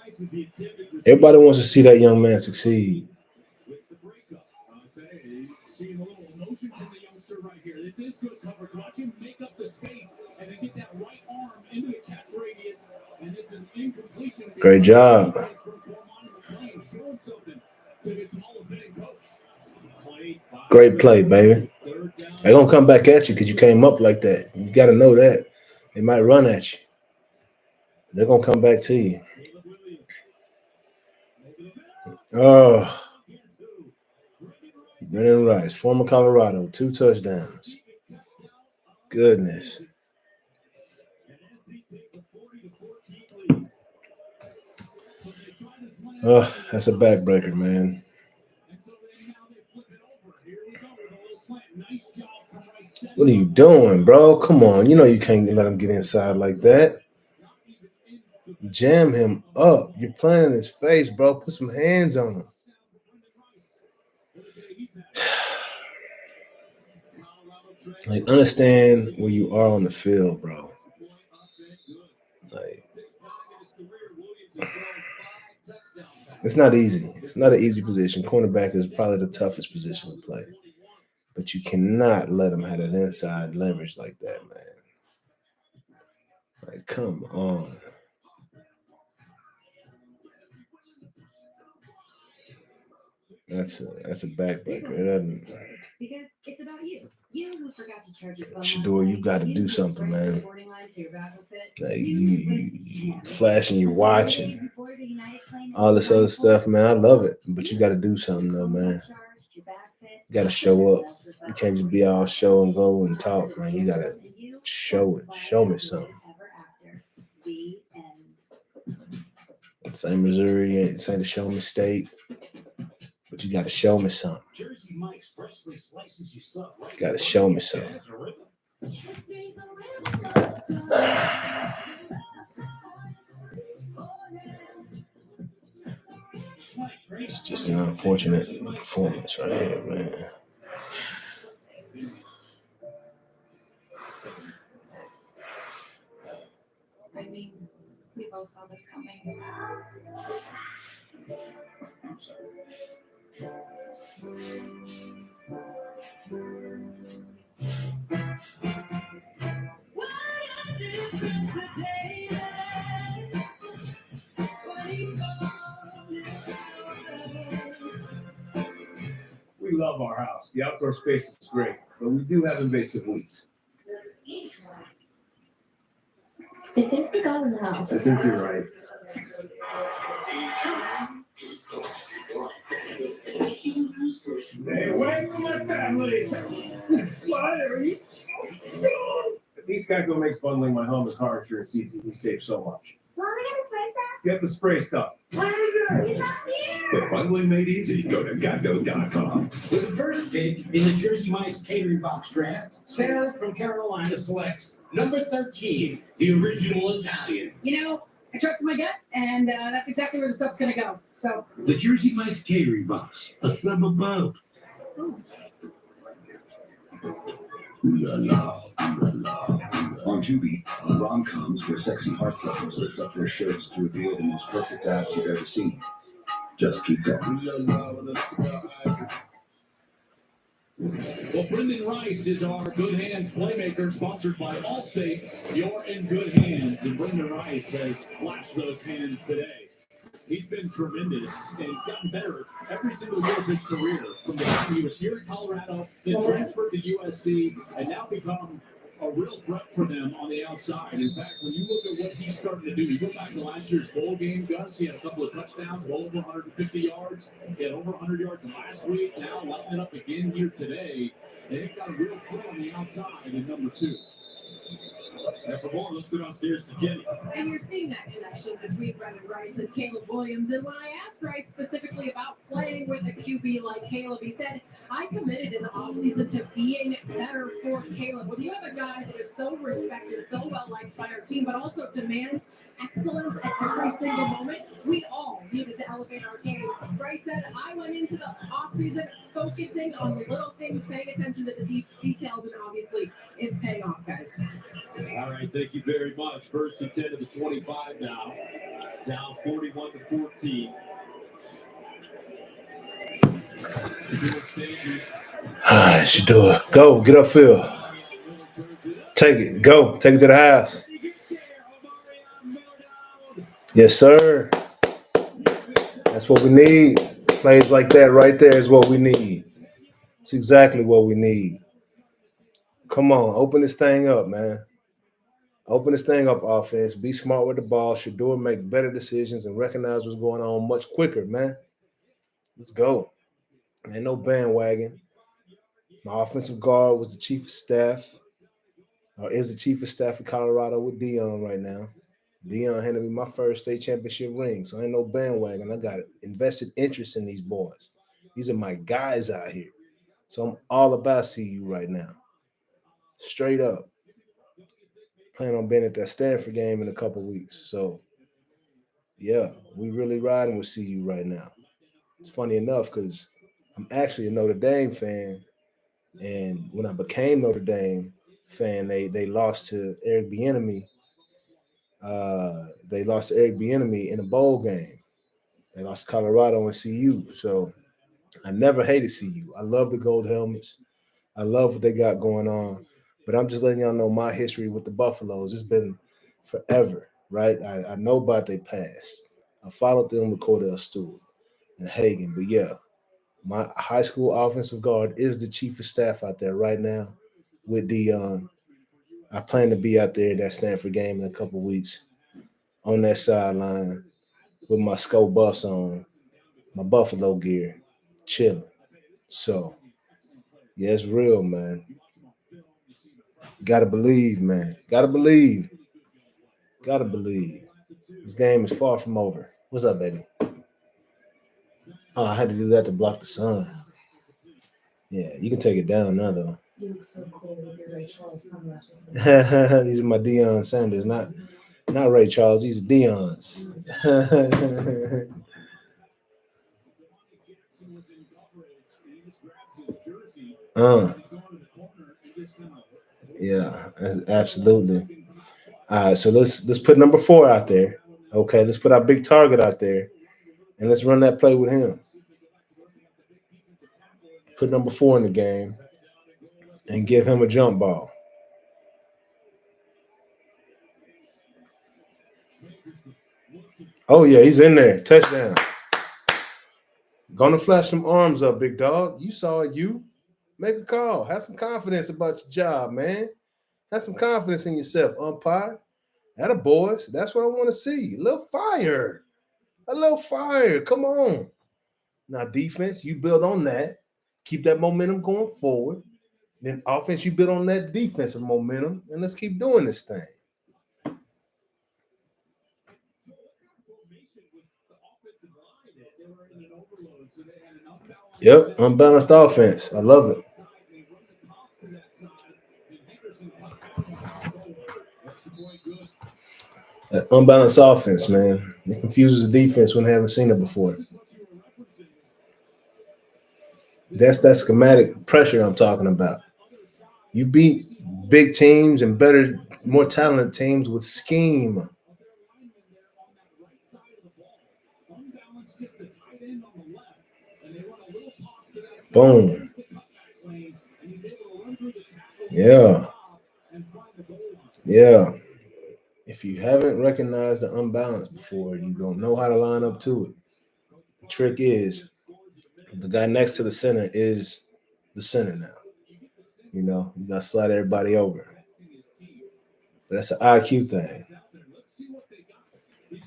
Everybody wants to see that young man succeed. With the breakup. Seeing a little emotion from the youngster right here. This is good coverage. Watch him make up the space and then get that right arm into the catch radius. And it's an incompletion. Great job. Showing something to his Hall of Fame coach. Great play, baby. They're going to come back at you because you came up like that. You got to know that. They might run at you. They're going to come back to you. Oh, Brennan Rice, former Colorado, 2 touchdowns. Goodness. Oh, that's a backbreaker, man. What are you doing, bro? Come on. You know you can't let him get inside like that. Jam him up. You're playing in his face, bro. Put some hands on him. Like, understand where you are on the field, bro. Like, it's not easy. It's not an easy position. Cornerback is probably the toughest position to play. But you cannot let him have that inside leverage like that, man. Like, come on. That's a backbreaker. It doesn't. Because it's about you. You who forgot to charge your phone. Shador, you got to do something, man. Like, you flashing your watch and all this other stuff, man. I love it, but you got to do something, though, man. You got to show up. You can't just be all show and go and talk, man. You got to show it. Show me something. Same Missouri, ain't the show me state. But you got to show me something. Got to show me something. It's just an unfortunate performance right here, man. I mean, we both saw this coming. We love our house. The outdoor space is great, but we do have invasive weeds. I think we got in the house. I think you're right. Stay away from my family. Why? These Geico makes bundling my home and car insurance easy. We save so much. Well, we get the spray stuff. Get the spray stuff. He's not here. Get bundling made easy. Go to Geico.com. With the first pick in the Jersey Mike's catering box draft, Sarah from Carolina selects number 13, the original Italian. You know, I trust my gut, and that's exactly where the stuff's going to go. So, The Jersey Mike's catering box, a sub above. Ooh la la, ooh la la. On Tubi, rom-coms where sexy heartthrobbers lift up their shirts to reveal the most perfect abs you've ever seen. Just keep going. Well, Brendan Rice is our Good Hands playmaker, sponsored by Allstate. You're in good hands, and Brendan Rice has flashed those hands today. He's been tremendous, and he's gotten better every single year of his career. From the time he was here at Colorado, then transferred to USC, and now become a real threat for them on the outside. In fact, when you look at what he's starting to do, you go back to last year's bowl game, Gus, he had a couple of touchdowns, well over 150 yards. He had over 100 yards last week, now lighting it up again here today. They've got a real threat on the outside in number 2. And for more, let's go downstairs to Jenny. and you're seeing that connection between Brendan Rice and Caleb Williams. And when I asked Rice specifically about playing with a QB like Caleb, he said, I committed in the offseason to being better for Caleb. When you have a guy that is so respected, so well liked by our team, but also demands excellence at every single moment. We all needed to elevate our game. Bryce said, I went into the offseason focusing on the little things, paying attention to the deep details, and obviously it's paying off, guys. All right, thank you very much. First and 10 to the 25 now. Down 41-14. Shador, go, get upfield. Take it, go, take it to the house. Yes, sir. That's what we need. Plays like that right there is what we need. It's exactly what we need. Come on, open this thing up, man. Open this thing up, offense. Be smart with the ball. Shador make better decisions and recognize what's going on much quicker, man. Let's go. Ain't no bandwagon. My offensive guard was the chief of staff, or is the chief of staff in Colorado with Dion right now. Dion handed me my first state championship ring, so ain't no bandwagon. I got invested interest in these boys. These are my guys out here. So I'm all about CU right now. Straight up. Plan on being at that Stanford game in a couple weeks. So, yeah, we really riding with CU right now. It's funny enough because I'm actually a Notre Dame fan. And when I became Notre Dame fan, they lost to Eric Bieniemy. They lost to Eric Bieniemy in a bowl game. They lost to Colorado and CU. So I never hated CU. I love the gold helmets. I love what they got going on. But I'm just letting y'all know my history with the Buffaloes. It's been forever, right? I know about their past. I followed them with Cordell Stewart and Hagan. But yeah, my high school offensive guard is the chief of staff out there right now with Dion. I plan to be out there in that Stanford game in a couple weeks on that sideline with my skull buffs on, my Buffalo gear, chilling. So, yeah, it's real, man. Gotta believe, man. Gotta believe. Gotta believe. This game is far from over. What's up, baby? Oh, I had to do that to block the sun. Yeah, you can take it down now, though. You look so cool with your Ray Charles sunglasses. These are my Deion Sanders, not Ray Charles. These are Deion's. Yeah, absolutely. All right, so let's put number 4 out there. Okay, let's put our big target out there, and let's run that play with him. Put number 4 in the game, and give him a jump ball. Oh yeah, he's in there. Touchdown. Gonna flash some arms up, big dog. You saw it. You make a call. Have some confidence about your job, man. Have some confidence in yourself, umpire. Atta boys. That's what I want to see. A little fire. A little fire. Come on. Now, defense, you build on that. Keep that momentum going forward. Then offense, you build on that defensive momentum. And let's keep doing this thing. Yep, unbalanced offense. I love it. That unbalanced offense, man. It confuses the defense when they haven't seen it before. That's that schematic pressure I'm talking about. You beat big teams and better, more talented teams with scheme. Boom. Yeah. Yeah. If you haven't recognized the unbalance before, you don't know how to line up to it. The trick is the guy next to the center is the center now. You know, you got to slide everybody over. But that's an IQ thing.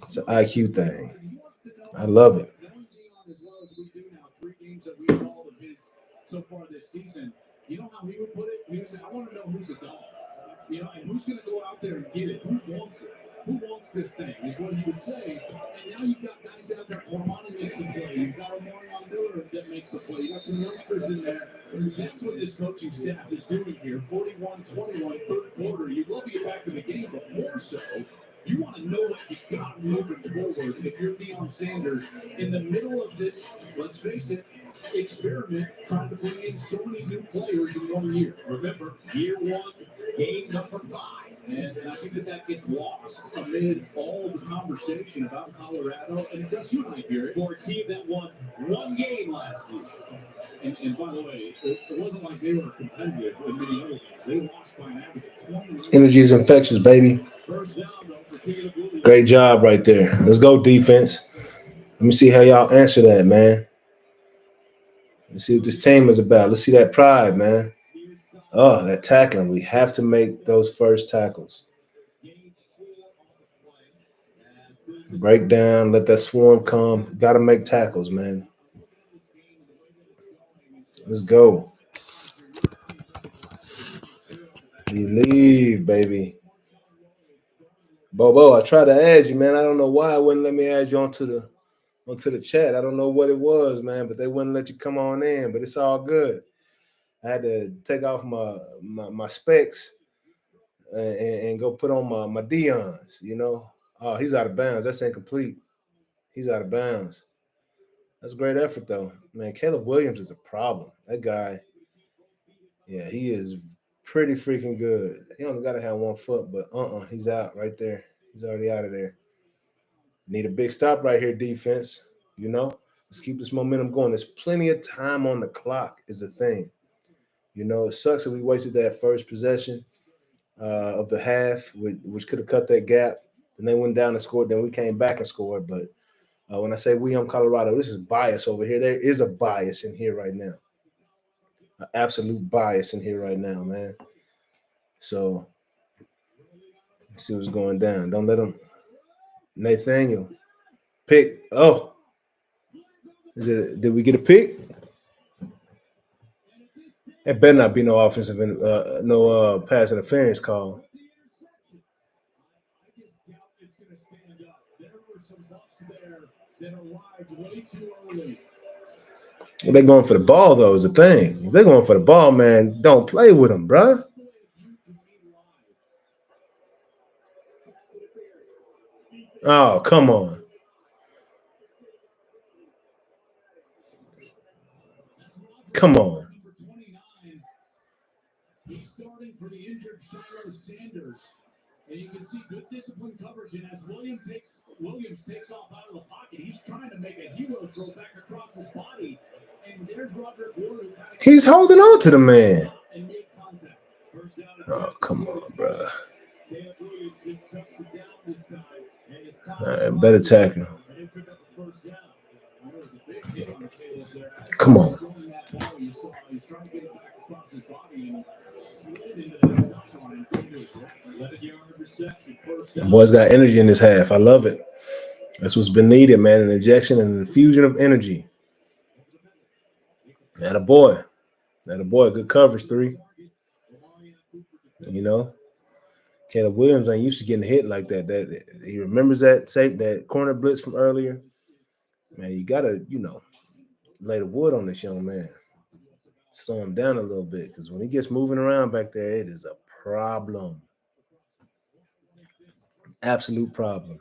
It's an IQ thing. I love it. So far this season, you know how he would put it? He would say, I want to know who's a dog. You know, and who's going to go out there and get it? Who wants it? Who wants this thing? Is what he would say. And now you've got guys out there. Ormani makes a play. You've got Omarion Miller that makes a play. You've got some youngsters in there. That's what this coaching staff is doing here. 41-21, third quarter. You'd love to get back to the game, but more so, You want to know what you got moving forward if you're Deion Sanders in the middle of this, let's face it, experiment trying to bring in so many new players in 1 year. Remember, year one, game number 5. And I think that gets lost amid all the conversation about Colorado. And Gus, you and I hear it. For a team that won 1 game last week. And by the way, it wasn't like they were competitive in many other games. They lost by an average of 20. Energy is infectious, baby. First down, though, for Caleb Williams. Great job right there. Let's go, defense. Let me see how y'all answer that, man. Let's see what this team is about. Let's see that pride, man. Oh, that tackling. We have to make those first tackles. Break down, let that swarm come. Got to make tackles, man. Let's go. Believe, baby. Bobo, I tried to add you, man. I don't know why it wouldn't let me add you onto the chat. I don't know what it was, man, but they wouldn't let you come on in. But it's all good. I had to take off my specs and go put on my Dion's, you know. Oh, he's out of bounds. That's incomplete. He's out of bounds. That's a great effort, though. Man, Caleb Williams is a problem. That guy, yeah, he is pretty freaking good. He only got to have 1 foot, but he's out right there. He's already out of there. Need a big stop right here, defense. You know, let's keep this momentum going. There's plenty of time on the clock is the thing. You know, it sucks that we wasted that first possession of the half, which could have cut that gap. And they went down and scored. Then we came back and scored. But when I say we, I'm Colorado, this is bias over here. There is a bias in here right now. An absolute bias in here right now, man. So let's see what's going down. Don't let him. Nathaniel. Pick. Oh. Did we get a pick? It better not be no offensive, pass interference call. They're going for the ball, though, is the thing. If they're going for the ball, man, don't play with them, bruh. Oh, come on. Come on. He's starting for the injured Shiloh Sanders. And you can see good disciplined coverage. And as Williams takes off out of the pocket, he's trying to make a hero throw back across his body. And there's Roger Gordon. He's holding on to the man. Oh, come on, bro. All right, better tackle. Come on. Boys got energy in this half. I love it. That's what's been needed, man. An injection and an infusion of energy. That a boy. Good coverage, 3. You know, Caleb Williams ain't used to getting hit like that. That he remembers that corner blitz from earlier. Man, you gotta, lay the wood on this young man. Slow him down a little bit, because when he gets moving around back there, it is a problem. Absolute problem.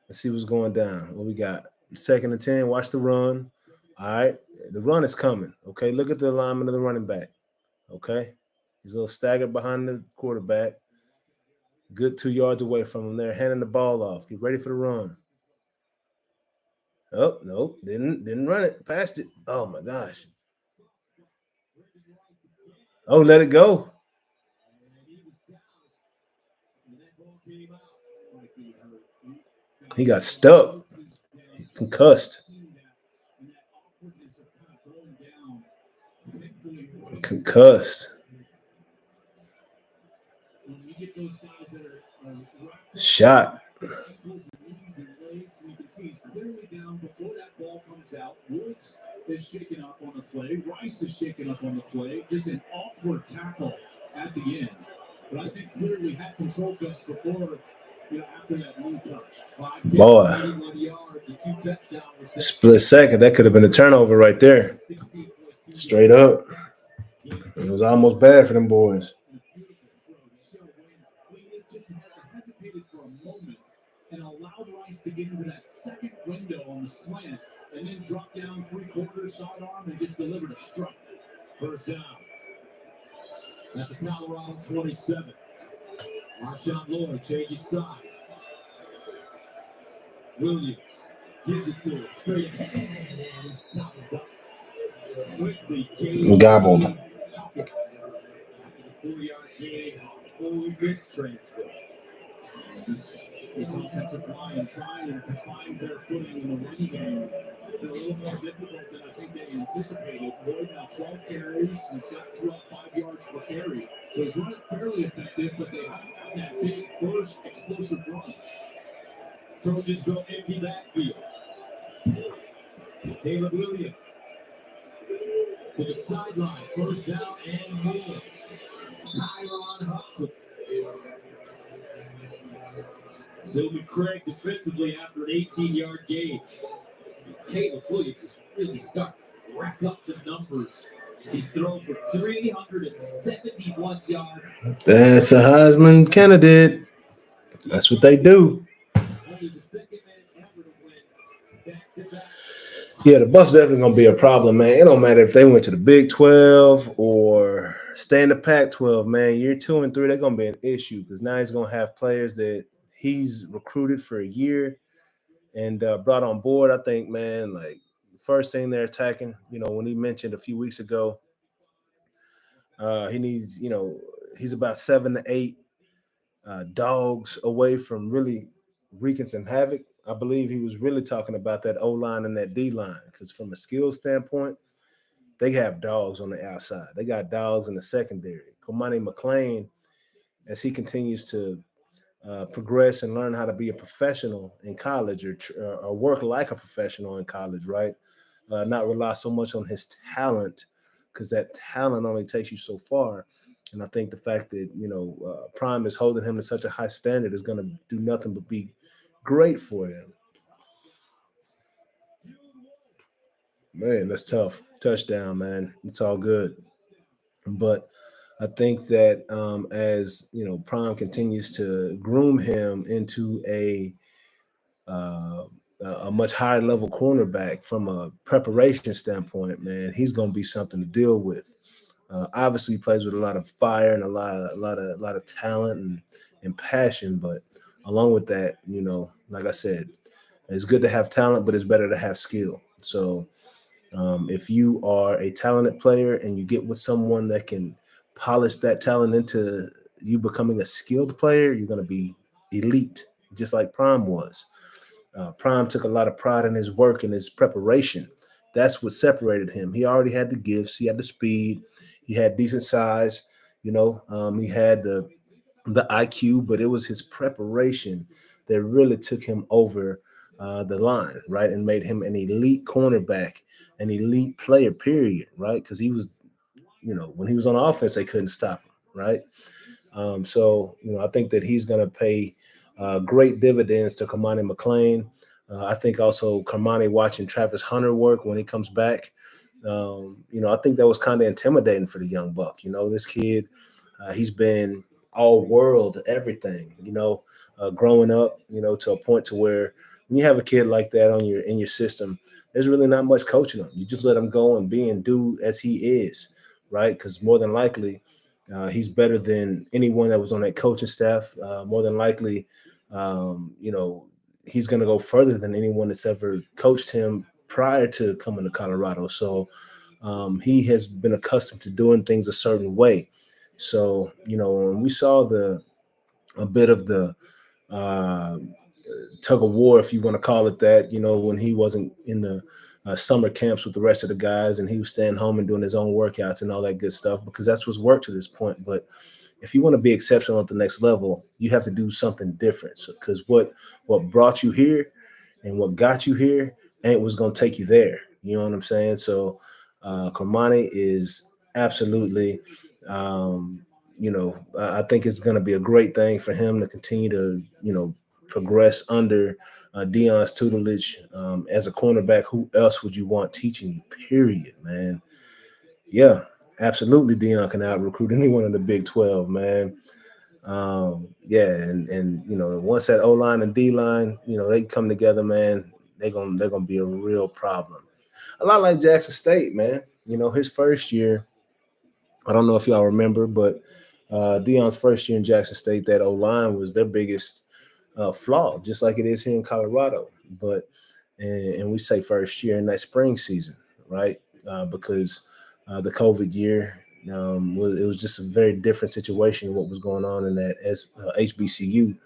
Let's see what's going down. What we got? 2nd and 10. Watch the run. All right. The run is coming. Okay. Look at the alignment of the running back. Okay. He's a little staggered behind the quarterback. Good 2 yards away from him there, handing the ball off. Get ready for the run. Oh, nope. Didn't run it. Passed it. Oh, my gosh. Oh, let it go. He got stuck. Concussed. Shot. He's clearly down before that ball comes out. Woods is shaken up on the play. Rice is shaken up on the play. Just an awkward tackle at the end. But I think clearly had control just before, after that one touch. Boy. Split second. That could have been a turnover right there. Straight up. It was almost bad for them boys. space to get into that second window on the slant, and then drop down 3/4 sidearm and just delivered a strike. First down. At the Colorado 27. Marshawn Lloyd changes sides. Williams gives it to him straight ahead and is gobbled up. Quickly, Gobbled. Hawkins. After the 4-yard gain, Ole Miss transfer. This offensive line trying to find their footing in the run game. Been a little more difficult than I think they anticipated. Lloyd now 12 carries. He's got 5 yards per carry. So he's running fairly effective, but they haven't gotten that big burst, explosive run. Trojans go empty backfield. Caleb Williams to the sideline. First down and more. Kyron Hudson. Sylvan Craig defensively after an 18-yard gain. Caleb Williams is really stuck. Rack up the numbers. He's thrown for 371 yards. That's a Heisman candidate. That's what they do. Only the second man ever to win back-to-back. Yeah, the Buffs definitely gonna be a problem, man. It don't matter if they went to the Big 12 or stay in the Pac-12, man. Year 2 and 3, they're gonna be an issue because now he's gonna have players that he's recruited for a year and brought on board. I think, man, like the first thing they're attacking, when he mentioned a few weeks ago, he needs, he's about 7 to 8 dogs away from really wreaking some havoc. I believe he was really talking about that O-line and that D-line because from a skill standpoint, they have dogs on the outside. They got dogs in the secondary. Kamani McLean, as he continues to progress and learn how to be a professional in college or work like a professional in college, right? Not rely so much on his talent because that talent only takes you so far. And I think the fact that, Prime is holding him to such a high standard is going to do nothing but be great for him. Man, that's tough. Touchdown, man. It's all good. But I think that as, Prime continues to groom him into a much higher level cornerback from a preparation standpoint, man, he's going to be something to deal with. Obviously, he plays with a lot of fire and a lot of talent and passion. But along with that, like I said, it's good to have talent, but it's better to have skill. So if you are a talented player and you get with someone that can polish that talent into you becoming a skilled player, you're going to be elite, just like Prime was. Prime took a lot of pride in his work and his preparation. That's what separated him. He already had the gifts. He had the speed. He had decent size. He had the IQ, but it was his preparation that really took him over the line, right, and made him an elite cornerback, an elite player, period, right? Because he was, when he was on offense, they couldn't stop him, right? So, I think that he's going to pay great dividends to Kamani McLean. I think also Kamani watching Travis Hunter work when he comes back. I think that was kind of intimidating for the young buck. This kid, he's been all world, everything, growing up, to a point to where when you have a kid like that in your system, there's really not much coaching him. You just let him go and be and do as he is, right? Because more than likely, he's better than anyone that was on that coaching staff. More than likely, he's going to go further than anyone that's ever coached him prior to coming to Colorado. So he has been accustomed to doing things a certain way. So, when we saw a bit of the tug of war, if you want to call it that, when he wasn't in the summer camps with the rest of the guys and he was staying home and doing his own workouts and all that good stuff, because that's what's worked to this point. But if you want to be exceptional at the next level, you have to do something different. So, because what brought you here and what got you here ain't what's going to take you there. You know what I'm saying? So Kamani is absolutely, I think it's going to be a great thing for him to continue to, progress under Deion's tutelage as a cornerback. Who else would you want teaching you? Period, man. Yeah, absolutely. Deion can out recruit anyone in the Big 12, man. Yeah, and once that O line and D line, they come together, man, they're gonna be a real problem. A lot like Jackson State, man. His first year, I don't know if y'all remember, but Dion's first year in Jackson State, that O line was their biggest flaw, just like it is here in Colorado. But and we say first year in that spring season, right? Because the COVID year, it was just a very different situation. What was going on in that HBCU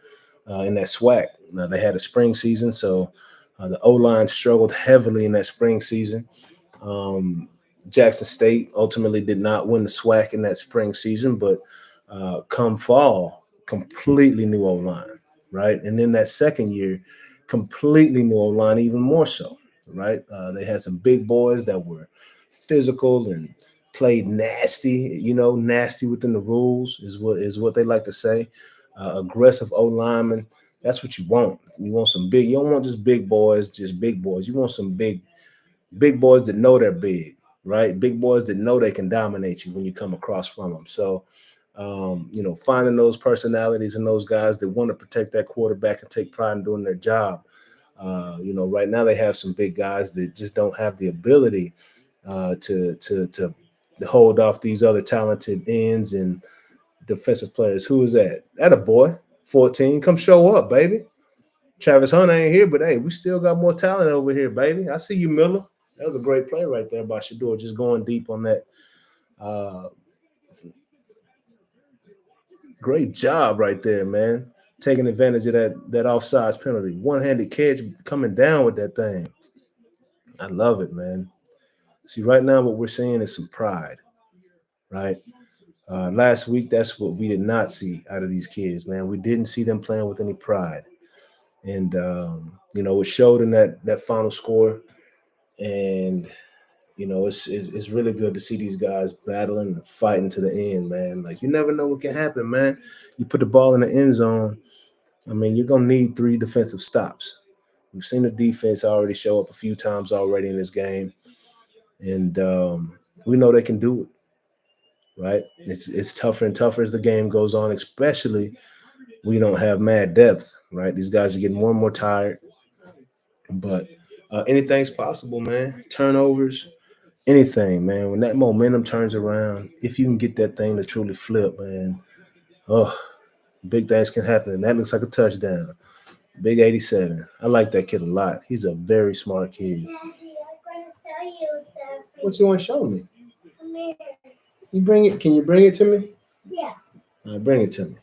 in that SWAC? Now they had a spring season, so the O line struggled heavily in that spring season. Um, Jackson State ultimately did not win the SWAC in that spring season, but come fall, completely new O line, right? And then that second year, completely new O line, even more so, right? They had some big boys that were physical and played nasty, nasty within the rules is what they like to say. Aggressive O linemen. That's what you want. You want some big. You don't want just big boys, just big boys. You want some big boys that know they're big, right? Big boys that know they can dominate you when you come across from them. So, finding those personalities and those guys that want to protect that quarterback and take pride in doing their job. Right now they have some big guys that just don't have the ability to hold off these other talented ends and defensive players. Who is that? That a boy, 14. Come show up, baby. Travis Hunter ain't here, but hey, we still got more talent over here, baby. I see you, Miller. That was a great play right there by Shador, just going deep on that. Uh, Great job right there, man. Taking advantage of that offsides penalty. One-handed catch coming down with that thing. I love it, man. See, right now what we're seeing is some pride, right? Last week, that's what we did not see out of these kids, man. We didn't see them playing with any pride. And it showed in that final score. And it's really good to see these guys battling and fighting to the end, man. Like you never know what can happen, man. You put the ball in the end zone. I mean, you're gonna need 3 defensive stops. We've seen the defense already show up a few times already in this game, and we know they can do it. Right? It's tougher and tougher as the game goes on, especially we don't have mad depth. Right? These guys are getting more and more tired, but anything's possible, man. Turnovers, anything, man. When that momentum turns around, if you can get that thing to truly flip, man, oh, big things can happen. And that looks like a touchdown. Big 87. I like that kid a lot. He's a very smart kid. Daddy, I'm going to show you something. What you want to show me? Come here. You bring it. Can you bring it to me? Yeah. All right, bring it to me.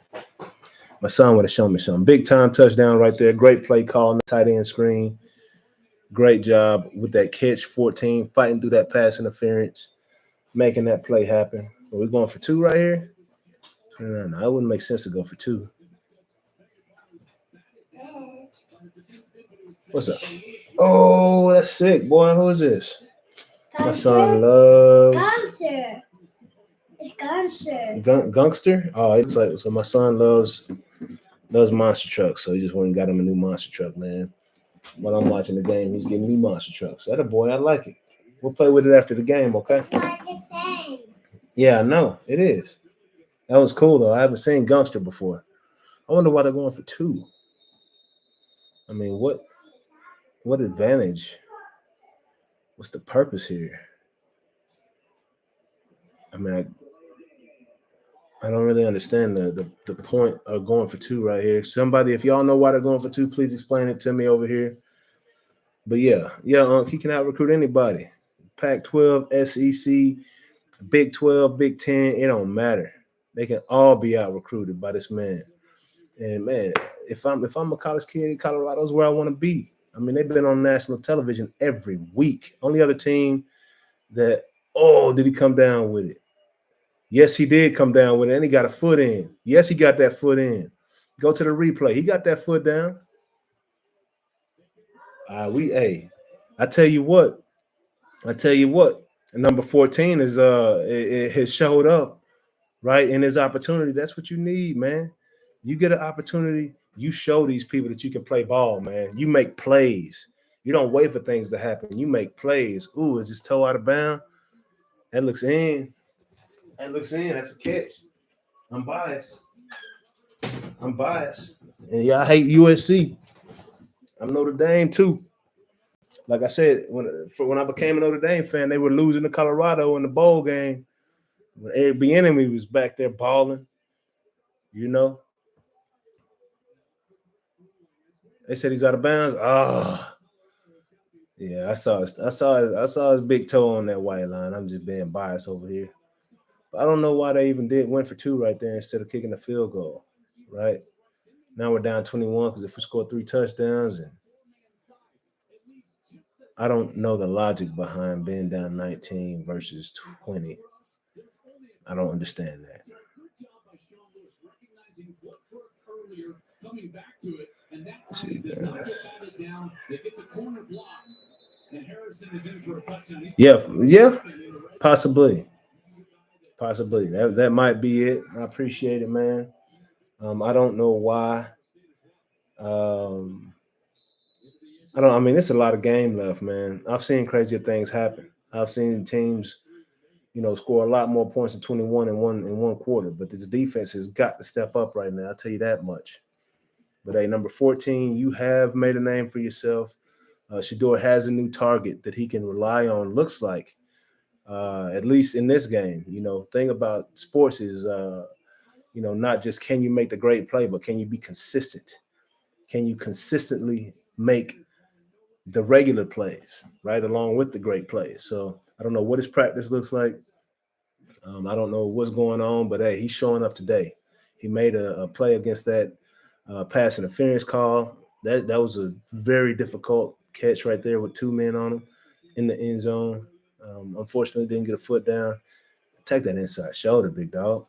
My son would have shown me something. Big time touchdown right there. Great play call on the tight end screen. Great job with that catch, 14, fighting through that pass interference, making that play happen. Are we going for 2 right here? No, it wouldn't make sense to go for 2. What's up? Oh, that's sick, boy. Who is this? My son loves Gangster. It's Gangster. Gangster. Oh, it's like so. My son loves monster trucks, so he just went and got him a new monster truck, man. While I'm watching the game, he's getting new monster trucks. That a boy, I like it. We'll play with it after the game, okay? It's like the same. Yeah, I know it is. That was cool though. I haven't seen Gangster before. I wonder why they're going for 2. I mean, what advantage? What's the purpose here? I mean, I don't really understand the point of going for 2 right here. Somebody, if y'all know why they're going for 2, please explain it to me over here. But yeah, he can out recruit anybody. Pac-12, SEC, Big 12, Big 10, it don't matter. They can all be out recruited by this man. And man, if I'm a college kid, Colorado's where I want to be. I mean, they've been on national television every week. Only other team that, did he come down with it? Yes, he did come down with it, and he got a foot in. Yes, he got that foot in. Go to the replay. He got that foot down. I tell you what. Number 14 is it has showed up right in his opportunity. That's what you need, man. You get an opportunity, you show these people that you can play ball, man. You make plays. You don't wait for things to happen. You make plays. Ooh, is his toe out of bounds? That looks in. That's a catch. I'm biased. I'm biased. And yeah, I hate USC. I'm Notre Dame too. Like I said, when I became a Notre Dame fan, they were losing to Colorado in the bowl game. When Eric Bieniemy was back there balling, you know, they said he's out of bounds. Ah, yeah, I saw his big toe on that white line. I'm just being biased over here. But I don't know why they even went for two right there instead of kicking the field goal. Right now we're down 21 because if we score 3 touchdowns, and I don't know the logic behind being down 19 versus 20. I don't understand that. Coming back to it, and that Let's time see, he does man. not get batted down. They get the corner block, and Harrison is in for a touchdown. Yeah, possibly. That might be it. I appreciate it, man. I don't know why. Um, I don't. I mean, it's a lot of game left, man. I've seen crazier things happen. I've seen teams, score a lot more points in 21 in one quarter. But this defense has got to step up right now. I'll tell you that much. But hey, number 14, you have made a name for yourself. Shador has a new target that he can rely on. Looks like, at least in this game. Thing about sports is, not just can you make the great play, but can you be consistent? Can you consistently make the regular plays, right, along with the great plays? So I don't know what his practice looks like. I don't know what's going on, but hey, he's showing up today. He made a play against that pass interference call. That was a very difficult catch right there with 2 men on him in the end zone. Unfortunately, didn't get a foot down. Take that inside shoulder, big dog.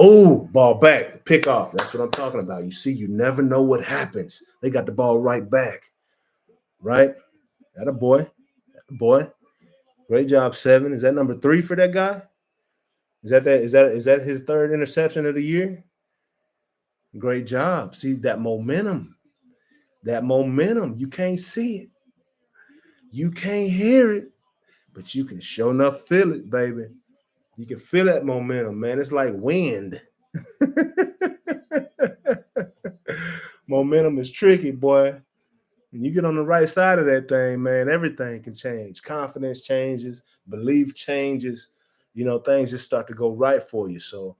Oh, ball back, pick off. That's what I'm talking about. You see, you never know what happens. They got the ball right back, right? That a boy. Great job, 7. Is that number 3 for that guy? Is that his third interception of the year? Great job. See that momentum. That momentum. You can't see it. You can't hear it, but you can sure enough feel it, baby. You can feel that momentum, man. It's like wind. Momentum is tricky, boy. When you get on the right side of that thing, man, everything can change. Confidence changes, belief changes. Things just start to go right for you. So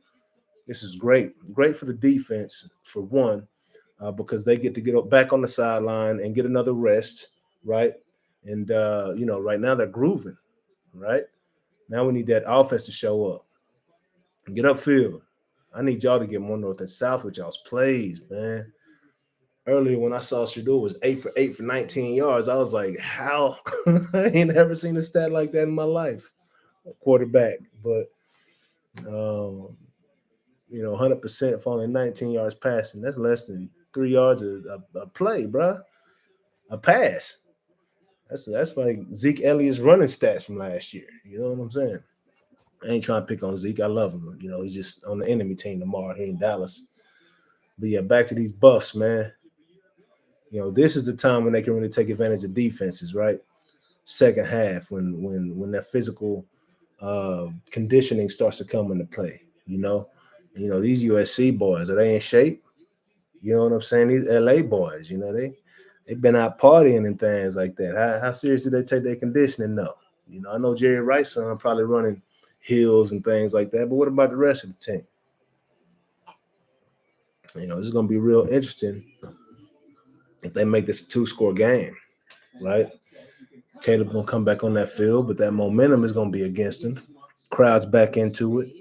this is great. Great for the defense, for one, because they get to get back on the sideline and get another rest, right? And, right now they're grooving, right? Now we need that offense to show up and get upfield. I need y'all to get more north and south with y'all's plays, man. Earlier when I saw Shador was 8 for 19 yards, I was like, how? I ain't never seen a stat like that in my life. A quarterback. But 100% for only 19 yards passing. That's less than 3 yards a play, bro. A pass. That's like Zeke Elliott's running stats from last year. You know what I'm saying? I ain't trying to pick on Zeke. I love him. He's just on the enemy team tomorrow here in Dallas. But yeah, back to these Buffs, man. This is the time when they can really take advantage of defenses, right? Second half, when their physical conditioning starts to come into play. These USC boys, are they in shape? You know what I'm saying? These LA boys, they've been out partying and things like that. How serious do they take their conditioning? No. I know Jerry Rice's son probably running hills and things like that, but what about the rest of the team? This is going to be real interesting if they make this a 2-score game, right? Caleb going to come back on that field, but that momentum is going to be against him. Crowd's back into it.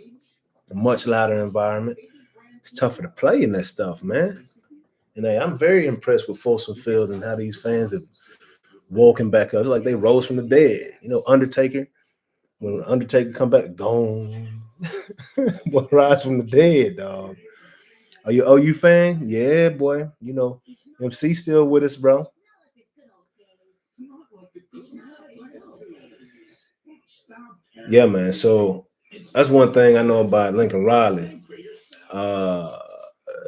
A much louder environment. It's tougher to play in that stuff, man. And hey, I'm very impressed with Folsom Field and how these fans have woken back up. It's like they rose from the dead. Undertaker, when Undertaker come back, gone. Boy, rise from the dead, dog. Are you OU fan? Yeah, boy. MC still with us, bro. Yeah, man. So that's one thing I know about Lincoln Riley.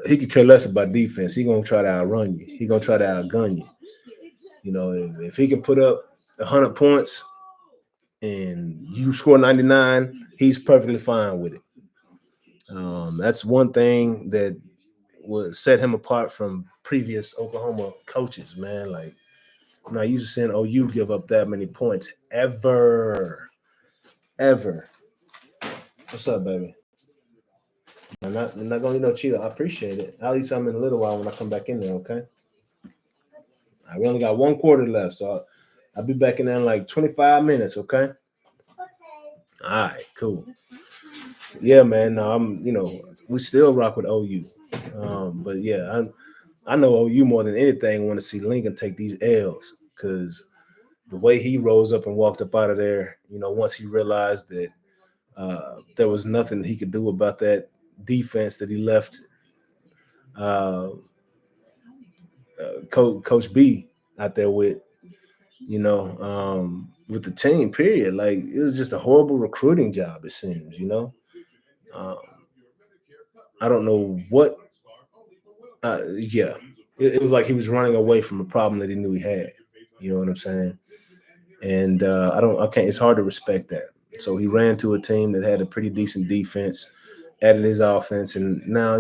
He could care less about defense. He gonna try to outrun you. He gonna try to outgun you. If he can put up 100 points and you score 99, he's perfectly fine with it. That's one thing that would set him apart from previous Oklahoma coaches, man. Like, I'm not used to seeing OU give up that many points ever. What's up, baby? I'm not gonna eat no Cheeto. I appreciate it. I'll eat some in a little while when I come back in there. Okay. We only got 1 quarter left, so I'll be back in there in like 25 minutes. Okay. Okay. All right. Cool. Yeah, man. No, we still rock with OU. But yeah, I know OU more than anything want to see Lincoln take these L's because the way he rose up and walked up out of there, once he realized that there was nothing he could do about that defense that he left uh, Coach B out there with, with the team, period. Like, it was just a horrible recruiting job, it seems, Um, I don't know what. Yeah, it was like he was running away from a problem that he knew he had. You know what I'm saying? And I can't. It's hard to respect that. So he ran to a team that had a pretty decent defense, added his offense, and now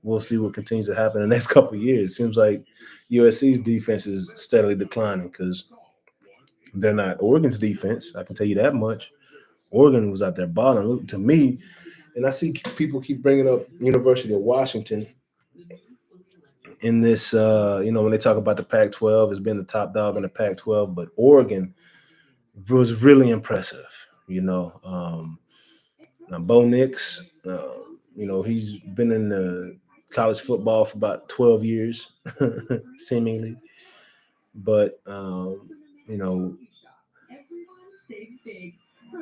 we'll see what continues to happen in the next couple of years. It seems like USC's defense is steadily declining because they're not Oregon's defense. I can tell you that much. Oregon was out there balling. Look, to me, and I see people keep bringing up University of Washington in this, when they talk about the Pac-12 as being the top dog in the Pac-12, but Oregon was really impressive. Now Bo Nix, he's been in the college football for about 12 years, seemingly. But,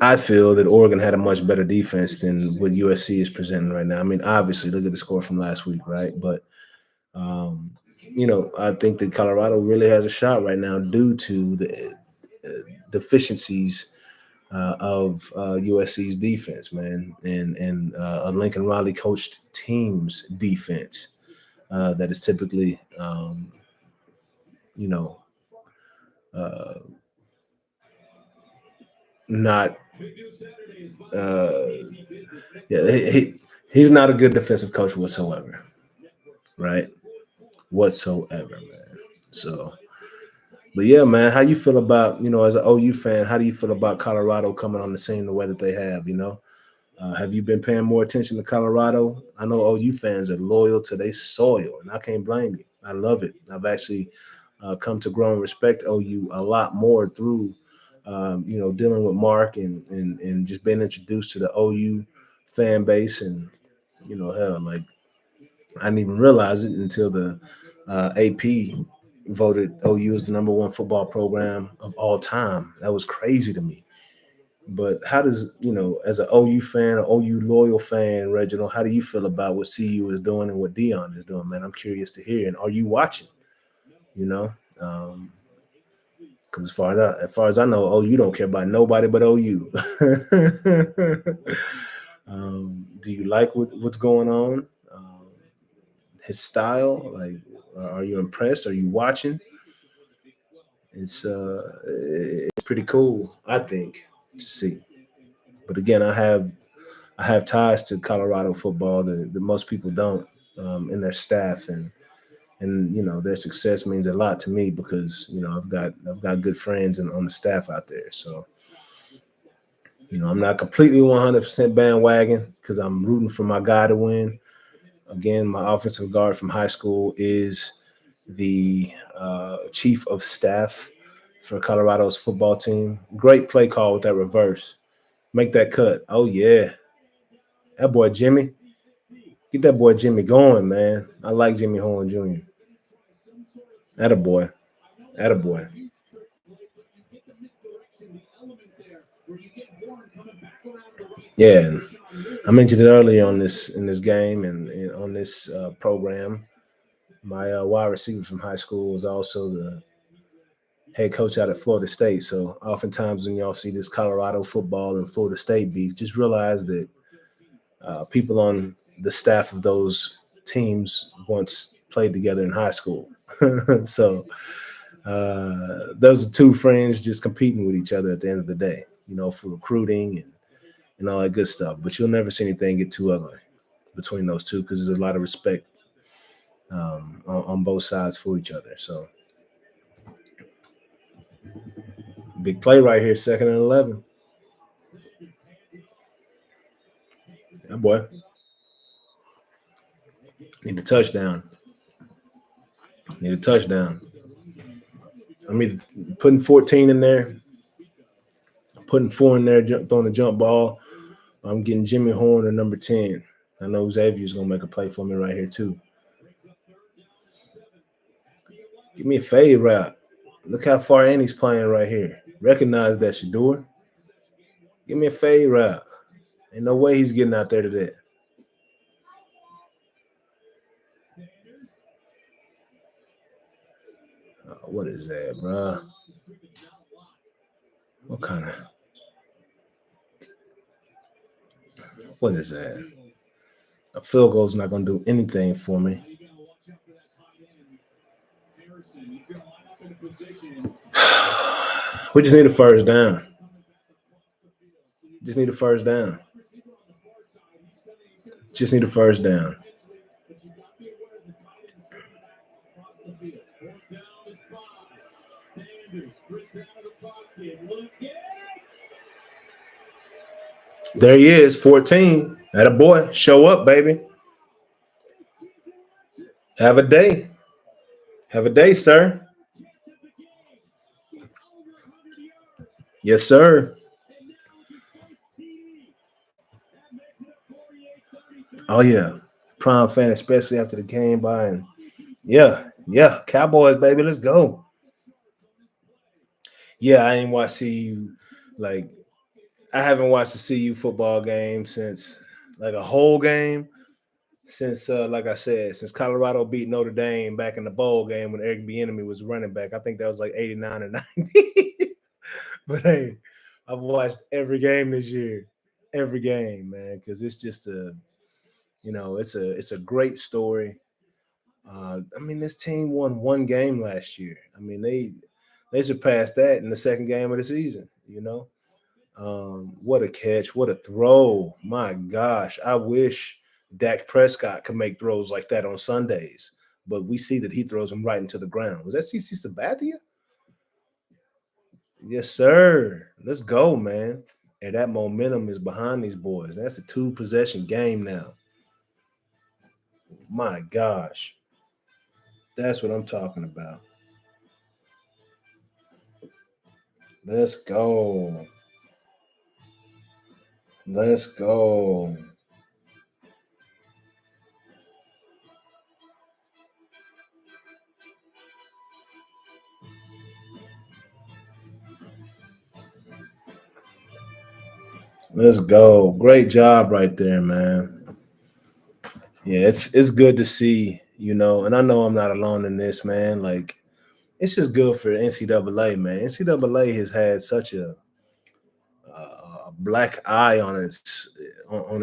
I feel that Oregon had a much better defense than what USC is presenting right now. I mean, obviously, look at the score from last week, right? But, I think that Colorado really has a shot right now due to the deficiencies of USC's defense, man, and a Lincoln Riley coached team's defense that is typically, not. Yeah, he's not a good defensive coach whatsoever, right? Whatsoever, man. So, but yeah, man, how you feel about as an OU fan? How do you feel about Colorado coming on the scene the way that they have? Have you been paying more attention to Colorado? I know OU fans are loyal to their soil, and I can't blame you. I love it. I've actually come to grow and respect OU a lot more through, dealing with Mark and just being introduced to the OU fan base. And, hell, like, I didn't even realize it until the AP voted OU as the #1 football program of all time. That was crazy to me. But how does, as an OU fan, an OU loyal fan, Reginald, how do you feel about what CU is doing and what Dion is doing, man? I'm curious to hear. And are you watching? Because as far as I know, OU don't care about nobody but OU. Do you like what's going on? His style, like, are you impressed? Are you watching? It's pretty cool, I think, to see. But again, I have ties to Colorado football that most people don't, in their staff, and their success means a lot to me because I've got good friends on the staff out there. So I'm not completely 100% bandwagon because I'm rooting for my guy to win. Again, my offensive guard from high school is the chief of staff for Colorado's football team. Great play call with that reverse. Make that cut. Oh, yeah. That boy Jimmy. Get that boy Jimmy going, man. I like Jimmy Horn Jr. Attaboy. Attaboy. Yeah. I mentioned it earlier in this game and on this program. My wide receiver from high school is also the head coach out at Florida State. So oftentimes when y'all see this Colorado football and Florida State beef, just realize that people on the staff of those teams once played together in high school. So those are two friends just competing with each other at the end of the day, for recruiting and all that good stuff. But you'll never see anything get too ugly between those two because there's a lot of respect on both sides for each other. So big play right here, 2nd and 11. That boy need a touchdown. Need a touchdown. I'm either putting 14 in there, putting 4 in there, throwing a jump ball. I'm getting Jimmy Horn or number 10. I know Xavier's going to make a play for me right here, too. Give me a fade route. Look how far Annie's playing right here. Recognize that, Shador. Give me a fade route. Ain't no way he's getting out there to that. What is that, bro? What kind of... What is that? A field goal's not going to do anything for me. We just need a first down. Just need a first down. Just need a first down. There he is, 14. That a boy. Show up, baby. Have a day. Have a day, sir. Yes, sir. Oh, yeah. Prime fan, especially after the game buying. Yeah. Cowboys, baby. Let's go. Yeah, I ain't watched CU. Like, I haven't watched a CU football game since, like, a whole game. Since, like I said, since Colorado beat Notre Dame back in the bowl game when Eric Bieniemy was running back. I think that was like 89 or 90. But hey, I've watched every game this year, every game, man, because it's just it's a great story. I mean, this team won one game last year. I mean, they surpassed that in the second game of the season. What a catch, what a throw! My gosh, I wish Dak Prescott could make throws like that on Sundays, but we see that he throws them right into the ground. Was that CC Sabathia? Yes, sir. Let's go, man. And that momentum is behind these boys. That's a 2-possession game now. My gosh. That's what I'm talking about. Let's go. Let's go. Let's go. Great job right there, man. Yeah, it's good to see, and I know I'm not alone in this, man. Like, it's just good for NCAA, man. NCAA has had such a black eye on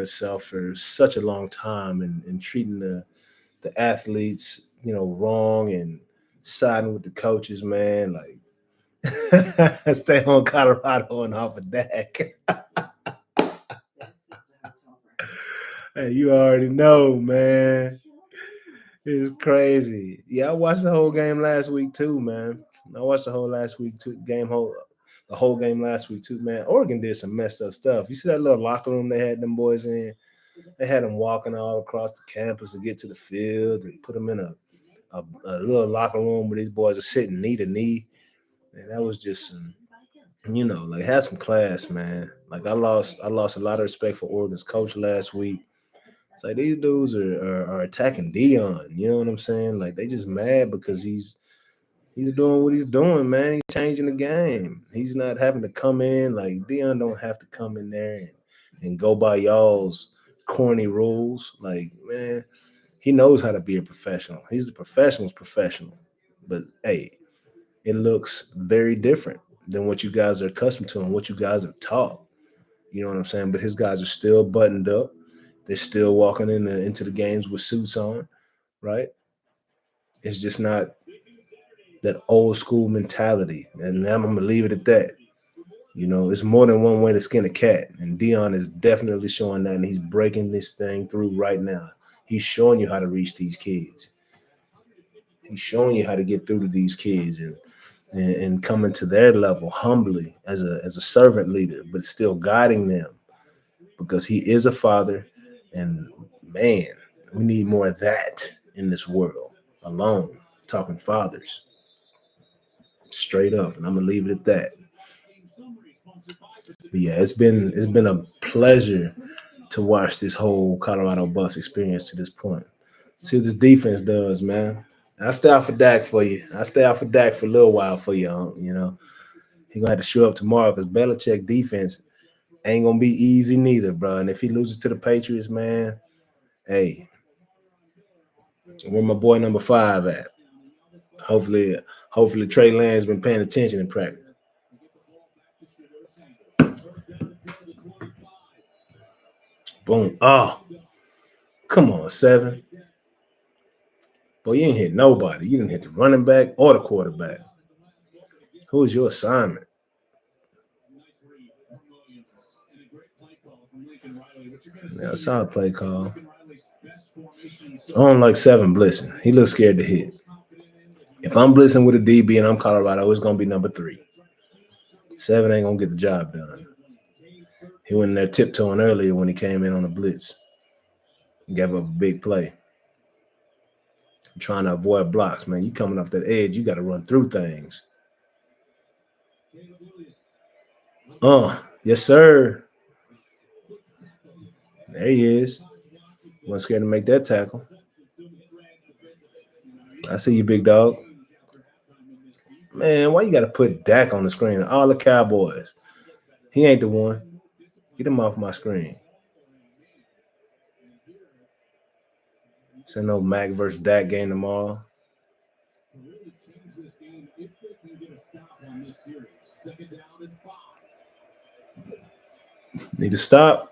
itself for such a long time, and treating the athletes, wrong, and siding with the coaches, man. Like, stay on Colorado and off of Dak. Hey, you already know, man. It's crazy. Yeah, I watched the whole game last week too, man. I watched the whole last week too. The whole game last week too, man. Oregon did some messed up stuff. You see that little locker room they had them boys in? They had them walking all across the campus to get to the field and put them in a little locker room where these boys are sitting knee to knee. And that was just some, like, have some class, man. Like, I lost a lot of respect for Oregon's coach last week. It's like these dudes are attacking Dion. You know what I'm saying? Like, they just mad because he's doing what he's doing, man. He's changing the game. He's not having to come in. Like, Dion don't have to come in there and go by y'all's corny rules. Like, man, he knows how to be a professional. He's the professional's professional. But hey, it looks very different than what you guys are accustomed to and what you guys have taught. You know what I'm saying? But his guys are still buttoned up. They're still walking into the games with suits on, right? It's just not that old school mentality. And I'm going to leave it at that. It's more than one way to skin a cat. And Dion is definitely showing that, and he's breaking this thing through right now. He's showing you how to reach these kids. He's showing you how to get through to these kids and coming to their level humbly as a servant leader, but still guiding them because he is a father. And man, we need more of that in this world. Alone, talking fathers, straight up, and I'm gonna leave it at that. But yeah, it's been a pleasure to watch this whole Colorado Bucks experience to this point. See what this defense does, man. I stay out for Dak for you. I stay out for Dak for a little while for you. You know, he gonna have to show up tomorrow because Belichick defense ain't gonna be easy neither, bro. And if he loses to the Patriots, man, hey, where my boy number 5 at? Hopefully, hopefully Trey Lance been paying attention in practice. Boom. Oh, come on, 7. Boy, you ain't hit nobody. You didn't hit the running back or the quarterback. Who was your assignment? Yeah, solid play call. I don't like 7 blitzing. He looks scared to hit. If I'm blitzing with a DB and I'm Colorado, it's gonna be number 3. 7 ain't gonna get the job done. He went in there tiptoeing earlier when he came in on the blitz. He gave up a big play. Trying to avoid blocks, man. You coming off that edge, you got to run through things. Yes, sir. There he is. Wasn't scared to make that tackle. I see you, big dog. Man, why you got to put Dak on the screen? All the Cowboys. He ain't the one. Get him off my screen. So no Mac versus Dak game tomorrow. Need to stop.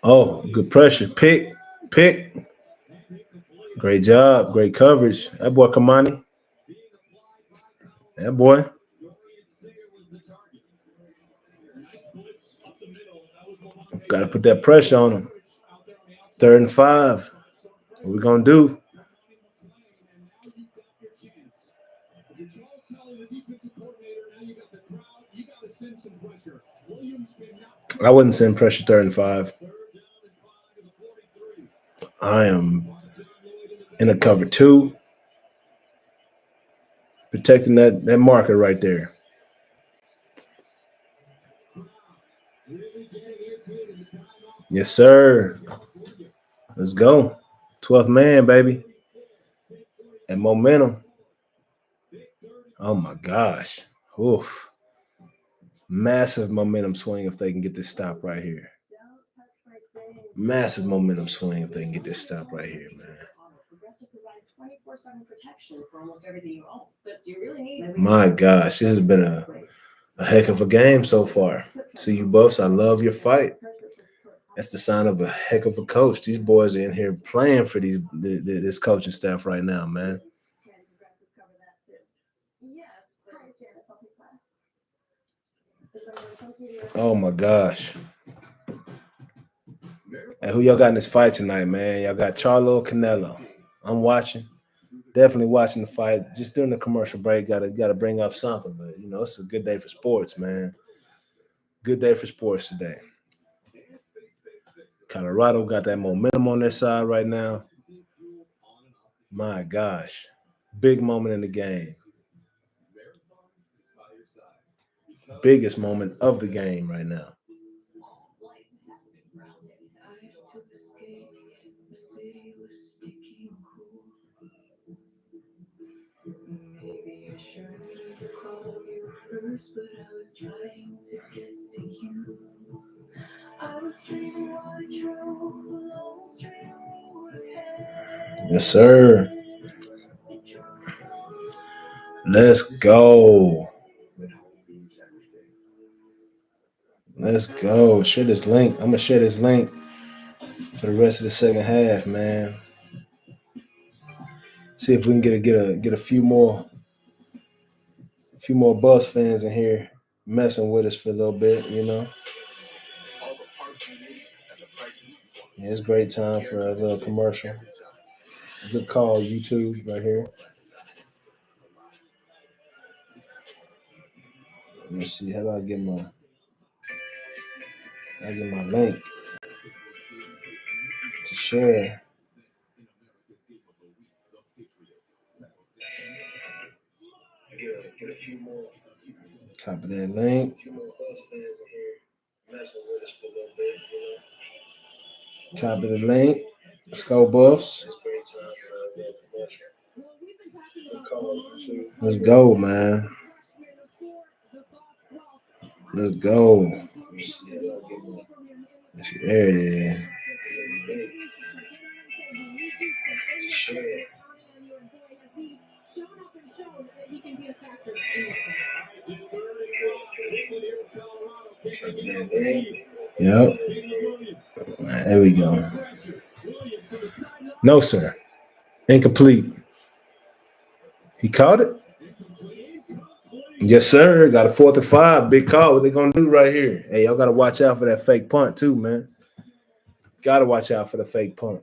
Oh, good pressure. Pick. Great job. Great coverage. That boy Kamani. That boy. Got to put that pressure on him. 3rd and 5. What we going to do? I wouldn't send pressure 3rd and 5. I am in a cover 2. Protecting that marker right there. Yes, sir. Let's go. 12th man, baby. And momentum. Oh, my gosh. Oof. Massive momentum swing if they can get this stop right here. Massive momentum swing if they can get this stop right here, man. My gosh, this has been a heck of a game so far. See you, Buffs. I love your fight. That's the sign of a heck of a coach. These boys are in here playing for this coaching staff right now, man. Oh my gosh. And who y'all got in this fight tonight, man? Y'all got Charlo or Canelo? I'm watching. Definitely watching the fight. Just during the commercial break, gotta bring up something. But you know, it's a good day for sports, man. Good day for sports today. Colorado got that momentum on their side right now. My gosh. Big moment in the game. Biggest moment of the game right now. Maybe I should have called you first, but I was trying to get to you. I was dreaming while I drove the long straight road ahead. Yes, sir. Let's go. Let's go. Share this link. I'm gonna share this link for the rest of the second half, man. See if we can get a few more Bucks fans in here messing with us for a little bit, you know. Yeah, it's a great time for a little commercial. Good call, YouTube, right here. Let me see. How do I get my link to share? Copy that link. Copy the link. Let's go, Buffs. Let's go, man. Let's go. There it is. Yep. There we go. No, sir. Incomplete. He caught it? Yes, sir. Got a 4th and 5. Big call. What they gonna do right here? Hey, y'all gotta watch out for that fake punt too, man. Gotta watch out for the fake punt.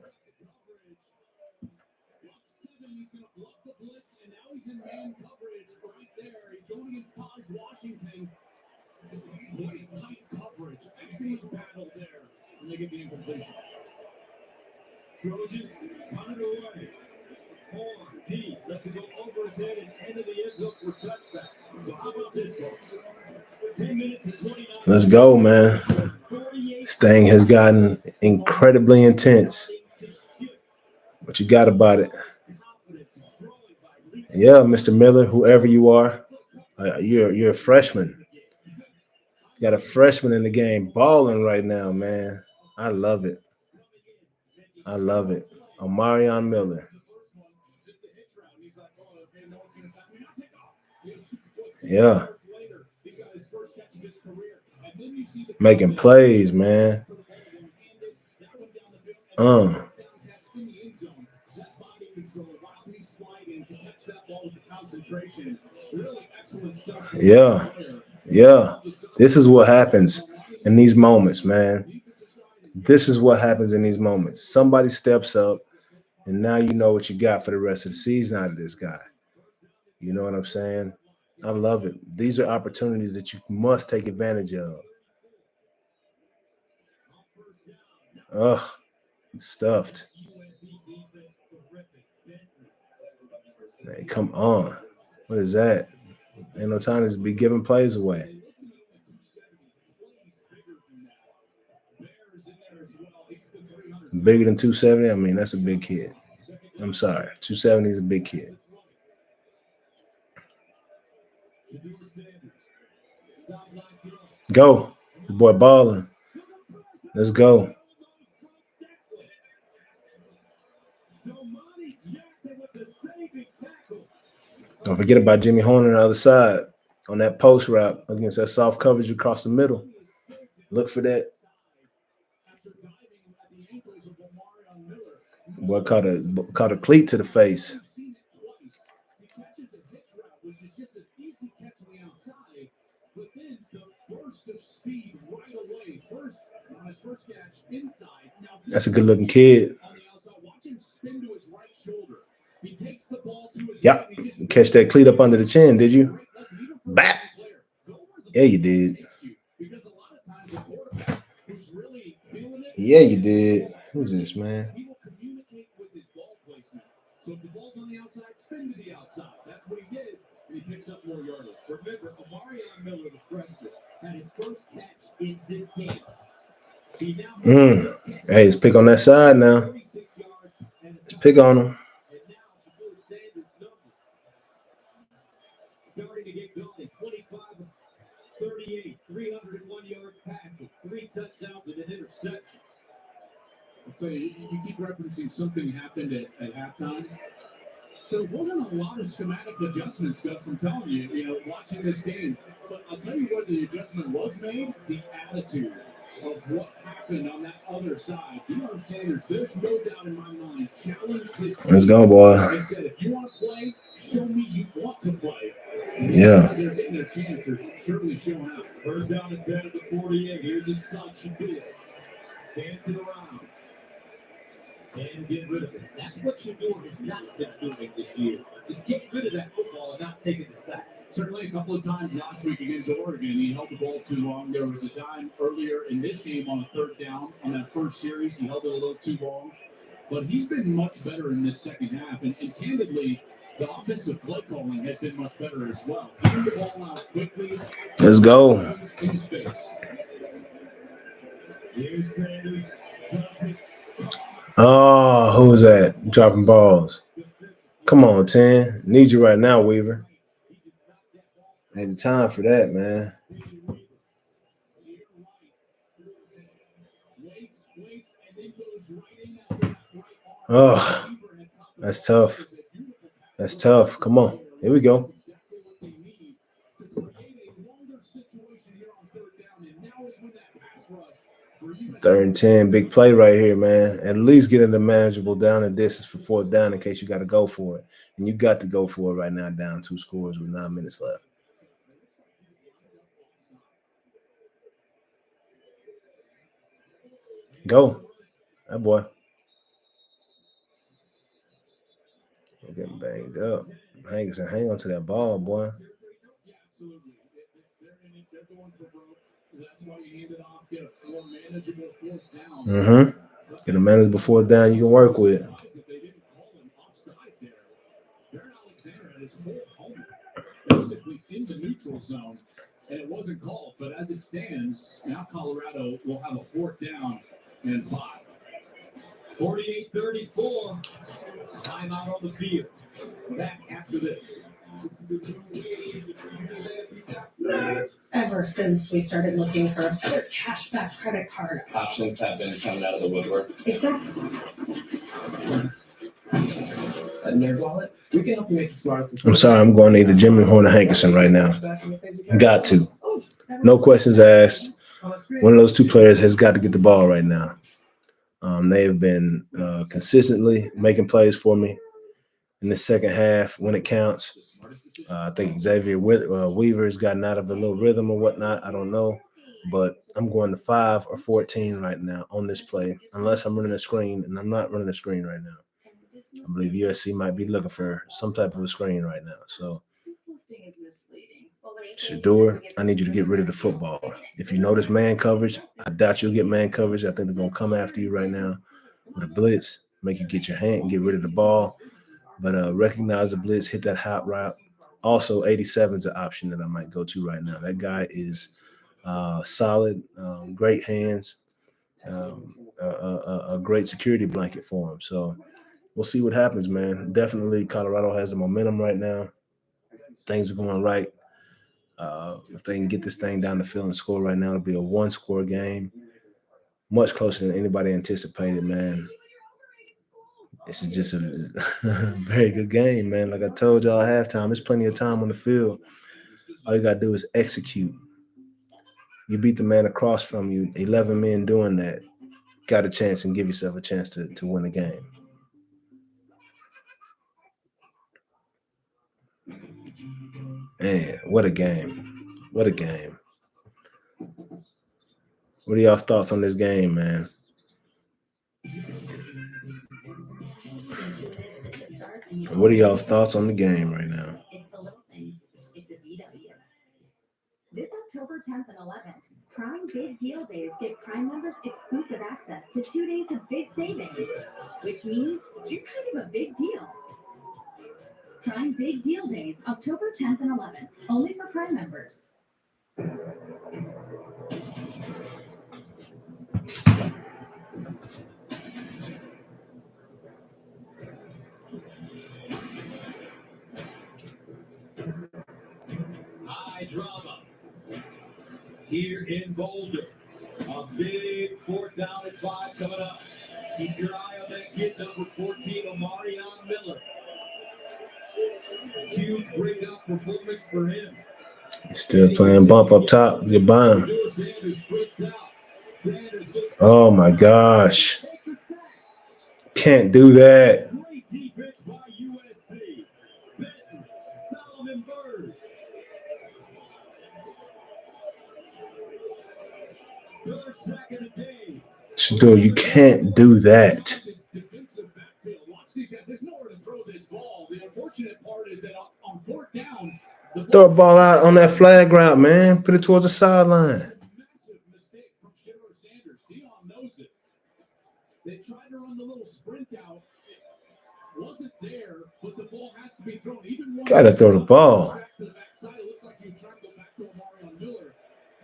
Trojans punt it away. 4 deep. Lets it go over his head and into the end zone for touchback. So how about this, folks? 10 minutes and 29. Let's go, man. This thing has gotten incredibly intense. What you got about it? Yeah, Mr. Miller, whoever you are, you're a freshman. You got a freshman in the game balling right now, man. I love it. I love it. Omarion Miller. Yeah. Making plays, man. Yeah. Yeah. This is what happens in these moments, man. This is what happens in these moments. Somebody steps up, and now you know what you got for the rest of the season out of this guy. You know what I'm saying? I love it. These are opportunities that you must take advantage of. Ugh, stuffed. Hey, come on. What is that? Ain't no time to be giving plays away. Bigger than 270? I mean, that's a big kid. I'm sorry. 270 is a big kid. Go. This boy balling. Let's go. Don't forget about Jimmy Horn on the other side on that post route against that soft coverage across the middle. Look for that. Boy caught a cleat to the face. That's a good looking kid. Yep. Catch that cleat up under the chin, did you? Bap. Yeah, you did. Yeah, you did. Who's this, man? So if the ball's on the outside, spin to the outside. That's what he did, and he picks up more yardage. Remember, Omarion Miller, the freshman, had his first catch in this game. Hey, let's pick on that side now. Let's pick on him. Starting to get going, 25-38, 301 yards passing, 3 touchdowns and an interception. I'll tell you, you keep referencing something happened at halftime. There wasn't a lot of schematic adjustments, Gus. I'm telling you, watching this game. But I'll tell you what the adjustment was made, the attitude of what happened on that other side. Deion Sanders, there's no doubt in my mind, challenged his team. Let's go, boy. And said, if you want to play, show me you want to play. Yeah. They're getting their chance. They're surely showing out. First down and 10 at the 48. Here's a Shaquille. Dancing around. and get rid of it. That's what Shador has not been doing this year. Just get rid of that football and not taking the sack. Certainly a couple of times last week against Oregon, he held the ball too long. There was a time earlier in this game on a third down on that first series, he held it a little too long. But he's been much better in this second half. And candidly, the offensive play calling has been much better as well. Getting the ball out quickly. Let's go. In space. Here's Sanders. Cuts it. Oh, who was that? Dropping balls. Come on, 10. Need you right now, Weaver. Ain't the time for that, man. Oh, that's tough. That's tough. Come on. Here we go. 3rd and 10. Big play right here, man. At least get in the manageable down and distance for 4th down in case you got to go for it. And you got to go for it right now, down 2 scores with 9 minutes left. Go. That boy. I'm getting banged up. Hang on to that ball, boy. Mm-hmm. Get a manageable 4th down you can work with. Basically in the neutral zone, and it wasn't called. But as it stands, now Colorado will have a 4th down and 5. 48-34. Timeout on the field. Back after this. Ever since we started looking for a better cashback credit card. Options have been coming out of the woodwork. Exactly. A nerd wallet? We can help you make the smartest decision. I'm sorry, I'm going to either Jimmy Horner Hankerson right now. Got to. No questions asked. One of those 2 players has got to get the ball right now. They have been consistently making plays for me in the second half when it counts. I think Xavier Weaver has gotten out of a little rhythm or whatnot. I don't know. But I'm going to 5 or 14 right now on this play, unless I'm running a screen, and I'm not running a screen right now. I believe USC might be looking for some type of a screen right now. So, Shador, I need you to get rid of the football. If you notice man coverage, I doubt you'll get man coverage. I think they're going to come after you right now with a blitz, make you get your hand and get rid of the ball. But recognize the blitz, hit that hot route. Also, 87 is an option that I might go to right now. That guy is solid, great hands, a great security blanket for him. So we'll see what happens, man. Definitely Colorado has the momentum right now. Things are going right. If they can get this thing down the field and score right now, it'll be a 1-score game. Much closer than anybody anticipated, man. This is just a very good game, man. Like I told y'all at halftime, there's plenty of time on the field. All you got to do is execute. You beat the man across from you, 11 men doing that. Got a chance and give yourself a chance to win the game. Man, what a game. What a game. What are y'all's thoughts on this game, man? What are y'all's thoughts on the game right now? It's the little things. It's a VW. This October 10th and 11th, Prime Big Deal Days give Prime members exclusive access to 2 days of big savings, which means you're kind of a big deal. Prime Big Deal Days, October 10th and 11th, only for Prime members. High drama. Here in Boulder. A big 4th down and 5 coming up. Keep your eye on that kid, number 14, Omarion Miller. Huge breakout performance for him. He's still playing bump up top. Get by him. Oh, my gosh. Can't do that. Great defense by USC. Benton, Solomon Bird. 3rd sack of the day. Shador, you can't do that. Throw a ball out on that flag route, man. Put it towards the sideline. Massive mistake from Shedeur Sanders. Dion knows it. They tried to run the little sprint out. It wasn't there, but the ball has to be thrown. Even one Gotta throw the ball. back to the backside. It looks like he was trying to go back to Omarion Miller.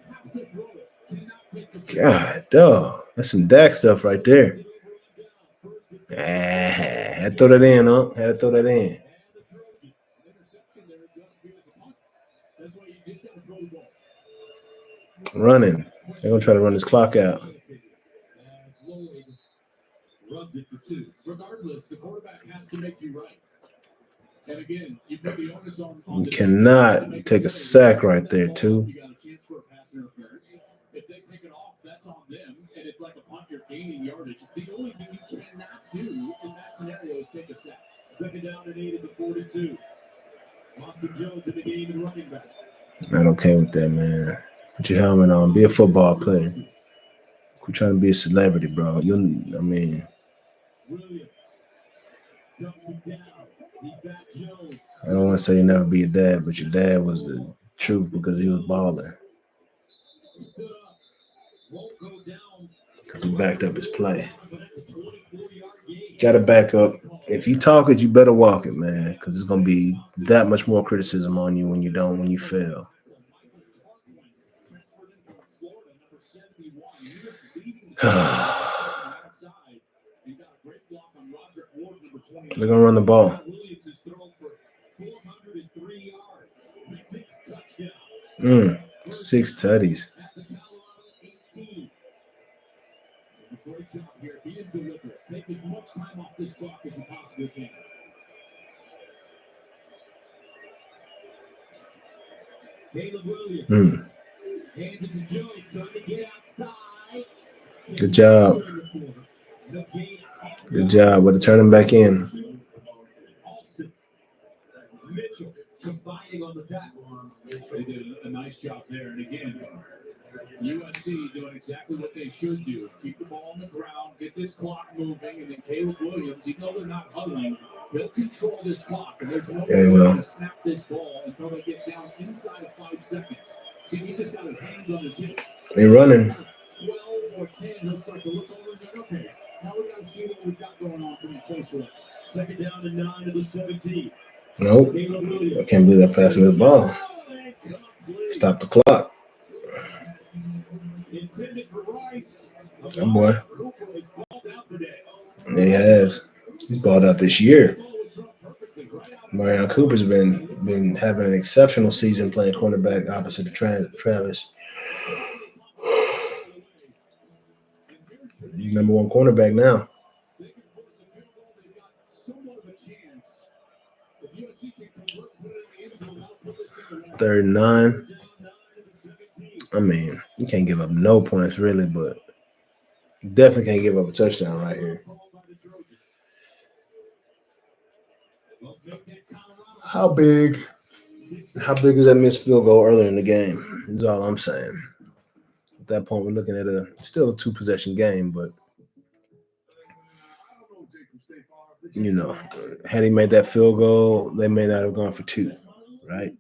Have to throw it. Cannot take the God, dog. That's some Dak stuff right there. Had to throw that in, huh? Had to throw that in. Running. They're going to try to run this clock out. Runs it for two. Regardless, the quarterback has to make you right. And again, you put the onus on You cannot take a sack right there, too. You got a chance for a pass interference. If they pick it off, that's on them. And it's like a punt, you're gaining yardage. The only thing you cannot do is that scenario is take a sack. Second down and 8 at the 42. Austin Jones in the game and running back. Not okay with that, man. Put your helmet on. Be a football player. Quit trying to be a celebrity, bro. Williams dumps it down. He's got Jones. I don't want to say you never be a dad, but your dad was the truth because he was balling. Stood up. Won't go down. Because he backed up his play. Got to back up. If you talk it, you better walk it, man. Because there's going to be that much more criticism on you when you fail. They're going to run the ball. 6 tutties. Great job here. Being deliberate. Take as much time off this clock as you possibly can. Caleb Williams. Hands it to Jones. Trying to get outside. Good job. Good job. But to turn him back in. Austin. Mitchell combining on the tackle. They did a nice job there. And again, USC doing exactly what they should do. Keep the ball on the ground, get this clock moving, and then Caleb Williams, even though they're not huddling, they'll control this clock. And there's no way to snap this ball until they get down inside of 5 seconds. See, he's just got his hands on his hips. They're running. 12 or 10, he'll start to look over and go, okay, now we got to see what we've got going on from the play selection. Second down and 9 to the 17. Nope. I can't believe they're passing the ball. Stop the clock. Oh, boy. Yeah, he has. He's balled out this year. Marion Cooper's been having an exceptional season playing cornerback opposite of Travis. He's number 1 cornerback now. 3rd and 9. I mean, you can't give up no points, really, but you definitely can't give up a touchdown right here. How big is that missed field goal earlier in the game? Is all I'm saying. At that point, we're looking at still a 2-possession game, but had he made that field goal, they may not have gone for 2, right?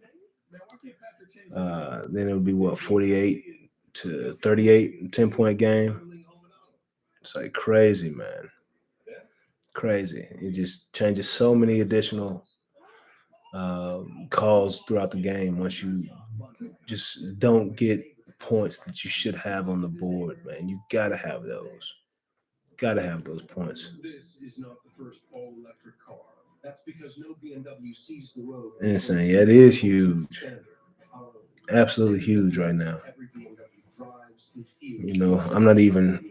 Then it would be 48-38, 10-point game. It's like crazy, man. Crazy. It just changes so many additional calls throughout the game once you just don't get points that you should have on the board, man. You gotta have those. Gotta have those points. This is not the first all-electric car. That's because no BMW sees the road. Insane. Yeah, it is huge. Absolutely huge right now. I'm not even.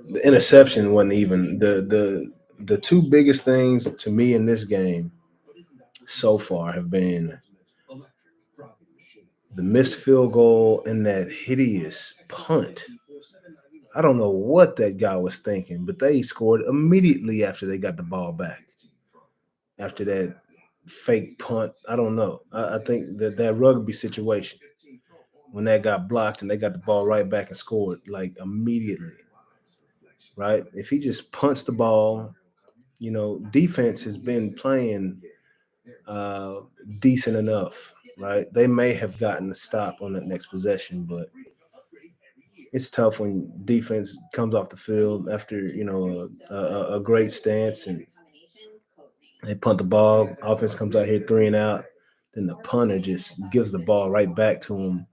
The interception wasn't even the 2 biggest things to me in this game so far have been the missed field goal and that hideous punt. I don't know what that guy was thinking, but they scored immediately after they got the ball back. After that fake punt, I don't know. I think that rugby situation, when that got blocked and they got the ball right back and scored like immediately, right? If he just punts the ball, defense has been playing decent enough, right? They may have gotten a stop on that next possession, but it's tough when defense comes off the field after a great stance and they punt the ball. Offense comes out here 3 and out. Then the punter just gives the ball right back to him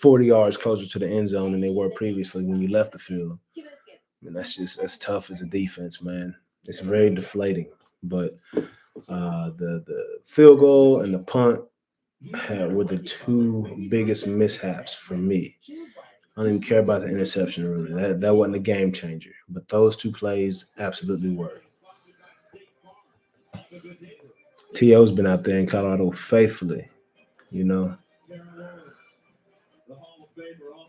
40 yards closer to the end zone than they were previously when you left the field. I mean, that's tough as a defense, man. It's very deflating. But the field goal and the punt were the two biggest mishaps for me. I don't even care about the interception really. That wasn't a game changer. But those two plays absolutely were. T.O.'s been out there in Colorado faithfully, you know.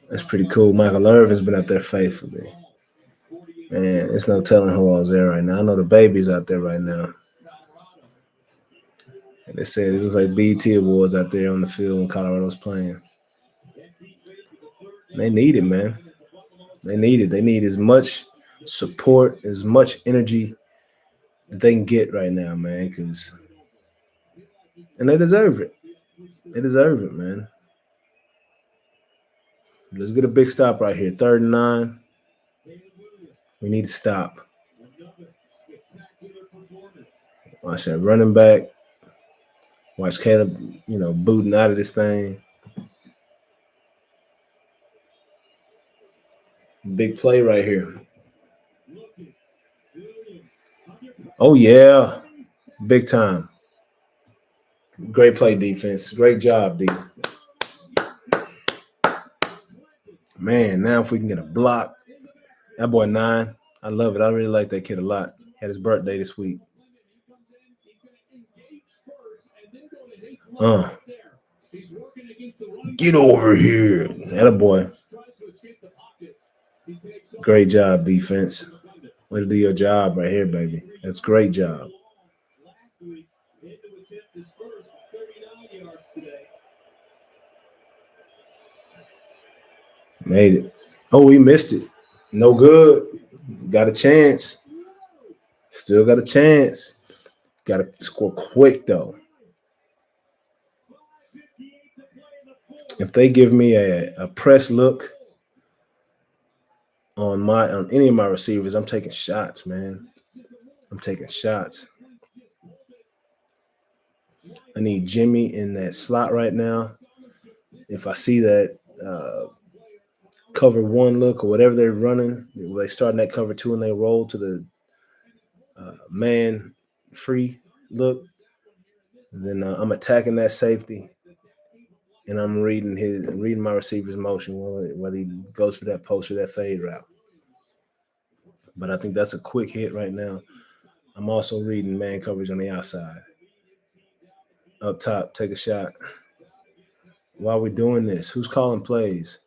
That's pretty cool. Michael Irvin's been out there faithfully. Man, it's no telling who all's there right now. I know the baby's out there right now. And they said it was like BT Awards out there on the field when Colorado's playing. They need it, man. They need it. They need as much support, as much energy that they can get right now, man. And they deserve it. They deserve it, man. Let's get a big stop right here. 3rd and 9. We need to stop. Watch that running back. Watch Caleb, booting out of this thing. Big play right here. Oh, yeah. Big time. Great play, defense. Great job, D. Man, now if we can get a block. That boy 9. I love it. I really like that kid a lot. He had his birthday this week. Get over here. That boy. Great job, defense. Way to do your job right here, baby. That's a great job. Made it. Oh, we missed it. No good. Got a chance. Still got a chance. Got to score quick, though. If they give me a press look on any of my receivers, I'm taking shots, man. I'm taking shots. I need Jimmy in that slot right now. If I see that cover 1 look or whatever they're running, they start in that cover 2 and they roll to the man free look, then I'm attacking that safety. And I'm reading my receiver's motion, whether he goes for that post or that fade route. But I think that's a quick hit right now. I'm also reading man coverage on the outside. Up top, take a shot. While we're doing this, who's calling plays?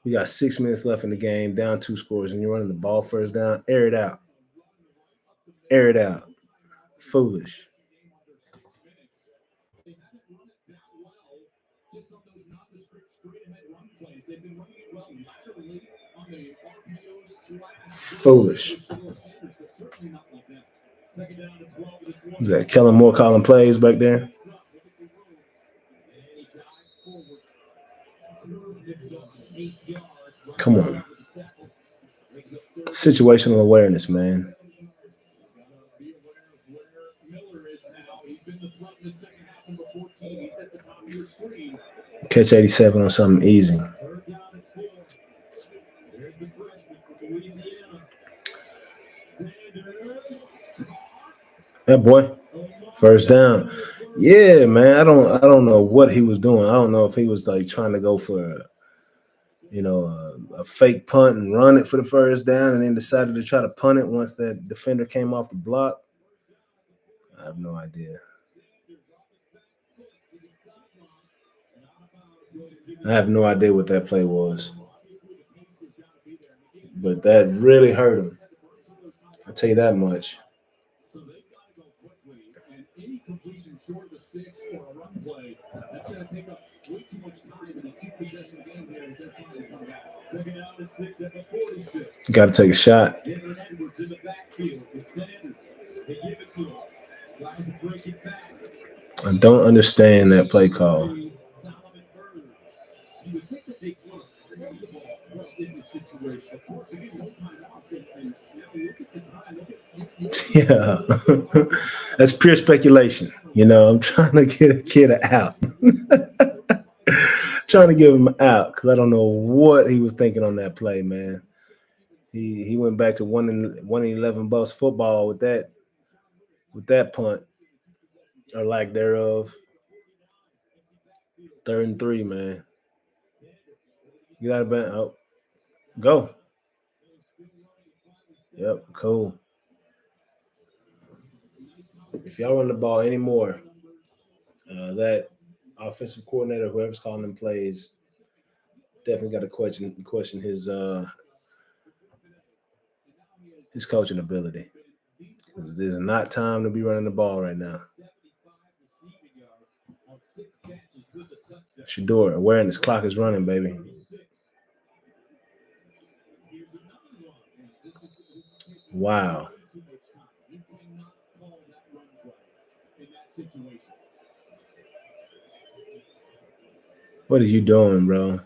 We got 6 minutes left in the game, down 2 scores, and you're running the ball first down. Air it out. Air it out. Foolish. Foolish. Is that Kellen Moore calling plays back there? Come on. Situational awareness, man. Catch 87 on something easy. That boy. First down. Yeah, man. I don't know what he was doing. I don't know if he was like trying to go for a fake punt and run it for the first down and then decided to try to punt it once that defender came off the block. I have no idea. I have no idea what that play was. But that really hurt him. I'll tell you that much. Any completion short of the sticks or a run play, that's going to take up way too much time in a 2-possession game here as they're trying to come back. 2nd down and 6 at the 46. Got to take a shot. Edward Edwards in the backfield with Sanders. They give it to him. Tries to break it back. I don't understand that play call. You would think that they want to throw the ball well in this situation. Of course, again, no timeouts, and now look at the time. Look at Yeah, that's pure speculation. You know, I'm trying to get a kid out, trying to give him out because I don't know what he was thinking on that play, man. He went back to 1-11 bus football with that punt or lack thereof. 3rd and 3, man. You got to bet. Oh, go. Yep, cool. If y'all run the ball anymore, that offensive coordinator, whoever's calling them plays, definitely got to question his coaching ability. Because there's not time to be running the ball right now. Shador, awareness, clock is running, baby. Wow. What are you doing, bro?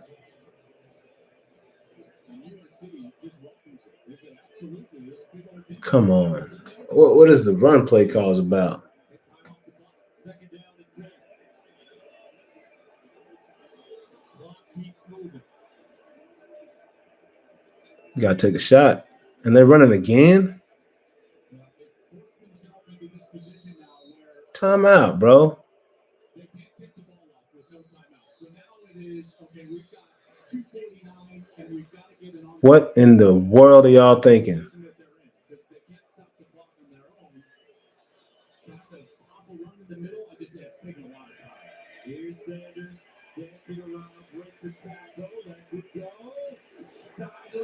Come on. What is the run play calls about? You got to take a shot. And they're running again? Timeout, bro. What in the world are y'all thinking?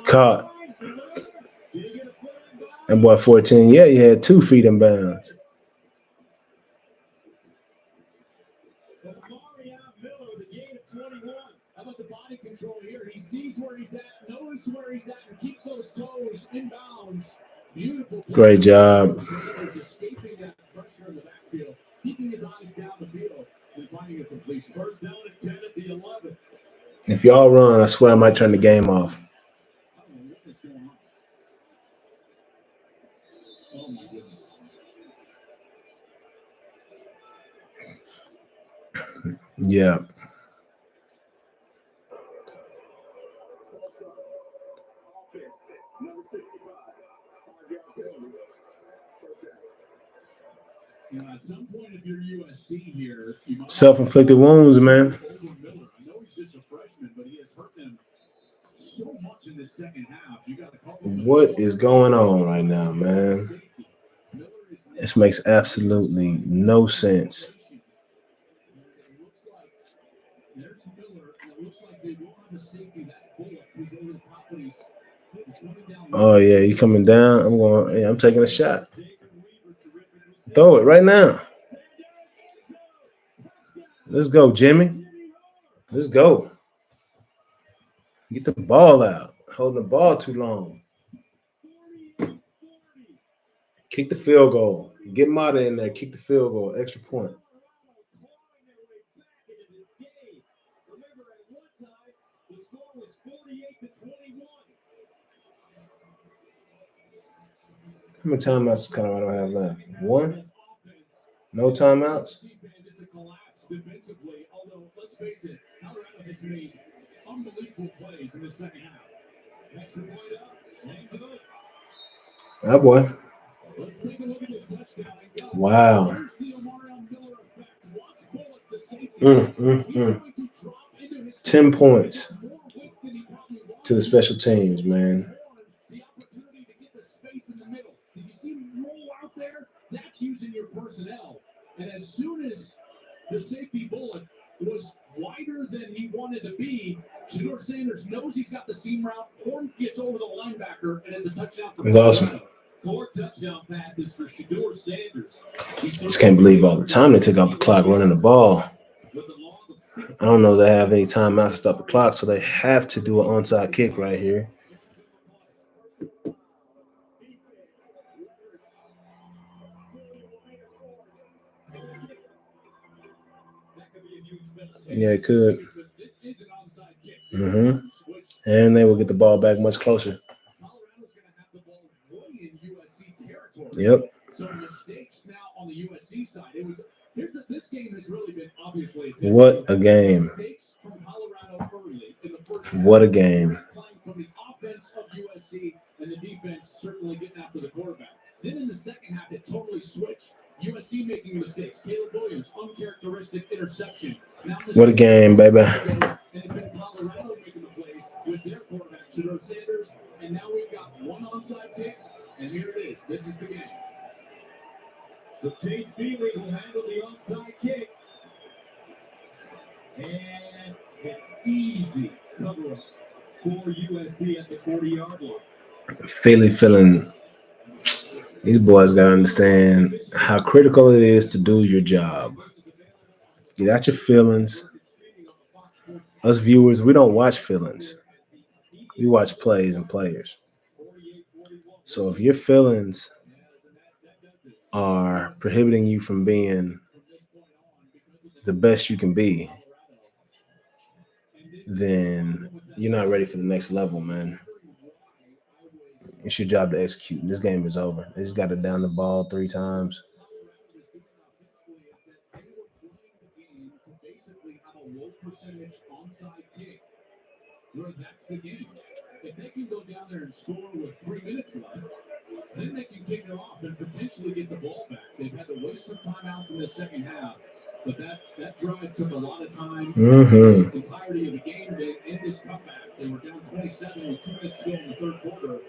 Caught. That boy 14. Yeah, he had 2 feet in bounds. How about the body control here? He sees where he's at, knows where he's at, and keeps those toes in bounds. Beautiful. Great job. Escaping that pressure in the backfield, keeping his eyes down the field, and finding a completion. First down at 10 at the 11. If y'all run, I swear I might turn the game off. I don't know what is going on. Oh my goodness. Yeah. You know, at some point, if you're USC here, you might self-inflicted wounds, man. I know he's just a freshman, but he has hurt them so much in this second half. You got to call What is going on right now, man? This makes absolutely no sense. There's Miller, and it looks like they will have a safety. That's Bullock, who's over the top, but he's coming down. Oh yeah, you coming down? I'm taking a shot. Throw it right now. Let's go, Jimmy. Let's go. Get the ball out. Holding the ball too long. Kick the field goal. Get Mata in there. Kick the field goal. Extra point. How many timeouts Colorado have left? 1? No timeouts? Defensively, although let's face it, Colorado has made unbelievable plays in the second half. Next point up, and good. Oh boy. Let's take a look at this touchdown. Wow. Here's the Omarion Miller effect. Watch Bullock, the safety. He's going to drop into his 10 points to the special teams, man. the opportunity to get the space in the middle. Did you see him roll out there? That's using your personnel. And as soon as the safety Bullock was wider than he wanted to be, Shador Sanders knows he's got the seam route. Horn gets over the linebacker, and it's a touchdown for It's awesome. 4 touchdown passes for Shador Sanders. Just can't believe all the time they took off the clock running the ball. I don't know if they have any timeouts to stop the clock, so they have to do an onside kick right here. Yeah, it could. And they will get the ball back much closer. Colorado's going to have the ball way in USC territory. Yep. So mistakes now on the USC side. This game has really been obviously. What a game. Mistakes from Colorado early in the first What a game. playing from the offense of USC and the defense certainly getting after the quarterback. Then in the second half, it totally switched. USC making mistakes. Caleb Williams, uncharacteristic interception. What a game, baby. And it's been Colorado making the plays with their quarterback, Shedeur Sanders. And now we've got one onside kick, and here it is. This is the game. So Chase Feely will handle the onside kick. And an easy cover up for USC at the 40-yard line. Philly feeling. These boys got to understand how critical it is to do your job. Get out your feelings. Us viewers, we don't watch feelings. We watch plays and players. So if your feelings are prohibiting you from being the best you can be, then you're not ready for the next level, man. It's your job to execute. This game is over. They just got to down the ball 3 times. Percentage onside kick, where that's the game. If they can go down there and score with 3 minutes left, then they can kick it off and potentially get the ball back. They've had to waste some timeouts in the second half, but that drive took a lot of time. The entirety of the game, they end this comeback. They were down 27 with 2 minutes to go in the third quarter.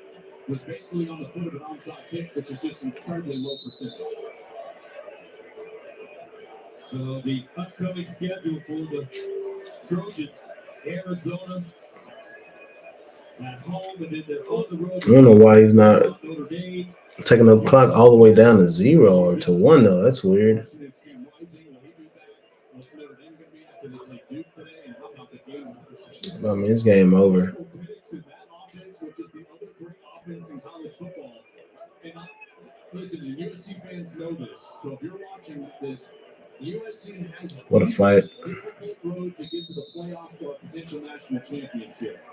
Was basically on the foot of an onside kick, which is just incredibly low percentage. So the upcoming schedule for the Trojans, Arizona at home, and then they're on the road. I don't know why he's not taking the clock all the way down to 0 or to 1, though. That's weird. I mean, this game over. Listen, the USC fans know this. So if you're watching this, USC has What a fight. difficult road to get to the playoff or potential national championship.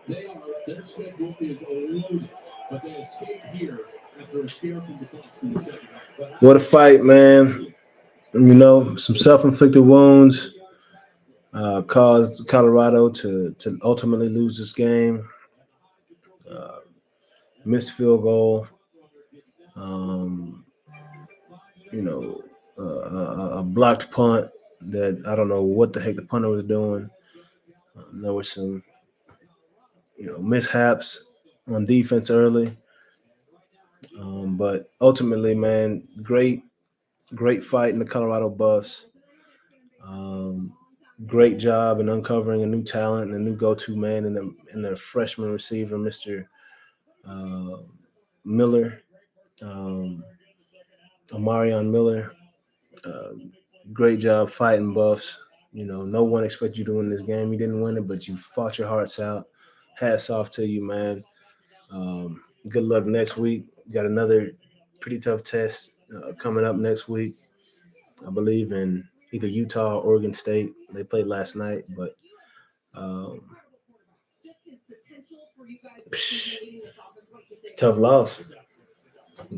Their schedule is loaded, but they escaped here after a scare from the Bucs in the second half. What a fight, man. You know, some self-inflicted wounds caused Colorado to ultimately lose this game. Missed field goal. A blocked punt that I don't know what the heck the punter was doing. There were some, mishaps on defense early. But ultimately, man, great fight in the Colorado Buffs. Great job in uncovering a new talent and a new go-to man in the freshman receiver, Mr. Miller, Omarion Miller. Great job fighting Buffs. No one expected you to win this game. You didn't win it, but you fought your hearts out. Hats off to you, man. Good luck next week. Got another pretty tough test coming up next week. I believe in either Utah or Oregon State. They played last night, but tough loss.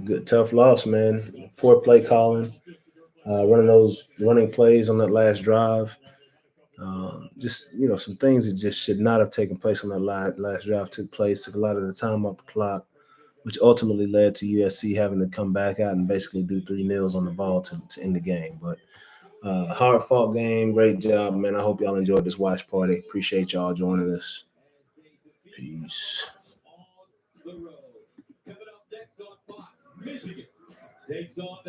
Good tough loss, man. Poor play calling. Running those running plays on that last drive. Some things that just should not have taken place on that last drive took place, took a lot of the time off the clock, which ultimately led to USC having to come back out and basically do 3 nils on the ball to end the game. But hard-fought game. Great job, man. I hope y'all enjoyed this watch party. Appreciate y'all joining us. Peace. Coming up next on Fox, Michigan takes on the